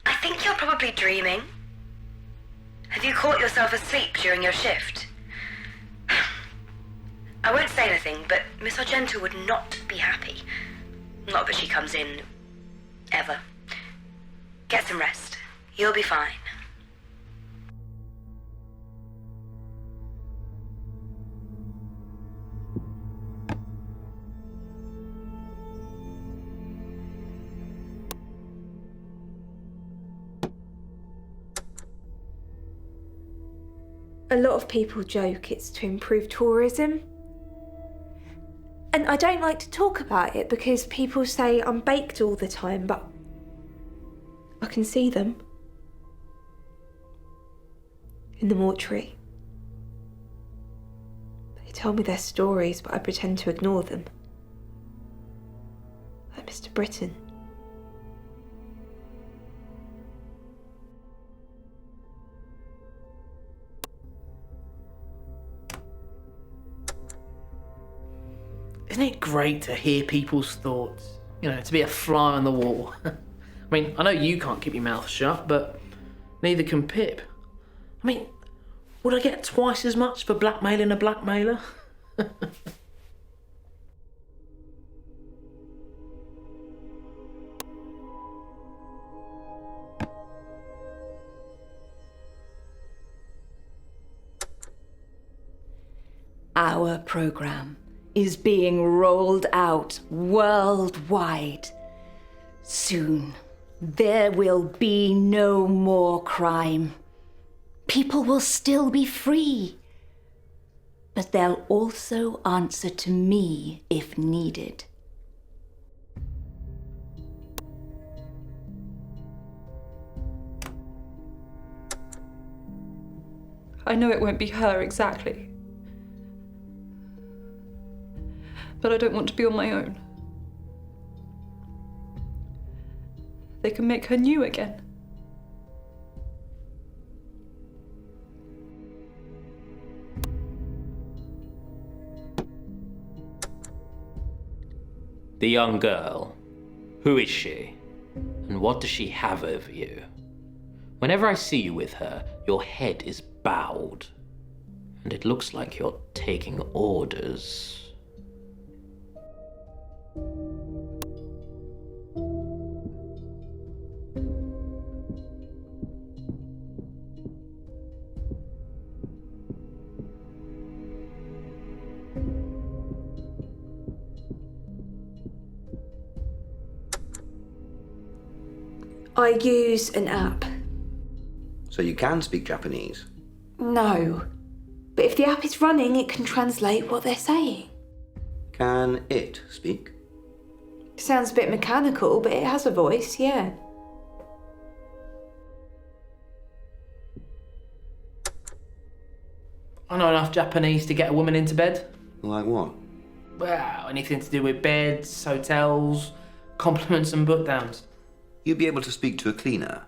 I think you're probably dreaming. Have you caught yourself asleep during your shift? I won't say anything, but Miss Argento would not be happy. Not that she comes in ever. Get some rest. You'll be fine. A lot of people joke it's to improve tourism. And I don't like to talk about it because people say I'm baked all the time, but I can see them. In the mortuary. They tell me their stories, but I pretend to ignore them. Like Mr. Britton. Isn't it great to hear people's thoughts? You know, to be a fly on the wall. I mean, I know you can't keep your mouth shut, but neither can Pip. I mean, would I get twice as much for blackmailing a blackmailer? Our program is being rolled out worldwide. Soon, there will be no more crime. People will still be free. But they'll also answer to me if needed. I know it won't be her exactly. But I don't want to be on my own. They can make her new again. The young girl. Who is she? And what does she have over you? Whenever I see you with her, your head is bowed. And it looks like you're taking orders. I use an app. So you can speak Japanese? No. But if the app is running, it can translate what they're saying. Can it speak? Sounds a bit mechanical, but it has a voice, yeah. I know enough Japanese to get a woman into bed. Like what? Well, anything to do with beds, hotels, compliments and book downs. You'd be able to speak to a cleaner?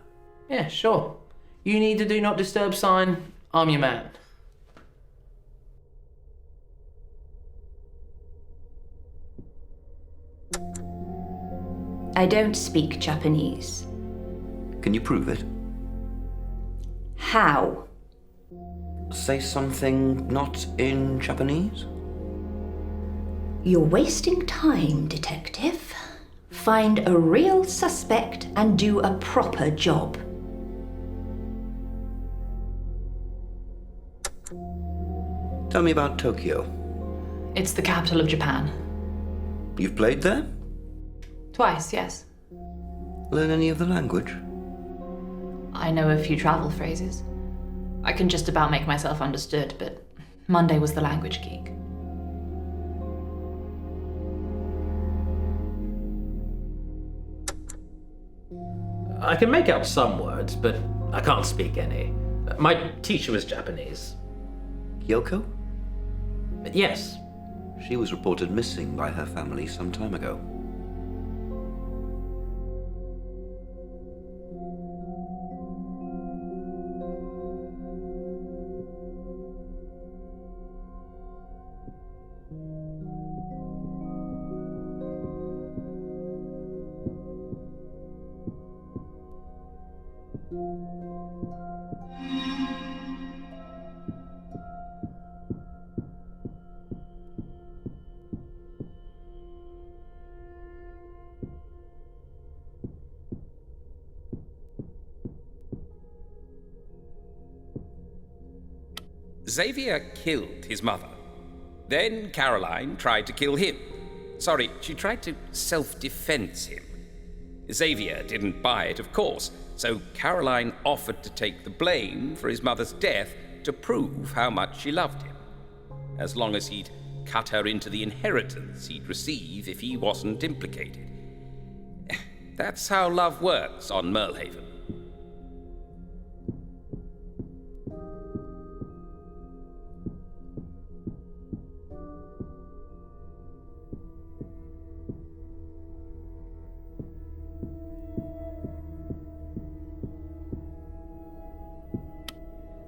Yeah, sure. You need a do not disturb sign, I'm your man. I don't speak Japanese. Can you prove it? How? Say something not in Japanese? You're wasting time, detective. Find a real suspect and do a proper job. Tell me about Tokyo. It's the capital of Japan. You've played there? Twice, yes. Learn any of the language? I know a few travel phrases. I can just about make myself understood, but Monday was the language geek. I can make out some words, but I can't speak any. My teacher was Japanese. Yoko? Yes. She was reported missing by her family some time ago. Xavier killed his mother. Then Caroline tried to kill him. Sorry, she tried to self-defense him. Xavier didn't buy it, of course, so Caroline offered to take the blame for his mother's death to prove how much she loved him, as long as he'd cut her into the inheritance he'd receive if he wasn't implicated. That's how love works on Merlehaven.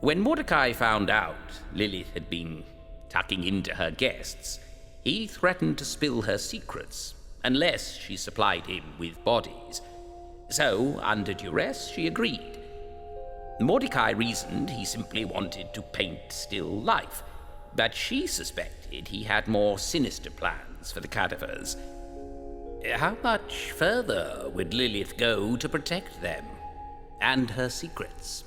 When Mordecai found out Lilith had been tucking into her guests, he threatened to spill her secrets unless she supplied him with bodies. So, under duress, she agreed. Mordecai reasoned he simply wanted to paint still life, but she suspected he had more sinister plans for the cadavers. How much further would Lilith go to protect them and her secrets?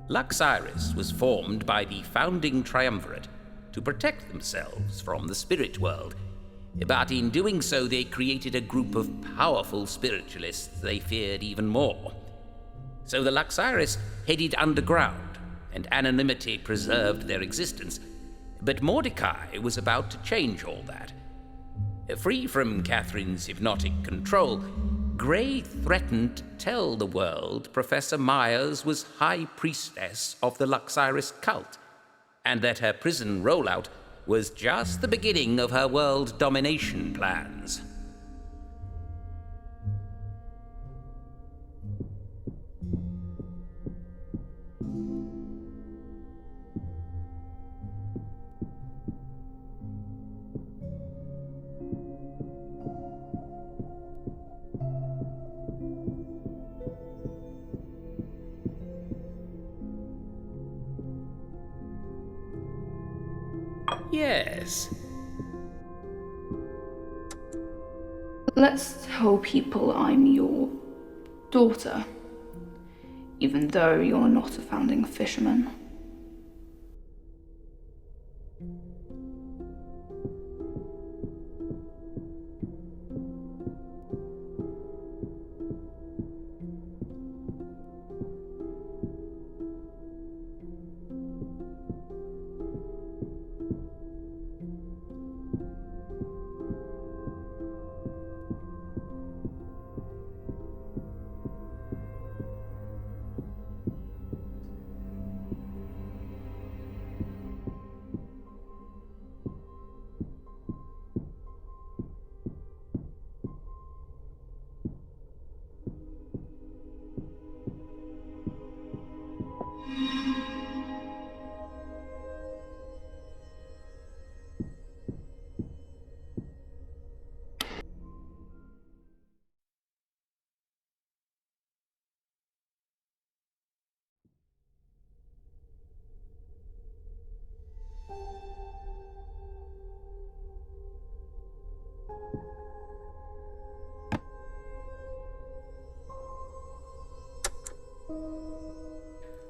Luxairis was formed by the founding triumvirate to protect themselves from the spirit world, but in doing so they created a group of powerful spiritualists they feared even more. So the Luxairis headed underground, and anonymity preserved their existence, but Mordecai was about to change all that. Free from Catherine's hypnotic control, Grey threatened to tell the world Professor Myers was High Priestess of the Luxairis cult, and that her prison rollout was just the beginning of her world domination plans. Yes. Let's tell people I'm your daughter, even though you're not a founding fisherman.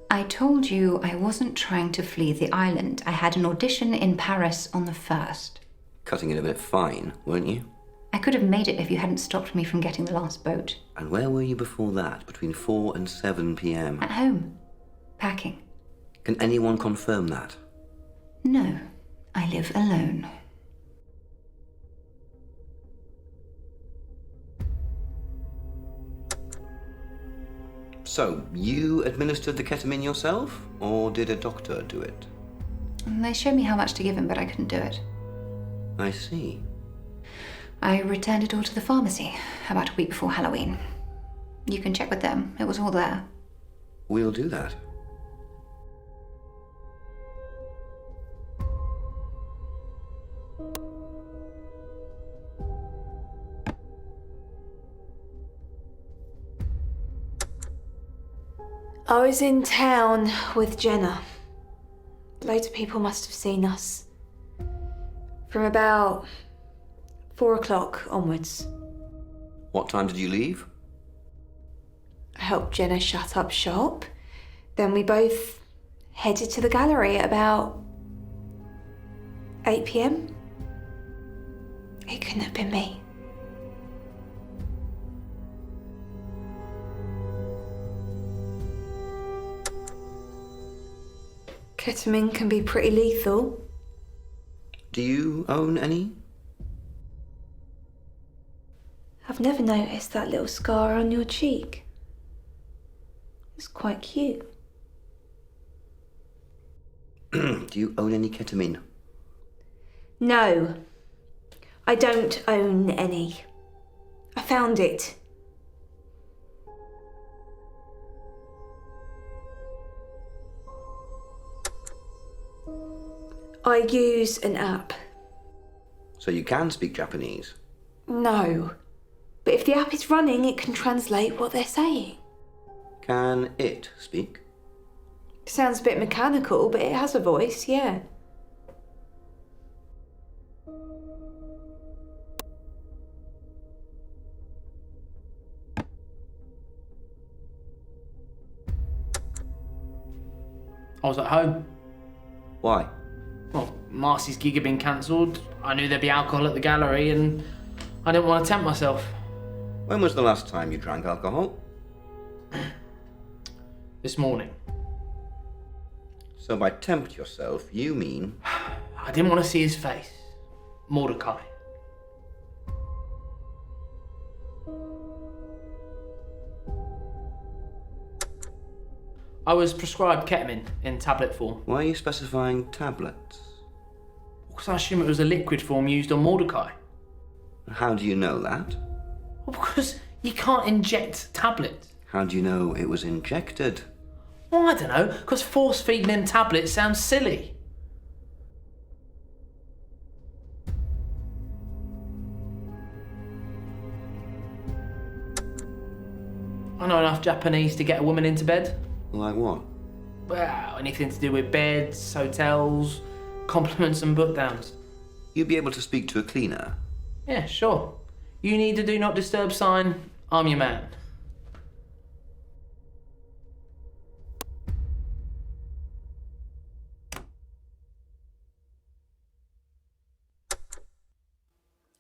I told you I wasn't trying to flee the island. I had an audition in Paris on the 1st. Cutting it a bit fine, weren't you? I could have made it if you hadn't stopped me from getting the last boat. And where were you before that, between 4 and 7 p.m.? At home. Packing. Can anyone confirm that? No. I live alone. So, you administered the ketamine yourself, or did a doctor do it? They showed me how much to give him, but I couldn't do it. I see. I returned it all to the pharmacy about a week before Halloween. You can check with them. It was all there. We'll do that. I was in town with Jenna. Loads of people must have seen us. From about 4 o'clock onwards. What time did you leave? I helped Jenna shut up shop. Then we both headed to the gallery at about 8 p.m. It couldn't have been me. Ketamine can be pretty lethal. Do you own any? I've never noticed that little scar on your cheek. It's quite cute. Do you own any ketamine? No, I don't own any. I found it. I use an app. So you can speak Japanese? No, but if the app is running, it can translate what they're saying. Can it speak? Sounds a bit mechanical, but it has a voice, yeah. I was at home. Why? Well, Marcy's gig had been cancelled. I knew there'd be alcohol at the gallery and I didn't want to tempt myself. When was the last time you drank alcohol? This morning. So by tempt yourself, you mean... I didn't want to see his face. Mordecai. I was prescribed ketamine in tablet form. Why are you specifying tablets? Because I assume it was a liquid form used on Mordecai. How do you know that? Well, because you can't inject tablets. How do you know it was injected? Well, I don't know, because force feeding him tablets sounds silly. I know enough Japanese to get a woman into bed. Like what? Well, anything to do with beds, hotels, compliments and book downs. You'd be able to speak to a cleaner? Yeah, sure. You need a do not disturb sign, I'm your man.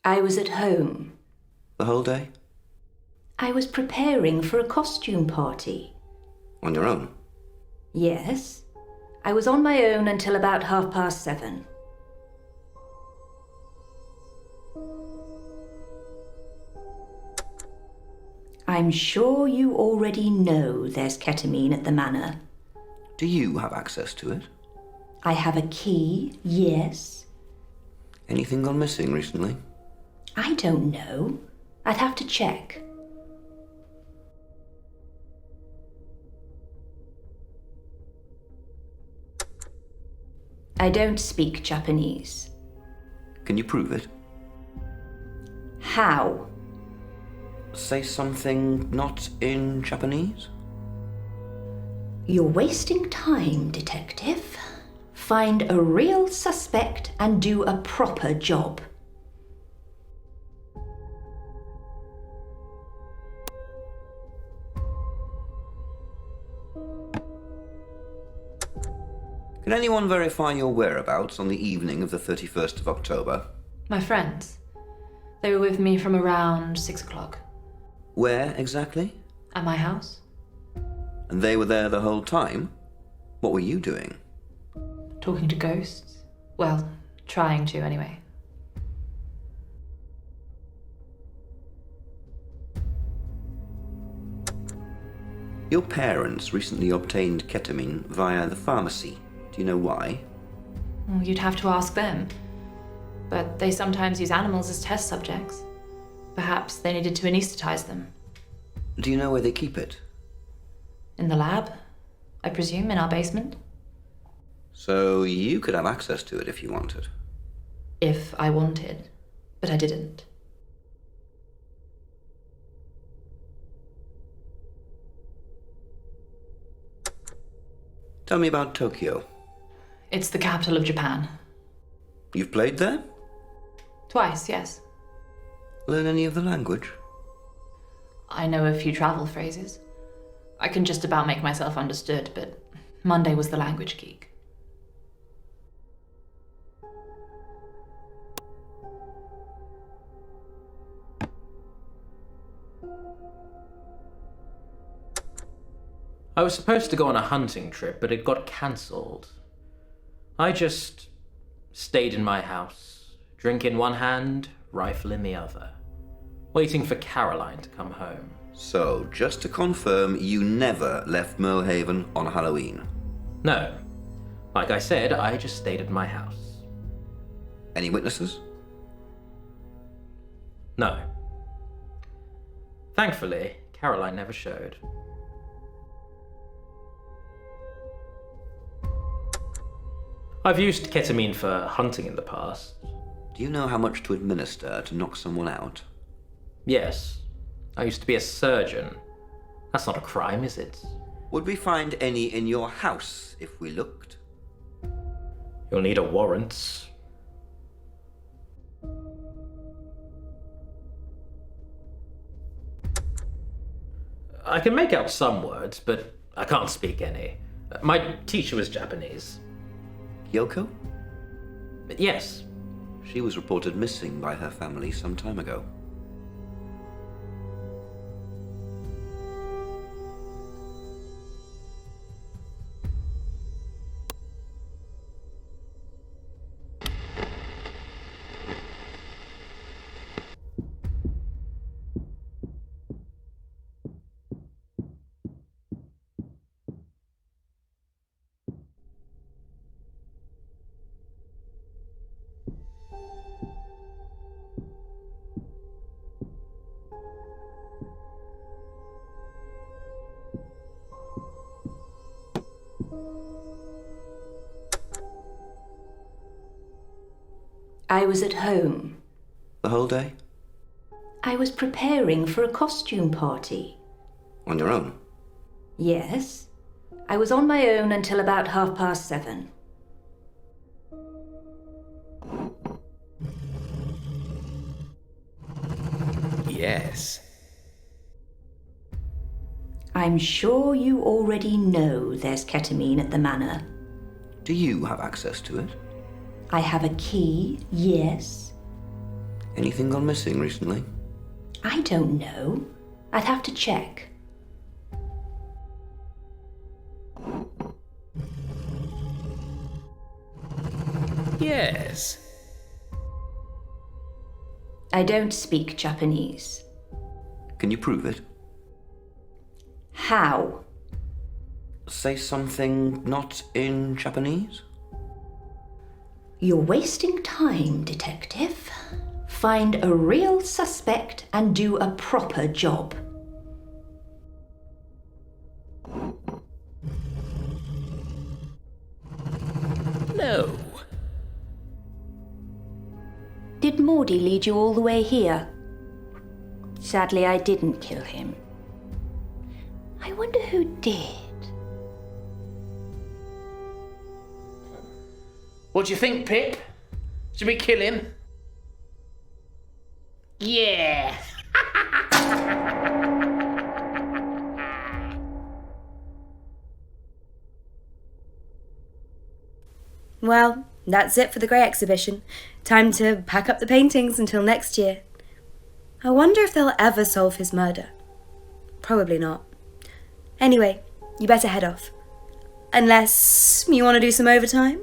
I was at home. The whole day? I was preparing for a costume party. On your own? Yes. I was on my own until about 7:30. I'm sure you already know there's ketamine at the manor. Do you have access to it? I have a key, yes. Anything gone missing recently? I don't know. I'd have to check. I don't speak Japanese. Can you prove it? How? Say something not in Japanese? You're wasting time, detective. Find a real suspect and do a proper job. Can anyone verify your whereabouts on the evening of the 31st of October? My friends. They were with me from around 6 o'clock. Where exactly? At my house. And they were there the whole time? What were you doing? Talking to ghosts. Well, trying to anyway. Your parents recently obtained ketamine via the pharmacy. Do you know why? Well, you'd have to ask them. But they sometimes use animals as test subjects. Perhaps they needed to anesthetize them. Do you know where they keep it? In the lab, I presume, in our basement. So you could have access to it if you wanted. If I wanted, but I didn't. Tell me about Tokyo. It's the capital of Japan. You've played there? Twice, yes. Learn any of the language? I know a few travel phrases. I can just about make myself understood, but Monday was the language geek. I was supposed to go on a hunting trip, but it got cancelled. I just stayed in my house, drink in one hand, rifle in the other, waiting for Caroline to come home. So, just to confirm, you never left Merlehaven on Halloween? No. Like I said, I just stayed at my house. Any witnesses? No. Thankfully, Caroline never showed. I've used ketamine for hunting in the past. Do you know how much to administer to knock someone out? Yes. I used to be a surgeon. That's not a crime, is it? Would we find any in your house if we looked? You'll need a warrant. I can make out some words, but I can't speak any. My teacher was Japanese. Kyoko? Yes. She was reported missing by her family some time ago. I was at home. The whole day? I was preparing for a costume party. On your own? Yes. I was on my own until about 7:30. Yes. I'm sure you already know there's ketamine at the manor. Do you have access to it? I have a key, yes. Anything gone missing recently? I don't know. I'd have to check. Yes. I don't speak Japanese. Can you prove it? How? Say something not in Japanese? You're wasting time, detective. Find a real suspect and do a proper job. No. Did Mordy lead you all the way here? Sadly, I didn't kill him. I wonder who did. What do you think, Pip? Should we kill him? Yeah. Well, that's it for the Grey exhibition. Time to pack up the paintings until next year. I wonder if they'll ever solve his murder. Probably not. Anyway, you better head off. Unless you want to do some overtime?